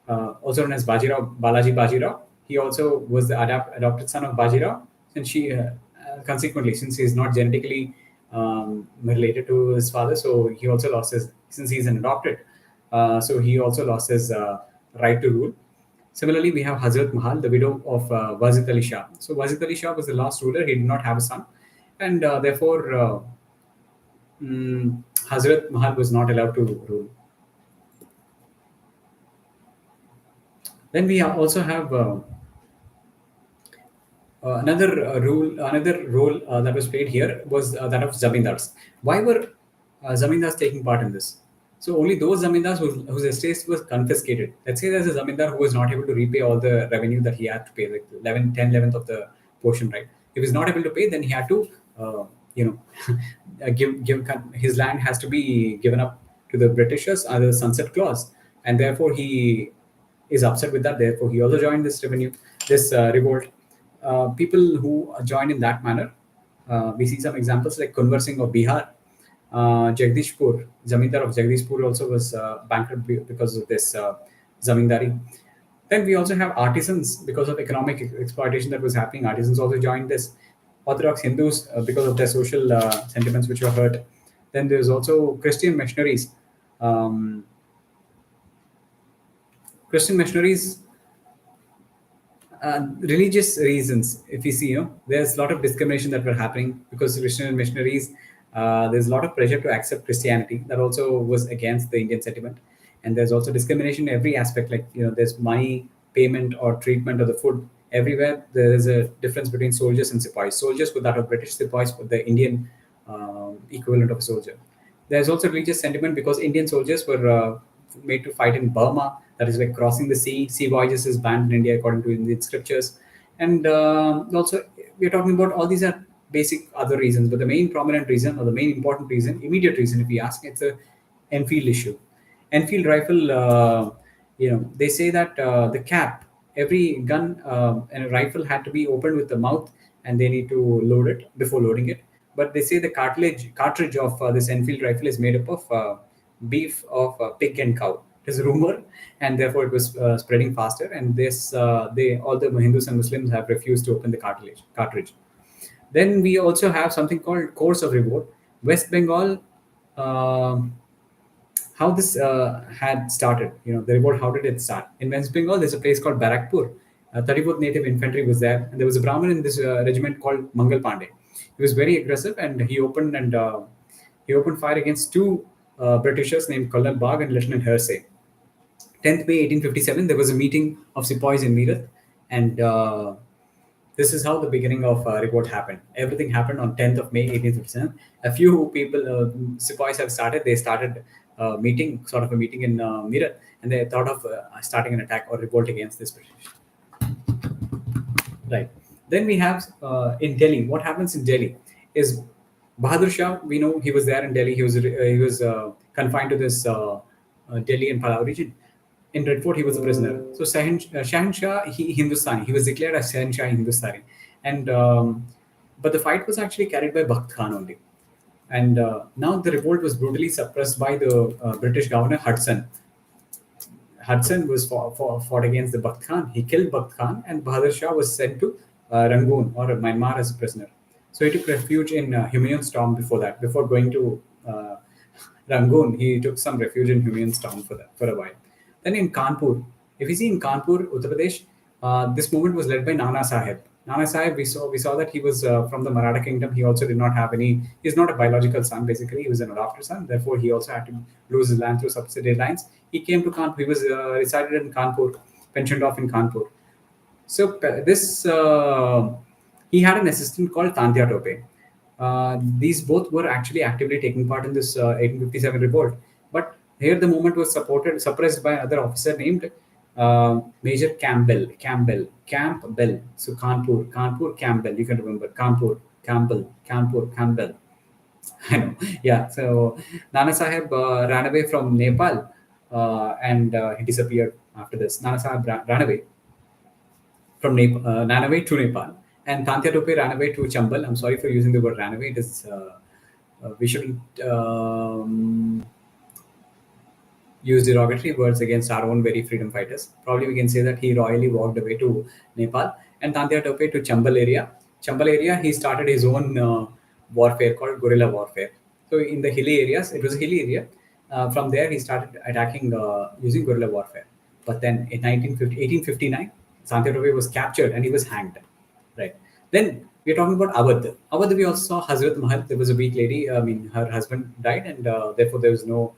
also known as Balaji Bajirao. He also was the adopted son of Bajirao, and consequently, since he is not genetically related to his father, so he also lost his, since he is an adopted, so he also lost his right to rule. Similarly, we have Hazrat Mahal, the widow of Wazir Ali Shah. So Wazir Ali Shah was the last ruler. He did not have a son, and therefore Hazrat Mahal was not allowed to rule. Then we also have another role that was played here was that of zamindars. Why were zamindars taking part in this? So only those zamindars whose estates was confiscated. Let's say there's a zamindar who was not able to repay all the revenue that he had to pay, like 11th of the portion, right? If he's not able to pay, then he had to, give his land has to be given up to the Britishers under the Sunset Clause, and therefore he is upset with that. Therefore, he also joined this revolt. People who joined in that manner, we see some examples like Kunwar Singh of Bihar. Jagdishpur, Zamindar of Jagdishpur also was bankrupt because of this zamindari. Then we also have artisans because of economic exploitation that was happening. Artisans also joined this. Orthodox Hindus because of their social sentiments which were hurt. Then there's also Christian missionaries. Christian missionaries, religious reasons. If you see, there's a lot of discrimination that were happening because Christian missionaries. There's a lot of pressure to accept Christianity. That also was against the Indian sentiment, and there's also discrimination in every aspect. Like there's money payment or treatment of the food. Everywhere there is a difference between soldiers and sepoys. Soldiers were that of British, sepoys were the Indian equivalent of a soldier. There's also religious sentiment because Indian soldiers were made to fight in Burma. That is like crossing the sea. Sea voyages is banned in India according to Indian scriptures. And also we're talking about all these are basic other reasons, but the main prominent reason or the main important reason, immediate reason, if we ask, it's a Enfield issue. Enfield rifle, they say that the cap, every gun and a rifle had to be opened with the mouth, and they need to load it before loading it. But they say the cartridge of this Enfield rifle is made up of beef of pig and cow. It is a rumor, and therefore it was spreading faster. And all the Hindus and Muslims have refused to open the cartridge. Then we also have something called Course of Revolt. West Bengal, how this had started, the revolt, how did it start? In West Bengal, there's a place called Barakpur. 34th Native Infantry was there, and there was a Brahmin in this regiment called Mangal Pandey. He was very aggressive, and he opened fire against two Britishers named Colonel Bagh and Lieutenant Hersey. 10th May 1857, there was a meeting of Sepoys in Meerut, and this is how the beginning of revolt happened. Everything happened on 10th of May 1857. A few people, Sepoys have started. They started meeting, sort of a meeting in Meerut, and they thought of starting an attack or revolt against this British. Right. Then we have in Delhi. What happens in Delhi is Bahadur Shah. We know he was there in Delhi. He was confined to this Delhi and Palau region. In Red Fort, he was a prisoner. So Shahenshah Hindustani. He was declared as Shahenshah Hindustani, and but the fight was actually carried by Bakht Khan only. And now the revolt was brutally suppressed by the British governor Hudson. Hudson was fought against the Bakht Khan. He killed Bakht Khan, and Bahadur Shah was sent to Rangoon or Myanmar as a prisoner. So he took refuge in Humayun Storm before that. Before going to Rangoon, he took some refuge in Humayun Storm for a while. Then in Kanpur, if you see in Kanpur, Uttar Pradesh, this movement was led by Nana Sahib. Nana Sahib, we saw that he was from the Maratha kingdom. He also did not have any. He's not a biological son. Basically, he was an adopted son. Therefore, he also had to lose his land through subsidiary lines. He came to Kanpur. He was resided in Kanpur, pensioned off in Kanpur. So he had an assistant called Tantya Tope. These both were actually actively taking part in this 1857 revolt. But here the movement was suppressed by another officer named Major Campbell. So Kanpur Campbell. You can remember Campbell. I know. Yeah. So Nana Sahib ran away from Nepal, and he disappeared after this. Nana Sahib ran away from Nanaway to Nepal, and Tantya Tope ran away to Chambal. I'm sorry for using the word ran away. It is we shouldn't use derogatory words against our own very freedom fighters. Probably we can say that he royally walked away to Nepal, and Tantya Tope to Chambal area. Chambal area, he started his own warfare called guerrilla warfare. So in the hilly areas, it was a hilly area. From there, he started attacking using guerrilla warfare. But then in 1859, Tantya Tope was captured and he was hanged. Right. Then we're talking about Awadh. Awadh, we also saw Hazrat Mahal. There was a weak lady. I mean, her husband died, and therefore there was no.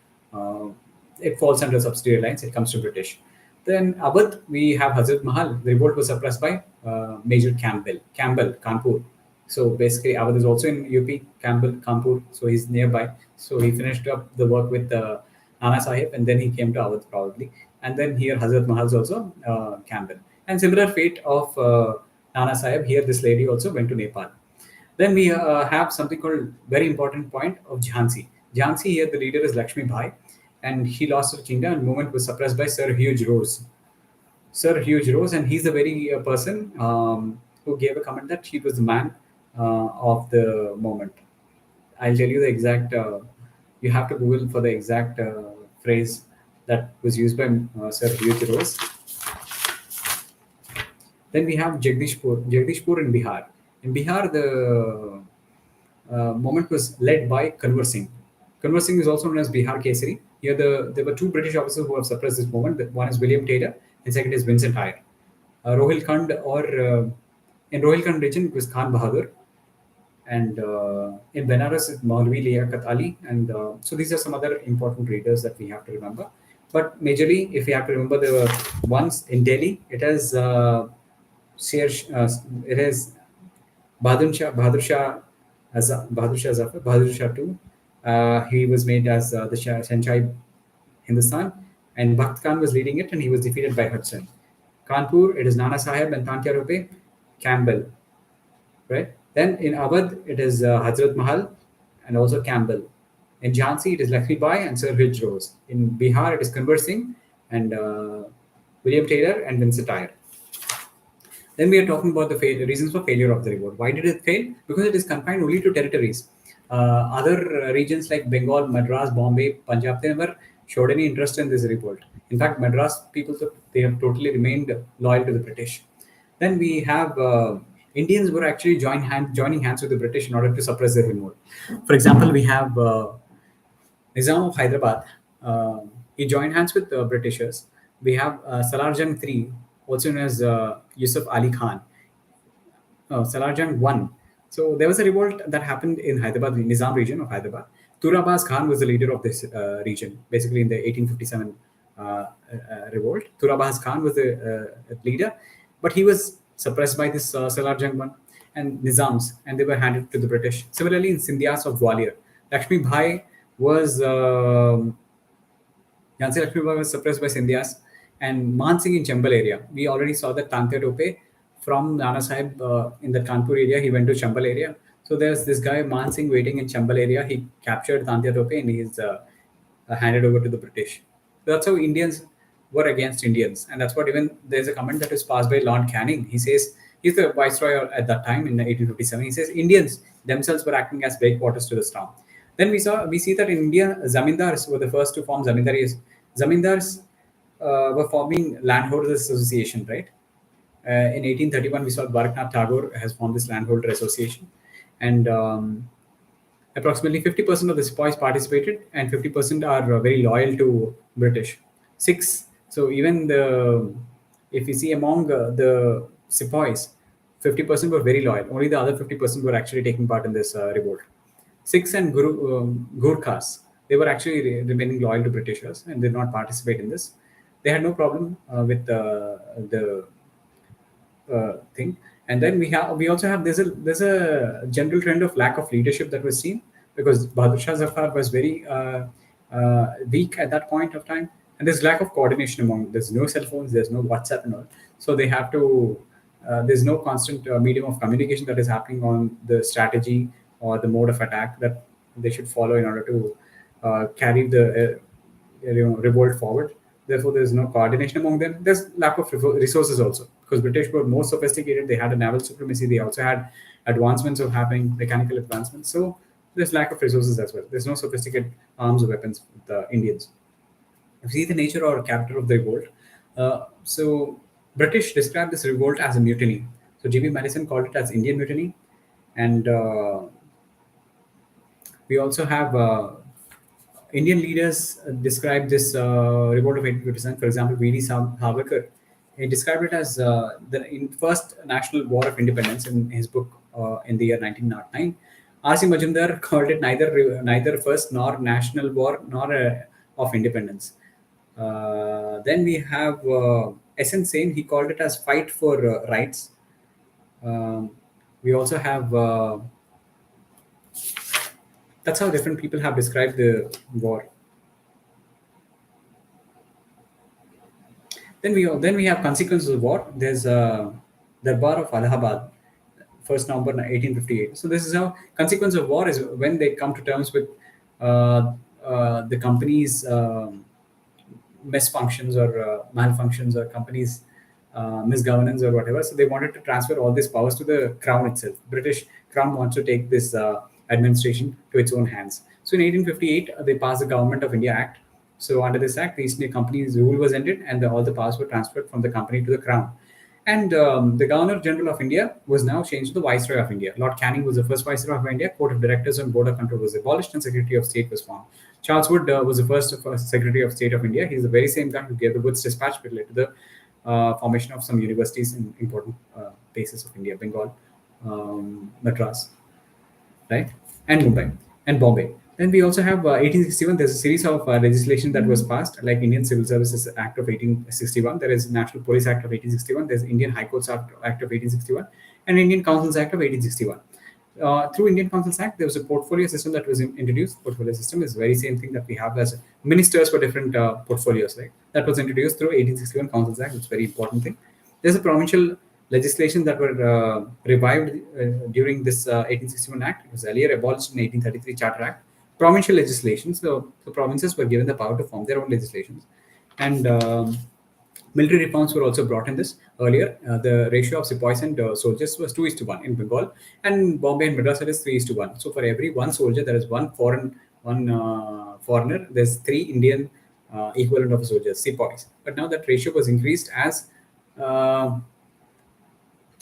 It falls under subsidiary lines. It comes to British. Then Awadh, we have Hazrat Mahal. The revolt was suppressed by Major Campbell, Kanpur. So basically, Awadh is also in UP, Campbell, Kanpur. So he's nearby. So he finished up the work with Nana Sahib, and then he came to Awadh probably. And then here Hazrat Mahal is also Campbell. And similar fate of Nana Sahib. Here, this lady also went to Nepal. Then we have something called very important point of Jhansi. Jhansi here, the leader is Lakshmi Bhai, and he lost her kingdom, and movement was suppressed by Sir Hugh Rose. Sir Hugh Rose, and he's the very person who gave a comment that he was the man of the moment. I'll tell you the exact. You have to Google for the exact phrase that was used by Sir Hugh Rose. Then we have Jagdishpur in Bihar. In Bihar, the movement was led by Kanwar Singh. Kanwar Singh is also known as Bihar Kesari. Here, there were two British officers who have suppressed this movement. One is William Taylor, and second is Vincent Eyre. Rohilkhand, in Rohilkhand region, it was Khan Bahadur, and in Benares, it's Maulvi Liaquat Ali. And so these are some other important readers that we have to remember. But majorly, if we have to remember the ones in Delhi, it is it is Bahadur Shah Zafar, Bahadur Shah II. He was made as the Shahenshah Hindustan, and Bakht Khan was leading it, and he was defeated by Hudson. Kanpur, it is Nana Sahib and Tantya Tope, Campbell. Right. Then in Awadh, it is Hazrat Mahal and also Campbell. In Jhansi, it is Lakshmi Bai and Sir Hugh Rose. In Bihar, it is Kanwar Singh and William Taylor and Vincent Eyre. Then we are talking about the reasons for failure of the revolt. Why did it fail? Because it is confined only to territories. Other regions like Bengal, Madras, Bombay, Punjab, they never showed any interest in this revolt. In fact, Madras people, they have totally remained loyal to the British. Then we have Indians were actually joining hands with the British in order to suppress the revolt. For example, we have Nizam of Hyderabad. He joined hands with the Britishers. We have Salar Jung III, also known as Yusuf Ali Khan. Salar Jung I. So there was a revolt that happened in Hyderabad, the Nizam region of Hyderabad. Turabas Khan was the leader of this region, basically in the 1857 revolt. Turabas Khan was the leader, but he was suppressed by this Salar Jangman and Nizams, and they were handed to the British. Similarly, in Sindhyas of Gwalior, Lakshmi Bhai was Jhansi Lakshmi Bai was suppressed by Sindhyas, and Man Singh in Chambal area. We already saw that Tantia Tope from Nana Sahib in the Kanpur area. He went to Chambal area. So there's this guy Man Singh waiting in Chambal area. He captured Tantia Tope and he's handed over to the British. So that's how Indians were against Indians, and that's what even there's a comment that was passed by Lord Canning. He says he's the viceroy at that time in 1857. He says Indians themselves were acting as breakwaters to the storm. Then we see that in India, zamindars were the first to form zamindaris. Zamindars were forming landholders association, right? In 1831, we saw Bharatnath Tagore has formed this landholder association, and approximately 50% of the sepoys participated, and 50% are very loyal to British. So even if you see among the sepoys, 50% were very loyal. Only the other 50% were actually taking part in this revolt. Sikhs and Gurkhas, they were actually remaining loyal to Britishers and did not participate in this. They had no problem with the thing. And then we also have there's a general trend of lack of leadership that was seen, because Bahadur Shah Zafar was very weak at that point of time, and there's lack of coordination among. There's no cell phones, there's no WhatsApp and all, so they have to. There's no constant medium of communication that is happening on the strategy or the mode of attack that they should follow in order to carry the revolt forward. Therefore, there's no coordination among them. There's lack of resources also, because British were more sophisticated. They had a naval supremacy. They also had advancements of having mechanical advancements. So there's lack of resources as well. There's no sophisticated arms or weapons with the Indians. If you see the nature or character of the revolt, so British described this revolt as a mutiny. So G.B. Madison called it as Indian mutiny, and we also have Indian leaders describe this revolt of 1857. For example, V.D. Savarkar, he described it as the first national war of independence in his book in the year 1909. R.C. Majumdar called it neither first nor national war nor of independence. Then we have S.N. Sen. He called it as fight for rights. We also have that's how different people have described the war. Then we have consequences of war. There's Darbar of Allahabad, 1st November 1858. So this is how consequence of war is when they come to terms with the company's misfunctions or malfunctions, or companies' misgovernance or whatever. So they wanted to transfer all these powers to the crown itself. British crown wants to take this administration to its own hands. So in 1858, they passed the Government of India Act. So under this act, the East India Company's rule was ended, and all the powers were transferred from the company to the crown. And the Governor General of India was now changed to the Viceroy of India. Lord Canning was the first Viceroy of India. Court of Directors and Board of Control was abolished, and Secretary of State was formed. Charles Wood was the first Secretary of State of India. He's the very same guy who gave the Wood's Dispatch, which led to the formation of some universities in important places of India: Bengal, Madras, right, and Mumbai and Bombay. Then we also have 1861. There's a series of legislation that was passed, like Indian Civil Services Act of 1861. There is National Police Act of 1861. There's Indian High Courts Act of 1861, and Indian Councils Act of 1861. Through Indian Councils Act, there was a portfolio system that was introduced. Portfolio system is the very same thing that we have as ministers for different portfolios, right? That was introduced through 1861 Councils Act. It's a very important thing. There's a provincial legislation that were revived during this 1861 Act. It was earlier abolished in 1833 Charter Act. Provincial legislations, so the provinces were given the power to form their own legislations. And military reforms were also brought in this earlier. The ratio of sepoys and soldiers was 2:1 in Bengal, and Bombay and Madras is 3:1. So for every one soldier, there is one foreigner. There's 3 Indian equivalent of soldiers, sepoys. But now that ratio was increased as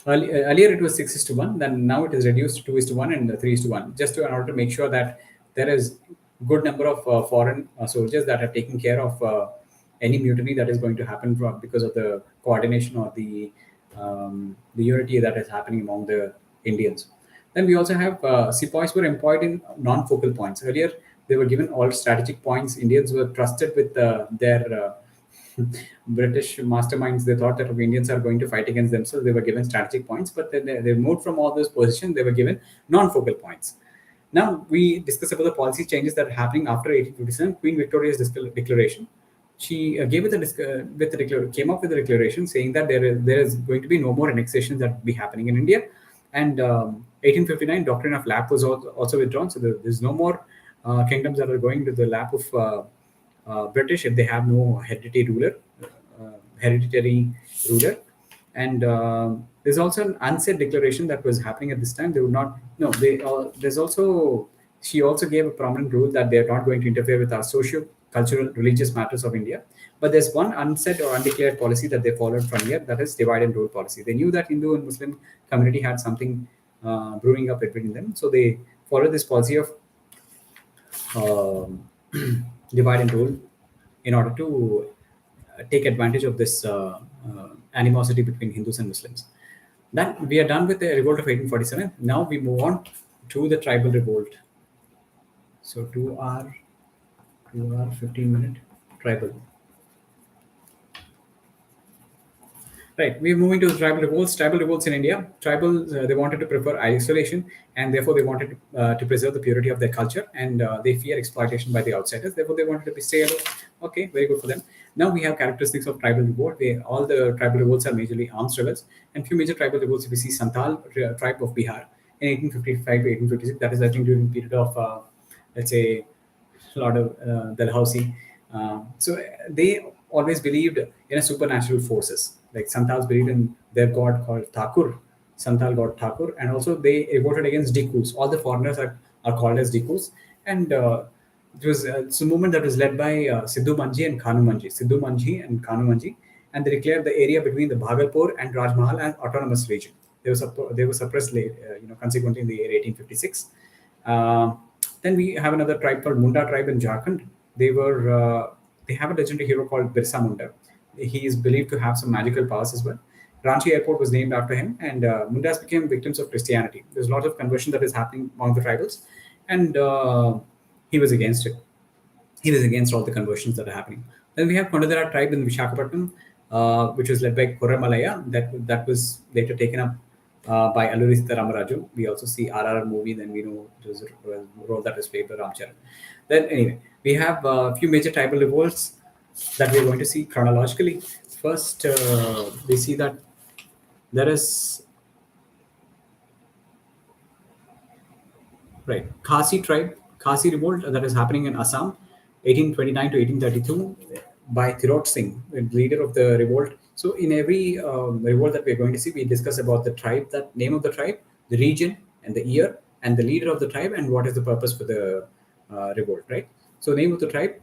earlier it was 6:1. Then now it is reduced to 2:1 and 3:1, just in order to make sure that there is good number of foreign soldiers that are taking care of any mutiny that is going to happen because of the coordination or the unity that is happening among the Indians. Then we also have sepoys were employed in non-focal points. Earlier, They were given all strategic points. Indians were trusted with their British masterminds. They thought that if Indians are going to fight against themselves, they were given strategic points, but then they moved from all those positions. They were given non-focal points. Now we discuss about the policy changes that are happening after 1857. Queen Victoria's declaration. She gave it a came up with a declaration saying that there is going to be no more annexations that will be happening in India, and 1859 doctrine of lap was also withdrawn. So there's no more kingdoms that are going to the lap of British if they have no hereditary ruler. And there's also an unsaid declaration that was happening at this time. They would not. No, they. There's also. She also gave a prominent rule that they are not going to interfere with our socio cultural, religious matters of India. But there's one unsaid or undeclared policy that they followed from here, that is divide and rule policy. They knew that Hindu and Muslim community had something brewing up between them, so they followed this policy of um, divide and rule in order to take advantage of this animosity between Hindus and Muslims. Then we are done with the revolt of 1847. Now we move on to the tribal revolt. So 2 hour 15-minute tribal. Right, we're moving to the tribal revolts. Tribal revolts in India. Tribals, they wanted to prefer isolation, and therefore they wanted to preserve the purity of their culture, and they fear exploitation by the outsiders. Therefore, they wanted to be stay alone. Okay, very good for them. Now we have characteristics of tribal revolt. All the tribal revolts are majorly arms rebels, and few major tribal revolts. If we see Santhal tribe of Bihar in 1855 to 1856, that is I think during the period of let's say Lord of Dalhousie. They always believed in a supernatural forces. Like Santals believed in their god called Thakur, Santal god Thakur, and also they voted against Dikus. All the foreigners are called as Dikus, and it was it's a movement that was led by Sidhu Manji and Kanu Manji, and they declared the area between the Bhagalpur and Rajmahal as autonomous region. They were suppressed late, consequently in the year 1856. Then we have another tribe called Munda tribe in Jharkhand. They have a legendary hero called Birsa Munda. He is believed to have some magical powers as well. Ranchi Airport was named after him, and Mundas became victims of Christianity. There's a lot of conversion that is happening among the tribals, and he was against it. He was against all the conversions that are happening. Then we have Kondadara tribe in Vishakhapatnam, which was led by Koramalaya. That was later taken up by Alluri Sitaramaraju. We also see RRR movie. Then we know there's a role that was played by Ramcharan. Then anyway, we have a few major tribal revolts that we're going to see chronologically. First, we see that there is Khasi tribe, Khasi revolt that is happening in Assam, 1829 to 1832, by Tirot Singh, the leader of the revolt. So in every revolt that we're going to see, we discuss about the tribe, that name of the tribe, the region, and the year, and the leader of the tribe, and what is the purpose for the revolt, right? So name of the tribe,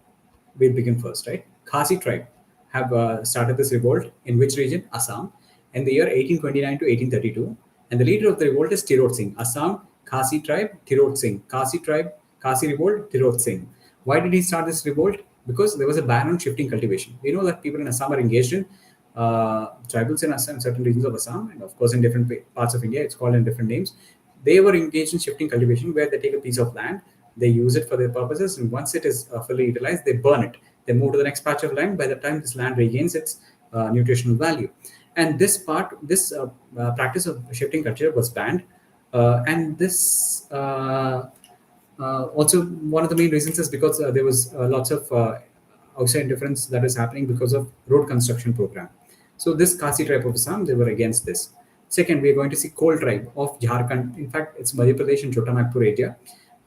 we'll begin first, right? Khasi tribe have started this revolt in which region? Assam, in the year 1829 to 1832, and the leader of the revolt is Tirot Singh. Assam, Khasi tribe, Tirot Singh. Khasi tribe, Khasi revolt, Tirot Singh. Why did he start this revolt? Because there was a ban on shifting cultivation. We know that people in Assam are engaged in tribals in Assam, certain regions of Assam, and of course in different parts of India, it's called in different names. They were engaged in shifting cultivation, where they take a piece of land, they use it for their purposes, and once it is fully utilized, they burn it. They move to the next patch of land. By the time this land regains its nutritional value, and this practice of shifting culture was banned, and this also one of the main reasons is because there was lots of outside interference that is happening because of road construction program. So this Khasi tribe of Assam, they were against this. Second, we are going to see Kol tribe of Jharkhand. In fact, it's Madhya Pradesh and Chotanagpur area.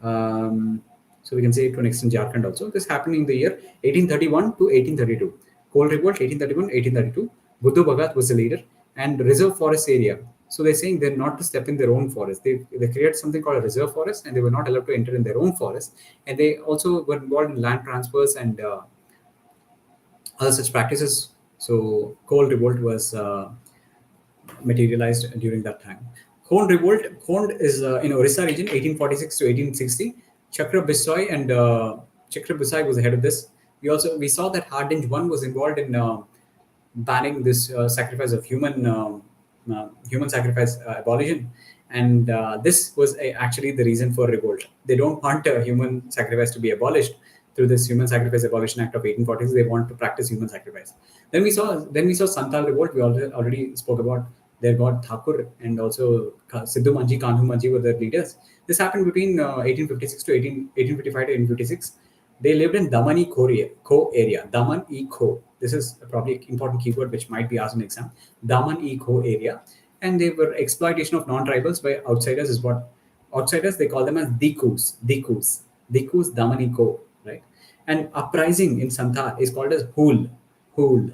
So we can say to an extent Jharkhand also. This happened in the year 1831 to 1832. Kol revolt 1831 1832. Buddhu Bhagat was the leader, and reserve forest area. So they're saying they're not to step in their own forest. They created something called a reserve forest, and they were not allowed to enter in their own forest. And they also were involved in land transfers and other such practices. So Kol revolt was materialized during that time. Khond revolt. Khond is in Orissa region, 1846 to 1860. Chakra Bisoi and Chakra Bisoi was the head of this. We saw that Hardinge I was involved in banning this sacrifice of human human sacrifice abolition, and this was actually the reason for revolt. They don't want human sacrifice to be abolished through this Human Sacrifice Abolition Act of 1840s. They want to practice human sacrifice. Then we saw Santal revolt. We already spoke about their god Thakur, and also Sidhu Manji, Kanhu Manji were the leaders. This happened between 1856 to 1855 to 1856. They lived in Damani Ko area. Daman e Ko. This is probably an important keyword which might be asked in exam. Daman e Ko area. And they were exploitation of non-tribals by outsiders is what outsiders they call them as Dikus Daman e Ko, right? And uprising in Santhal is called as Hool, Hol,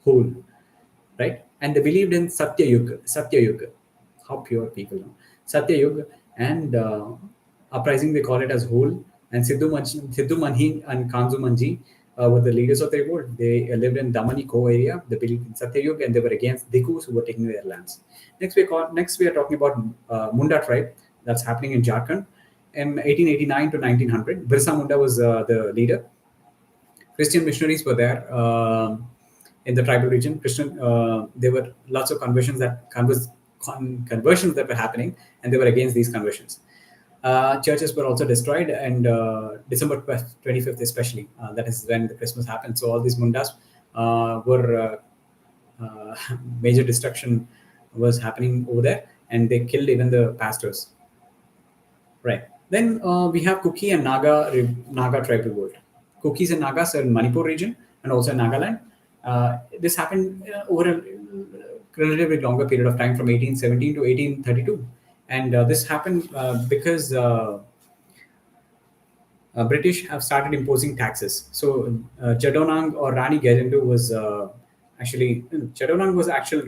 Hool, right? And they believed in Satyayug. How pure people know. Satyayug and uprising, they call it as Hool. And Sidhu Manhi and Kanzu Manji were the leaders of the revolt. They lived in Damani Ko area. They believed in Satyayug and they were against Dikus who were taking their lands. Next we are talking about Munda tribe that's happening in Jharkhand. In 1889 to 1900, Birsa Munda was the leader. Christian missionaries were there in the tribal region. There were lots of conversions that were happening, and they were against these conversions. Churches were also destroyed, and December 25th, especially, that is when the Christmas happened. So all these mundas were major destruction was happening over there, and they killed even the pastors. Right. Then we have Kuki and Naga tribe revolt. Kukis and Nagas are in Manipur region and also in Nagaland. This happened over a relatively longer period of time, from 1817 to 1832, and this happened because British have started imposing taxes. So Jadonang or Rani Garindu was actually Jadonang was actual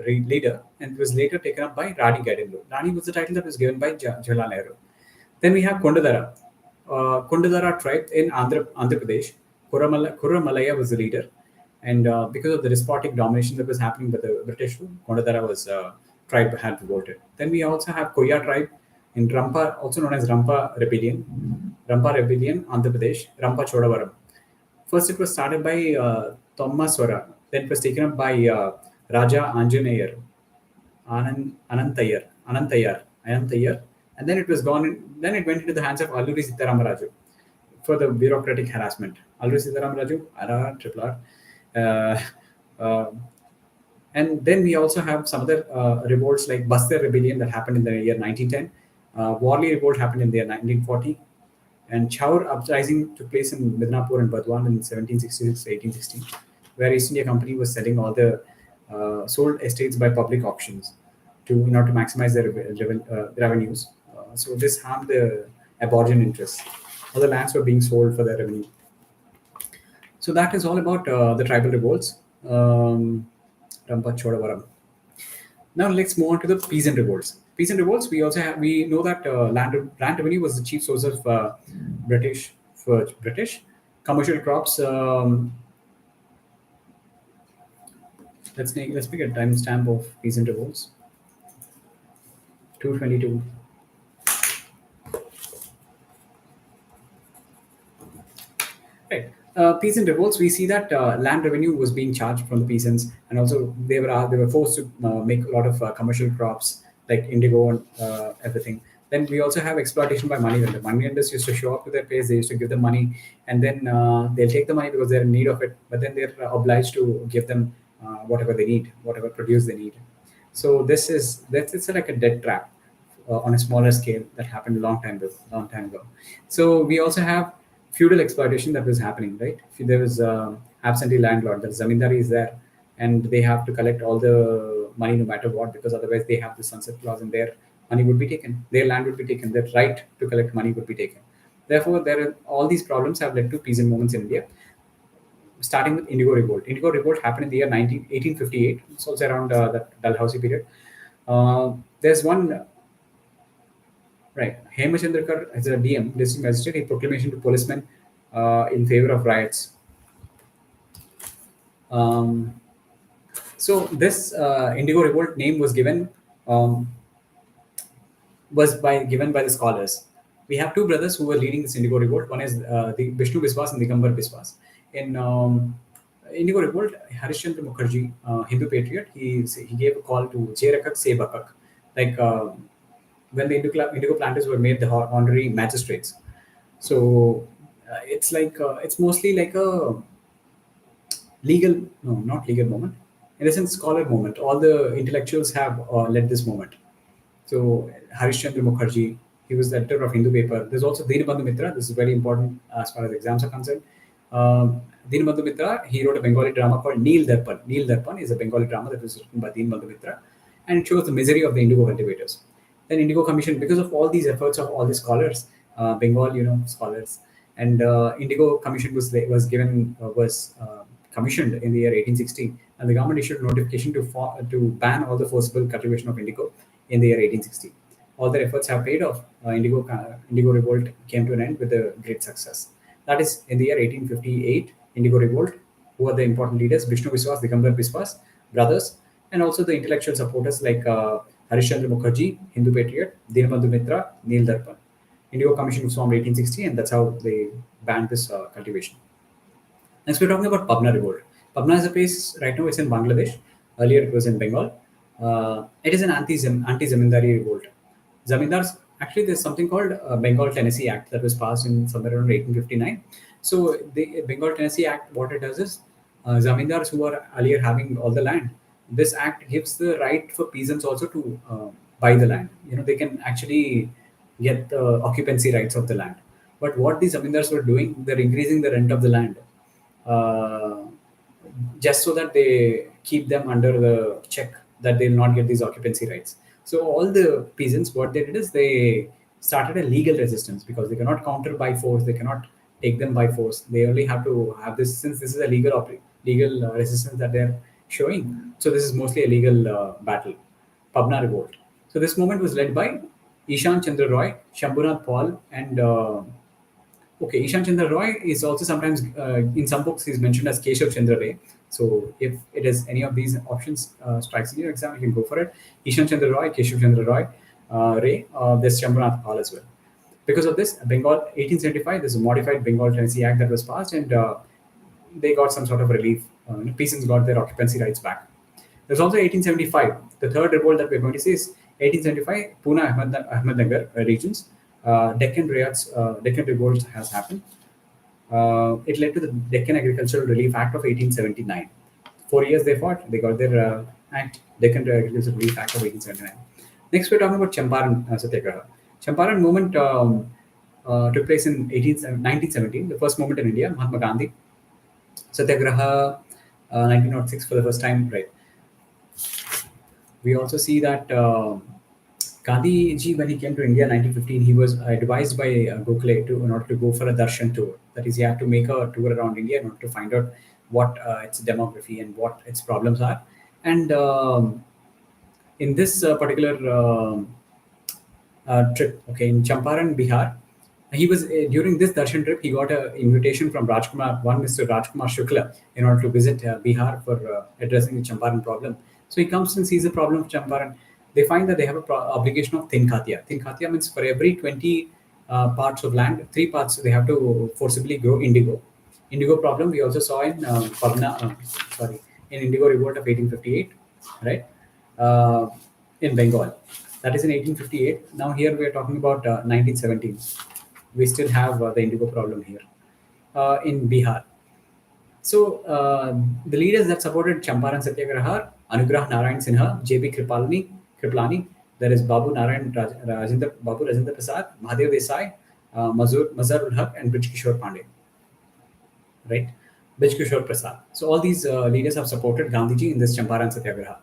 leader, and was later taken up by Rani Garindu. Rani was the title that was given by Jawaharlal Nehru. Then we have Kondadara. Kondadara tribe in Andhra Pradesh. Kurramalaya was the leader, and because of the despotic domination that was happening by the British, Kondadara was tribe had revolted. Then we also have Koya tribe in Rampa, also known as Rampa Rebellion. Rampa Rebellion, Andhra Pradesh, Rampa Chodavaram. First, it was started by Thomaswara. Then it was taken up by Raja Anjaneyar, Anantayar, and then it was gone. Then it went into the hands of Alluri Sitaramaraju for the bureaucratic harassment. Alluri Sitaramaraju, RR, Triple R. And then we also have some other revolts like Bastar Rebellion that happened in the year 1910. Worli Revolt happened in the year 1940. And Chaur uprising took place in Midnapur and Burdwan in 1766 to 1816, where East India Company was selling all the sold estates by public auctions in order to maximize their revenues. So this harmed the Aboriginal interests. All the lands were being sold for their revenue. So that is all about the tribal revolts. Rampa Chodavaram. Now let's move on to the peasant revolts. Peasant revolts, we know that land revenue was the chief source of British commercial crops. Let's make a timestamp of peasant revolts. 222. Right. Peasant revolts, we see that land revenue was being charged from the peasants, and also they were forced to make a lot of commercial crops like indigo and everything. Then we also have exploitation by money lenders. Money lenders used to show up to their place, they used to give them money, and then they'll take the money because they're in need of it, but then they're obliged to give them whatever they need, whatever produce they need. So it's like a debt trap on a smaller scale that happened a long time ago. So we also have feudal exploitation that was happening, right? There was absentee landlord, the zamindari is there, and they have to collect all the money no matter what, because otherwise they have the sunset clause and their money would be taken, their land would be taken, their right to collect money would be taken. Therefore, all these problems have led to peasant movements in India, starting with Indigo Revolt. Indigo Revolt happened in the year 1858. It's also around the Dalhousie period. There's one. Right. Hemachandrakar, as a DM, district magistrate, he proclamation to policemen in favor of riots. So this Indigo Revolt name was given by the scholars. We have two brothers who were leading this Indigo Revolt. One is the Vishnu Biswas and Digambar Biswas. In Indigo Revolt, Harishchandra Mukherjee, Hindu patriot, he gave a call to Je Rakak Se Bakak, like when the indigo planters were made the honorary magistrates. So it's like it's mostly like a legal, no, not legal moment, in a sense, scholar moment. All the intellectuals have led this moment. So Harishchandra Mukherjee, he was the editor of Hindu paper. There's also Dinabandhu Mitra. This is very important as far as exams are concerned. Dinabandhu Mitra, he wrote a Bengali drama called Neel Darpan. Neel Darpan is a Bengali drama that was written by Dinabandhu Mitra, and it shows the misery of the indigo cultivators. Then Indigo Commission, because of all these efforts of all these scholars, Bengal, scholars, and Indigo Commission was commissioned in the year 1860, and the government issued a notification to ban all the forcible cultivation of indigo in the year 1860. All their efforts have paid off. Indigo Revolt came to an end with a great success. That is in the year 1858. Indigo Revolt, who are the important leaders, Vishnu Viswas, Digambar Biswas, brothers, and also the intellectual supporters like Harishchandra Mukherjee, Hindu patriot, Dinabandhu Mitra, Neel Darpan. Indigo Commission was formed 1860, and that's how they banned this cultivation. Next, we're talking about Pabna Revolt. Pabna is a place right now. It's in Bangladesh. Earlier, it was in Bengal. It is an anti-zamindari revolt. Zamindars, actually, there's something called Bengal Tennessee Act that was passed in somewhere around 1859. So the Bengal Tennessee Act, what it does is, zamindars who are earlier having all the land, this act gives the right for peasants also to buy the land. They can actually get the occupancy rights of the land. But what these zamindars were doing, they're increasing the rent of the land, uh, just so that they keep them under the check that they'll not get these occupancy rights. So all the peasants, what they did is they started a legal resistance because they cannot counter by force. They cannot take them by force. They only have to have this, since this is a legal resistance that they're showing. So this is mostly a legal battle, Pabna Revolt. So this movement was led by Ishan Chandra Roy, Shambhunath Paul, and okay, Ishan Chandra Roy is also sometimes in some books he's mentioned as Keshav Chandra Ray. So if it is any of these options strikes in your exam, you can go for it. Ishan Chandra Roy, Keshav Chandra Roy, Ray, there's Shambhunath Pal as well. Because of this, Bengal 1875, there's a modified Bengal Tennessee Act that was passed, and they got some sort of relief. Peasants got their occupancy rights back. There's also 1875. The third revolt that we're going to see is 1875, Pune Ahmednagar regions. Deccan Revolt has happened. It led to the Deccan Agricultural Relief Act of 1879. 4 years they fought. They got their act, Deccan Agricultural Relief Act of 1879. Next, we're talking about Champaran Satyagraha. Champaran movement took place in 1917, the first movement in India. Mahatma Gandhi. Satyagraha, 1906 for the first time, right? We also see that Gandhi ji, when he came to India in 1915, he was advised by Gokhale in order to go for a darshan tour. That is, he had to make a tour around India in order to find out what its demography and what its problems are. And in this particular trip, okay, in Champaran, Bihar, he was during this darshan trip, he got an invitation from Mr. Rajkumar Shukla, in order to visit Bihar for addressing the Champaran problem. So he comes and sees the problem of Champaran. They find that they have a obligation of Tin Khatia. Tin Khatia means for every 20 parts of land, 3 parts they have to forcibly grow indigo. Indigo problem we also saw in in Indigo Revolt of 1858, right? In Bengal. That is in 1858. Now here we are talking about 1917. We still have the indigo problem here in Bihar. So the leaders that supported Champaran Satyagraha, Anugrah Narayan Sinha, J.B. Kriplani, there is Babu Rajendra Prasad, Mahadev Desai, Mazharul Haq, and Brij Kishore Pandey. Right? Brij Kishore Prasad. So all these leaders have supported Gandhiji in this Champaran Satyagraha.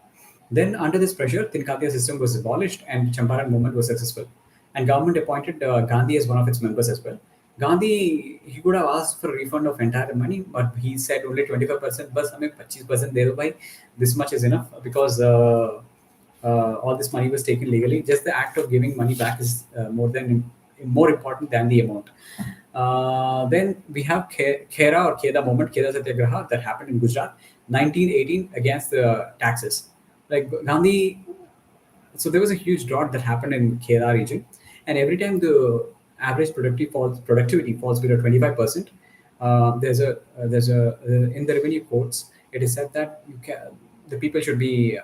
Then under this pressure, Tinkatia system was abolished and Champaran movement was successful. And government appointed Gandhi as one of its members as well. Gandhi, he could have asked for a refund of entire money, but he said only 25%, but hame 25% de do bhai. This much is enough because all this money was taken legally. Just the act of giving money back is more important than the amount. Then we have Khera or Kheda movement, Kheda Satyagraha, that happened in Gujarat, 1918, against the taxes. Like Gandhi, so there was a huge drought that happened in Kheda region, and every time the average productivity falls below 25%, there's a in the revenue codes it is said that the people should be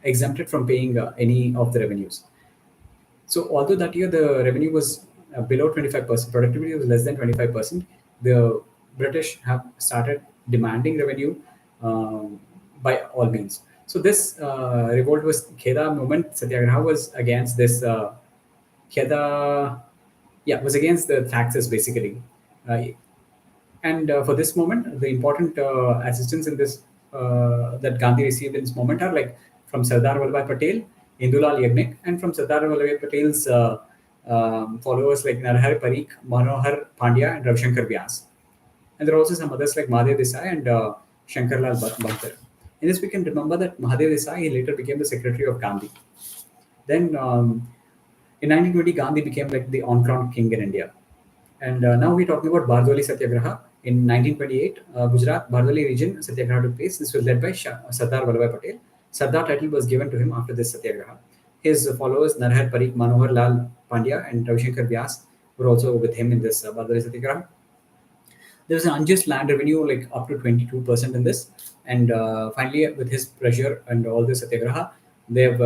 exempted from paying any of the revenues. So although that year the revenue was below 25%, productivity was less than 25%, the British have started demanding revenue by all means. So this revolt was Kheda movement. Satyagraha was against this Kheda, yeah, was against the taxes basically. Uh, and for this moment, the important assistance in this that Gandhi received in this moment are like from Sardar Vallabhbhai Patel, Indulal Yagnik, and from Sardar Vallabhbhai Patel's followers like Narhar Parikh, Manohar Pandya, and Ravishankar Vyas. And there are also some others like Mahadev Desai and Shankarlal Bantar. In this, we can remember that Mahadev Desai he later became the secretary of Gandhi. Then in 1920, Gandhi became like the on-crown king in India. And now we're talking about Bardoli Satyagraha. In 1928, Gujarat, Bardoli region Satyagraha took place. This was led by Sardar Vallabhbhai Patel. Sardar title was given to him after this Satyagraha. His followers, Narhar Parikh, Manohar Lal Pandya, and Ravishankar Vyas, were also with him in this Bardoli Satyagraha. There was an unjust land revenue like up to 22% in this. And finally, with his pressure and all this Satyagraha, they've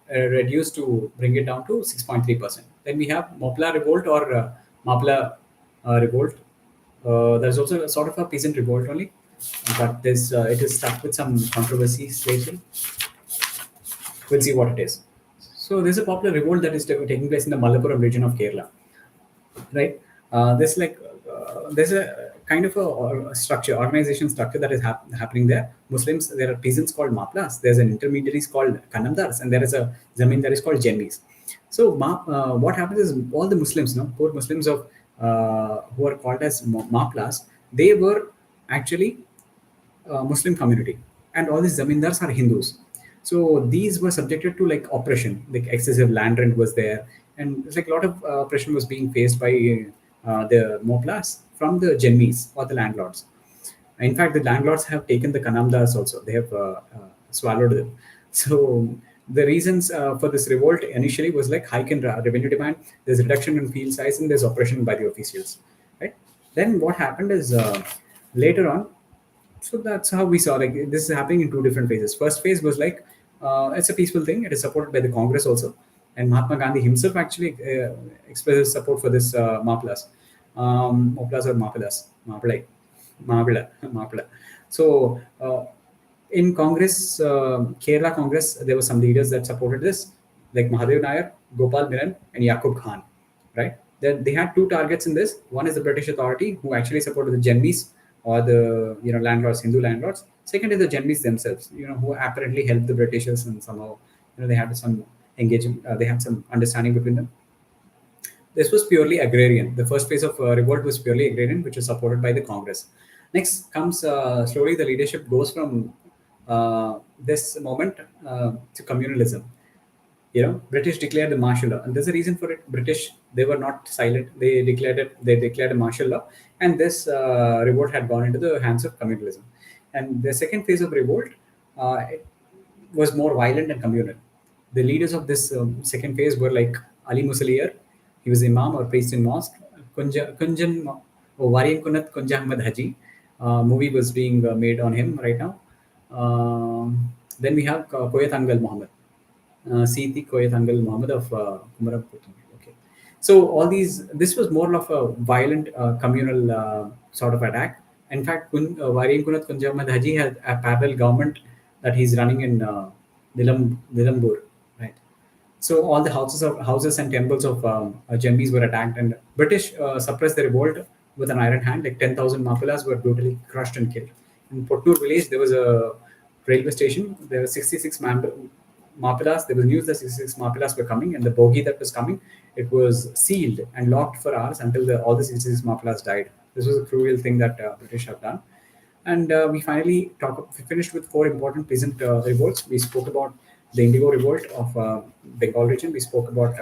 reduced to bring it down to 6.3%. Then we have Mopla revolt or Mapla revolt. There's also a sort of a peasant revolt only, but this it is stuck with some controversies lately. We'll see what it is. So there's a popular revolt that is taking place in the Malappuram region of Kerala, right? There's a kind of a structure, organization structure that is happening there. Muslims, there are peasants called Maplas, there's an intermediaries called Kanamdars, and there is a Zamindar is called Jemmis. So what happens is all the Muslims, no, poor Muslims of who are called as Maplas, they were actually Muslim community, and all these zamindars are Hindus. So these were subjected to like oppression, like excessive land rent was there, and it's like a lot of oppression was being faced by the Moplas from the Jemmis or the landlords. In fact, the landlords have taken the Kanamdas also. They have swallowed them. So the reasons for this revolt initially was like hike in revenue demand, there's reduction in field size, and there's oppression by the officials. Right. Then what happened is later on. So that's how we saw like this is happening in two different phases. First phase was like it's a peaceful thing. It is supported by the Congress also, and Mahatma Gandhi himself actually expresses support for this Moplas or Mapilas, Mapilai, Mapila, Mapila. So in Congress, Kerala Congress, there were some leaders that supported this, like Mahadev Nair, Gopal Miran, and Yaqub Khan, right? They had two targets in this. One is the British authority, who actually supported the Jemmis or the landlords, Hindu landlords. Second is the Jemmis themselves, who apparently helped the Britishers and somehow they had some engagement, they had some understanding between them. This was purely agrarian. The first phase of revolt was purely agrarian, which was supported by the Congress. Next comes slowly the leadership goes from this moment to communalism. British declared the martial law, and there's a reason for it. British, they were not silent. They declared it. They declared a martial law, and this revolt had gone into the hands of communalism. And the second phase of revolt it was more violent and communal. The leaders of this second phase were like Ali Musalier. He was imam or priest in mosque. Kunjan Varian Kunat Kunja Ahmad Haji. Movie was being made on him right now. Then we have Koyat Angal Muhammad. Siti Koyat Angal Muhammad of Kumaram Putum. Okay. So all these, this was more of a violent communal sort of attack. In fact, Varian Kunat Kunja Ahmad Haji had a parallel government that he's running in Nilambur, right? So all the houses and temples of Jemmis were attacked, and British suppressed the revolt with an iron hand. Like 10,000 Mapilas were brutally crushed and killed. In Pottur village, there was a railway station. There were 66 Mapilas. There was news that 66 Mapilas were coming, and the bogie that was coming, it was sealed and locked for hours until all the 66 Mapilas died. This was a cruel thing that British have done. And we finally finished with four important peasant revolts. We spoke about the Indigo Revolt of Bengal region. We spoke about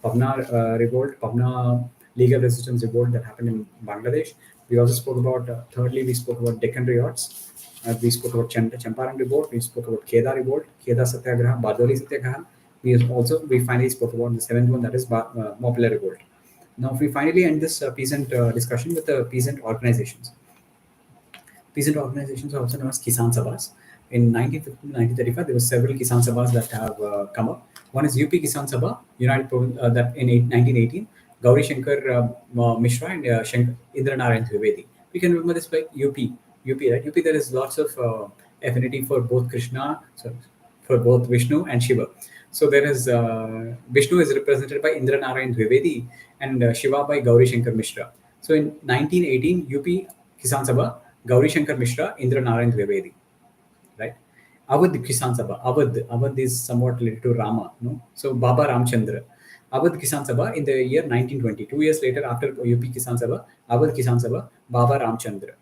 Pabna Revolt, Pabna Legal Resistance Revolt that happened in Bangladesh. We also spoke about, thirdly, we spoke about Deccan Riots. We spoke about Champaran Revolt. We spoke about Kheda Revolt, Kheda Satyagraha, Bardoli Satyagraha. We finally spoke about the seventh one, that is Mopla Revolt. Now, if we finally end this peasant discussion with the peasant organizations. Peasant organizations are also known as Kisan Sabhas. In 1950 to 1935, there were several Kisan Sabhas that have come up. One is UP Kisan Sabha, United Province, that in 1918, Gauri Shankar Mishra and Indra Narayan Trivedi. We can remember this by UP. UP, right? UP, there is lots of affinity for both Krishna, sorry, for both Vishnu and Shiva. So there is Vishnu is represented by Indra Narayan Dwivedi and Shiva by Gauri Shankar Mishra. So in 1918, UP Kisan Sabha, Gauri Shankar Mishra, Indra Narayan Dwivedi, right? Awadh Kisan Sabha. Awadh is somewhat related to Rama, no? So Baba Ramchandra. Awadh Kisan Sabha in the year 1920. 2 years later, after UP Kisan Sabha, Awadh Kisan Sabha, Baba Ramchandra,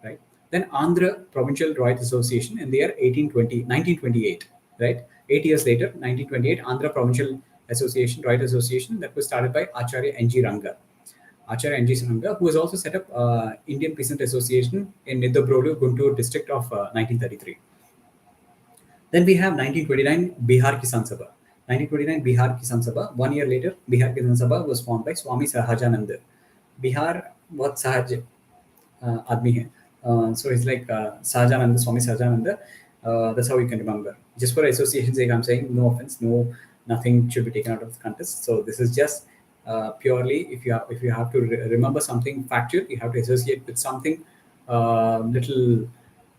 right? Then Andhra Provincial Royal Association in the year 1928, right? 8 years later, 1928, Andhra Provincial Association, Royal Association, that was started by Acharya N.G. Ranga. Acharya N.G. Ranga, who has also set up Indian Peasant Association in Nidabrodu, Guntur district of 1933. Then we have 1929 Bihar Kisan Sabha. 1929 Bihar Kisan Sabha. 1 year later, Bihar Kisan Sabha was formed by Swami Sahajananda. Bihar बहुत सहज आदमी है. So it's like Sahajananda, Swami Sahajananda. That's how you can remember. Just for association's sake, I'm saying no offense, nothing should be taken out of the context. So this is just purely if you have to remember something factual, you have to associate with something little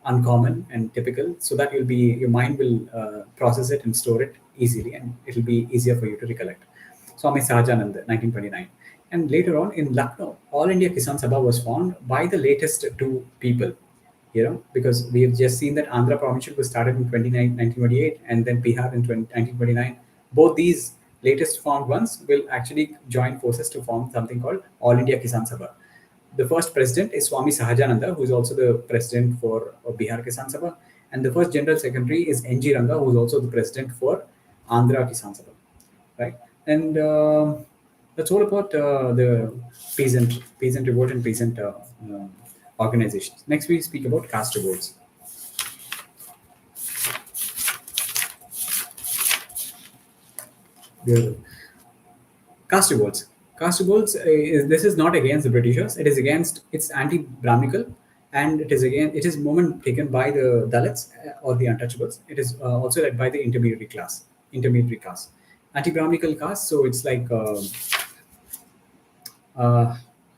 uncommon and typical, so that your mind will process it and store it easily, and it'll be easier for you to recollect. Swami Sahajananda, 1929. And later on in Lucknow, All India Kisan Sabha was formed by the latest two people, because we have just seen that Andhra Provincial was started in 1928 and then Bihar in 1929. Both these latest formed ones will actually join forces to form something called All India Kisan Sabha. The first president is Swami Sahajananda, who is also the president for Bihar Kisan Sabha. And the first general secretary is N.G. Ranga, who is also the president for Andhra Kisan Sabha. Right? And that's all about the peasant revolt and peasant organizations. Next, we speak about caste revolts. Caste revolts. Caste revolts. This is not against the Britishers. It is against. It's anti-Brahminical, and it is movement taken by the Dalits or the untouchables. It is also led by the intermediary caste, anti-Brahminical caste. So it's like.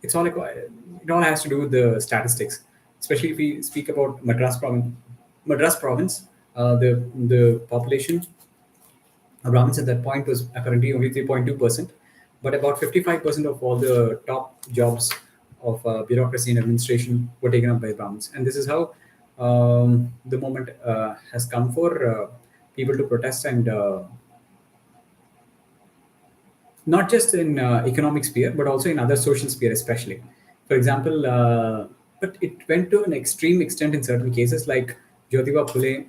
It's all like it all has to do with the statistics, especially if we speak about Madras province. The population of Brahmins at that point was apparently only 3.2%, but about 55% of all the top jobs of bureaucracy and administration were taken up by Brahmins. And this is how the movement has come for people to protest, and not just in economic sphere, but also in other social sphere, especially. For example, but it went to an extreme extent in certain cases, like Jyotiba Phule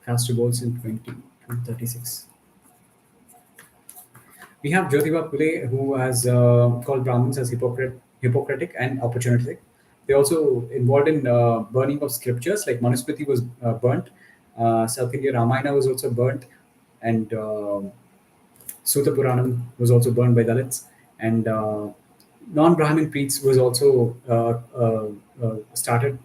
caste revolts in 2036. We have Jyotiba Phule, who has called Brahmins as hypocritic and opportunistic. They also involved in burning of scriptures, like Manusmriti was burnt, South India Ramayana was also burnt, and Sutta Puranam was also burned by Dalits, and non-Brahmin priests was also started,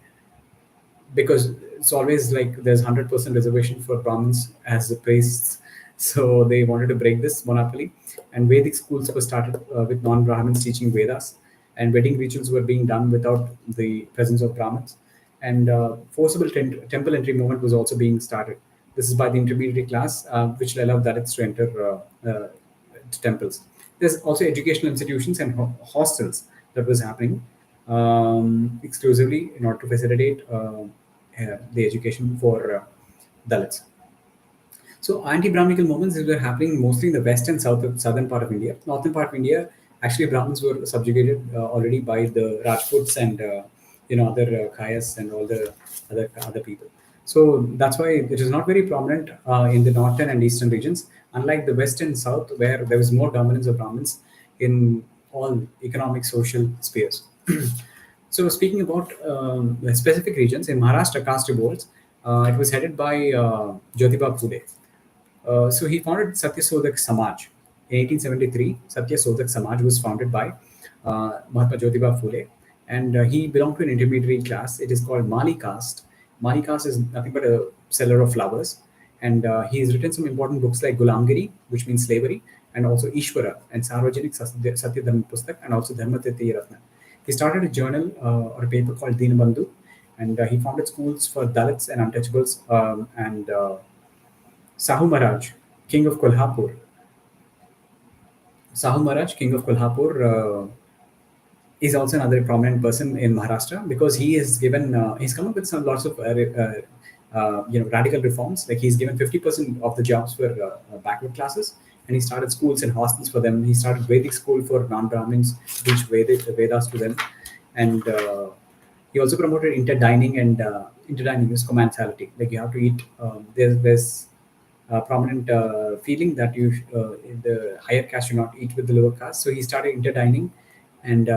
because it's always like there's 100% reservation for Brahmins as the priests, so they wanted to break this monopoly. And Vedic schools were started with non-Brahmins teaching Vedas, and wedding rituals were being done without the presence of Brahmins. And forcible temple entry movement was also being started. This is by the intermediary class, which will allow Dalits to enter temples. There's also educational institutions and hostels that was happening exclusively in order to facilitate the education for Dalits. So anti-Brahminical movements were happening mostly in the west and southern part of India. Northern part of India, actually Brahmins were subjugated already by the Rajputs and other Kayas and all the other people. So that's why it is not very prominent in the northern and eastern regions, unlike the west and south, where there was more dominance of Brahmins in all economic, social spheres. So speaking about the specific regions, in Maharashtra, caste revolts, it was headed by Jyotiba Phule. So he founded Satyasodak Samaj. In 1873, Satya Sodak Samaj was founded by Mahatma Jyotiba Phule, and he belonged to an intermediary class. It is called Mali caste. Mali caste is nothing but a seller of flowers, and he has written some important books like Gulamgiri, which means slavery, and also Ishwara and Sarvajanik Satya Dharma Pustak, and also Dharma Tirtha Ratna. He started a journal or a paper called Dinabandhu, and he founded schools for Dalits and untouchables, and Sahu Maharaj, king of Kolhapur. Sahu Maharaj, king of Kolhapur, is also another prominent person in Maharashtra because he has given he's come up with some lots of radical reforms. Like he's given 50% of the jobs for backward classes, and he started schools and hostels for them. He started Vedic school for non-Brahmins, teach Vedas to them, and he also promoted interdining, and interdining is commensality. Like you have to eat. There's prominent feeling that the higher caste should not eat with the lower caste. So he started interdining, and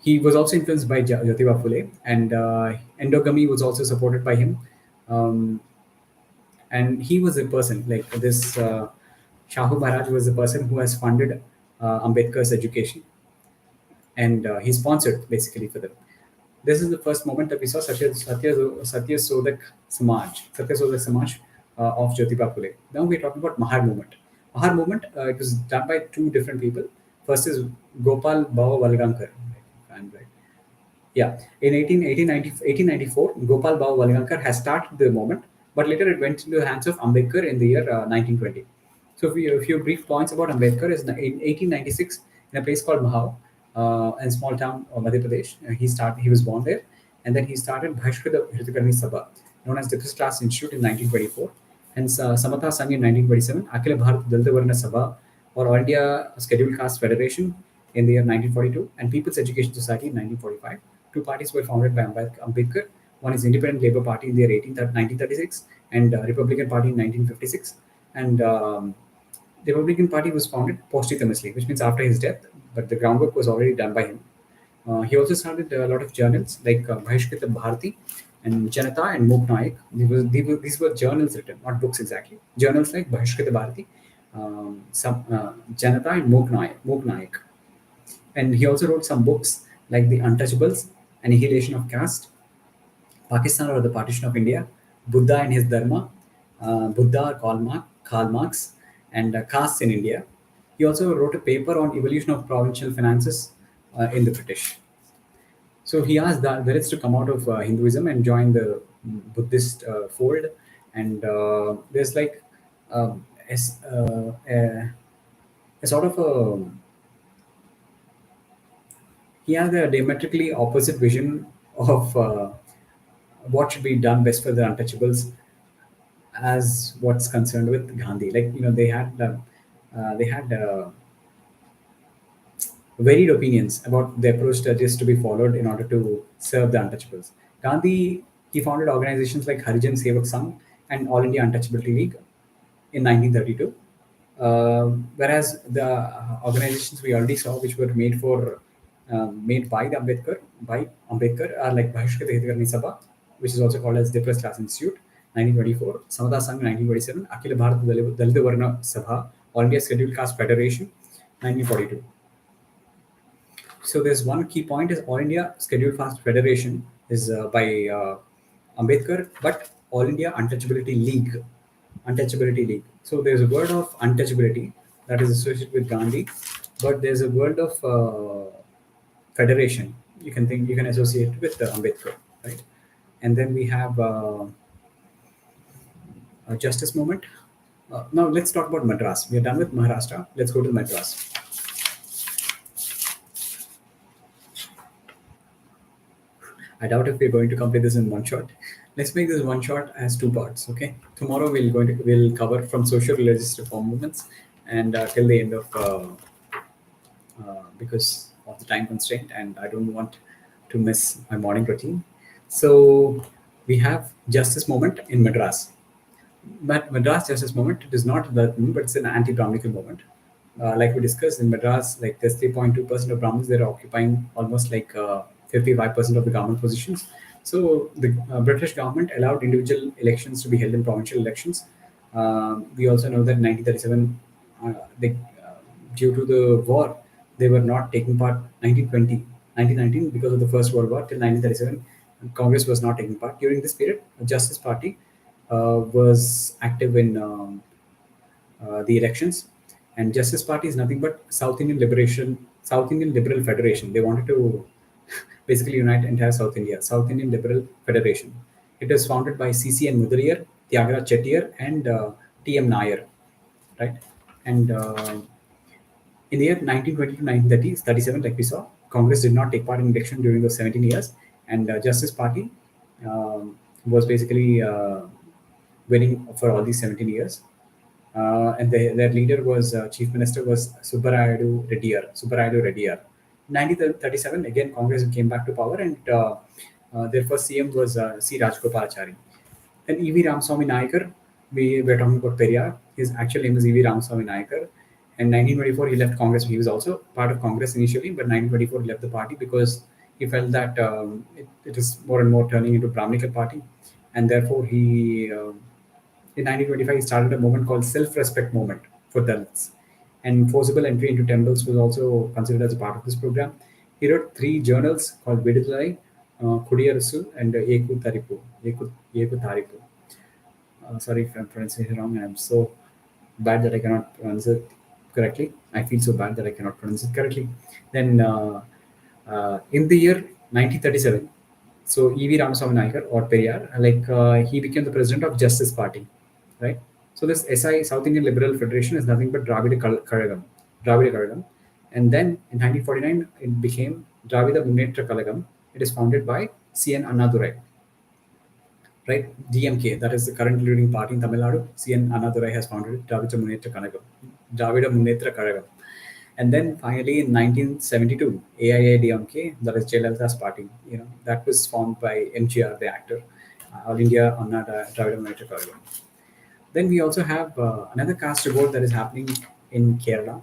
he was also influenced by Jyotiba Phule, and endogamy was also supported by him. Um, and he was a person like this. Shahu Maharaj was the person who has funded Ambedkar's education, and he sponsored basically for them. This is the first moment that we saw Satya Sodak Samaj of Jyotiba Phule. Now we're talking about Mahar movement. Mahar movement, it was done by two different people. First is Gopal Baba Valgankar. I'm right. Yeah, in 1894, Gopal Baba Valgankar has started the movement, but later it went into the hands of Ambedkar in the year 1920. So, a few brief points about Ambedkar is in 1896, in a place called Mahao, in small town of Madhya Pradesh. He was born there, and then he started Bhashkrita Hiritakarni Sabha, known as the First Class Institute in 1924, and Samatha Sangh in 1927, Akhila Bharat Dalita Varna Sabha, or All India Scheduled Caste Federation in the year 1942, and People's Education Society in 1945. Two parties were founded by Ambedkar. One is Independent Labour Party in the year 1936, and Republican Party in 1956. And the Republican Party was founded posthumously, which means after his death, but the groundwork was already done by him. He also started a lot of journals like Bhashkrita Bharati and Janata and Mok Naik. These were journals written, not books exactly. Journals like Bhashkrita Bharati, Janata and Mok Naik. And he also wrote some books like The Untouchables, Annihilation of Caste, Pakistan or the Partition of India, Buddha and His Dharma, Buddha, Karl Marx, and Castes in India. He also wrote a paper on evolution of provincial finances in the British. So he asked the Dalits to come out of Hinduism and join the Buddhist fold. And there's like a sort of a he has a diametrically opposite vision of what should be done best for the untouchables as what's concerned with Gandhi. Like they had varied opinions about the approach that is to be followed in order to serve the untouchables. Gandhi he founded organizations like Harijan Sevak Sangh and All India Untouchability League in 1932. Whereas the organizations we already saw, which were made by Ambedkar, are like Bhashkrita Hitkarni Sabha, which is also called as the First Class Institute, 1924, Samatha Sangh, 1927, Akhila Bharat Dalita Varna Sabha, All India Scheduled Caste Federation, 1942. So there's one key point is All India Scheduled Caste Federation is by Ambedkar, but All India Untouchability League. So there's a word of untouchability that is associated with Gandhi, but there's a word of federation. You can associate with Ambedkar, right? And then we have a justice movement. Now let's talk about Madras. We are done with Maharashtra. Let's go to Madras. I doubt if we're going to complete this in one shot. Let's make this one shot as two parts. Okay. Tomorrow we'll cover from social religious reform movements and till the end of because of the time constraint, and I don't want to miss my morning routine. So we have justice movement in Madras. But Madras justice movement, it is not that new, but it's an anti-Brahminical movement. Like we discussed in Madras, like there's 3.2% of Brahmins that are occupying almost like 55% of the government positions. So the British government allowed individual elections to be held in provincial elections. We also know that 1937, they, due to the war, they were not taking part. 1920, 1919, because of the First World War till 1937, Congress was not taking part. During this period, Justice Party was active in the elections. And Justice Party is nothing but South Indian Liberal Federation. They wanted to basically unite entire South India, South Indian Liberal Federation. It was founded by C.C.N. Mudaliar, Tyagara Chettiar, and T.M. Nair, right? And in the year 1920 to 1937, like we saw, Congress did not take part in election during those 17 years, and Justice Party was basically winning for all these 17 years. And their leader was chief minister was Subbarayadu Reddyar. 1937, again Congress came back to power, and their first CM was C. Rajgopalachari. Then E.V. Ramaswamy Nayakar, we were talking about Periyar. His actual name is E.V. Ramaswamy Nayakar. And 1924, he left Congress. He was also part of Congress initially, but 1924 he left the party because he felt that it is more and more turning into Brahminical party, and therefore he in 1925, he started a movement called Self-Respect Movement for Dalits. And forcible entry into temples was also considered as a part of this program. He wrote 3 journals called Vidudalai, Kudiyarasu, and Yeku Taripu. Sorry if I'm pronouncing it wrong. I'm so bad that I cannot pronounce it correctly. I feel so bad that I cannot pronounce it correctly. Then in the year 1937, so E.V. Ramaswamy Nayakar or Periyar, he became the president of Justice Party, right? So this SI, South Indian Liberal Federation, is nothing but Dravida Kazhagam. And then in 1949, it became Dravida Munnetra Kazhagam. It is founded by C.N. Annadurai, right? DMK, that is the current leading party in Tamil Nadu. C.N. Annadurai has founded it, Dravida Munnetra Kazhagam. And then finally in 1972, AIADMK, that is Jayalalitha's party, that was formed by MGR, the actor, All India Anna Dravida Munnetra Kazhagam. Then we also have another caste revolt that is happening in Kerala.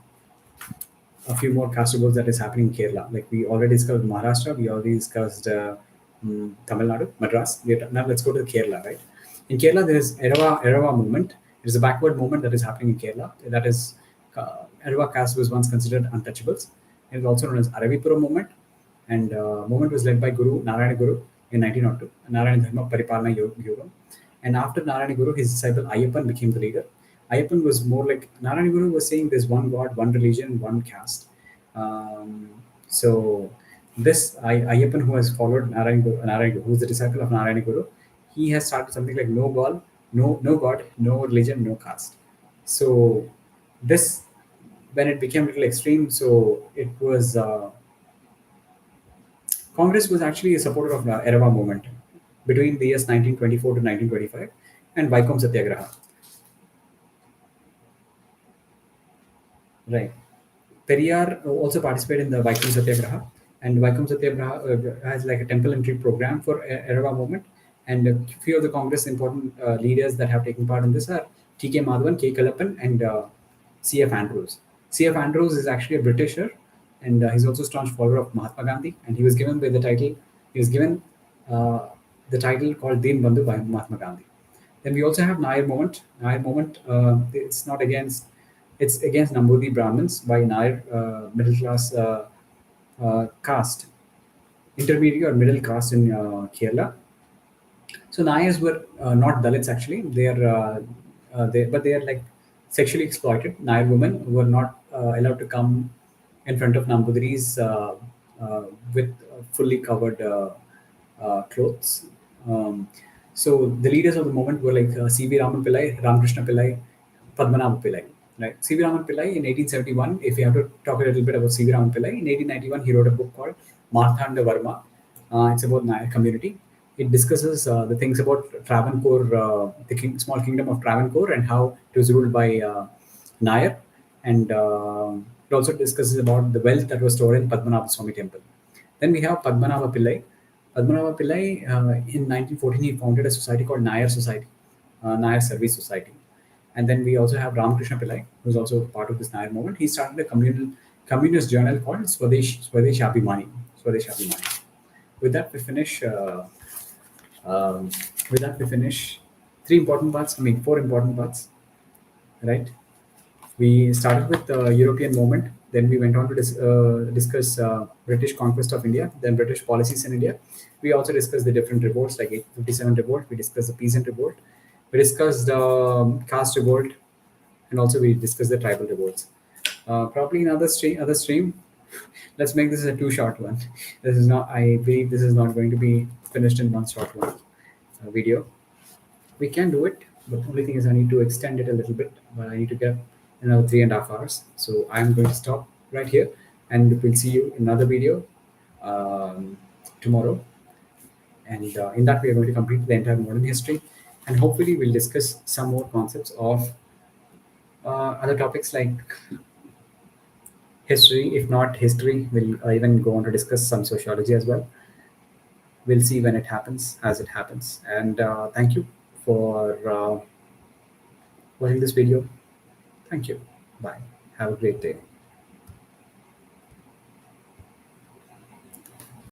A few more caste revolts that is happening in Kerala. Like we already discussed Maharashtra, we already discussed Tamil Nadu, Madras. Now let's go to Kerala, right? In Kerala, there is Erava movement. It is a backward movement that is happening in Kerala. That is, Erava caste was once considered untouchables. It is also known as Aravipura movement. And movement was led by Guru Narayana Guru in 1902, Narayana Dharma Paripalana Yogam. And after Narayana Guru, his disciple Ayyappan became the leader. Ayyappan was more like Narayana Guru was saying there's one God, one religion, one caste. So this Ayyappan, who has followed Narayana Guru, who is the disciple of Narayana Guru, he has started something like no God, no religion, no caste. So this, when it became a little extreme, so it was Congress was actually a supporter of the Erava movement between the years 1924 to 1925 and Vaikom Satyagraha. Right. Periyar also participated in the Vaikom Satyagraha, and Vaikom Satyagraha has like a temple entry program for Erava movement. And a few of the Congress important leaders that have taken part in this are T.K. Madhavan, K. Kalappan, and C.F. Andrews. C.F. Andrews is actually a Britisher, and he's also a staunch follower of Mahatma Gandhi. And he was given the title called Deen Bandhu by Mahatma Gandhi. Then we also have Nair movement. Nair movement, it's against Nambudi Brahmins by Nair middle class caste, intermediate or middle caste in Kerala. So Nairs were not Dalits actually. They are but they are like sexually exploited. Nair women were not allowed to come in front of Nambudiris with fully covered clothes. So the leaders of the movement were like C.V. Raman Pillai, Ramakrishna Pillai, Padmanabha Pillai. Right. C.V. Raman Pillai in 1871, if you have to talk a little bit about C.V. Raman Pillai, in 1891 he wrote a book called Marthanda Varma. It's about Nair community. It discusses the things about Travancore, the small kingdom of Travancore, and how it was ruled by Nair. And it also discusses about the wealth that was stored in Padmanabha Swami temple. Then we have Padmanabha Pillai. Padmanabha Pillai, in 1914, he founded a society called Nair Society, Nair Service Society. And then we also have Ramakrishna Pillai, who's also part of this Nair movement. He started a communist journal called Swadesh Abhimani. With that, we finish. Four important parts. right? We started with the European moment, then we went on to discuss British conquest of India, then British policies in India. We also discussed the different revolts like 857 revolt. We discussed the peasant revolt. We discussed the caste revolt, and also we discussed the tribal revolts. Probably another stream. Let's make this a two short one. This is not. I believe this is not going to be finished in one short one video. We can do it, but the only thing is I need to extend it a little bit. But I need to get another 3.5 hours. So I'm going to stop right here, and we'll see you in another video tomorrow. And in that, we are going to complete the entire modern history, and hopefully, we'll discuss some more concepts of other topics like history. If not history, we'll even go on to discuss some sociology as well. We'll see when it happens, as it happens. And thank you for watching this video. Thank you. Bye. Have a great day.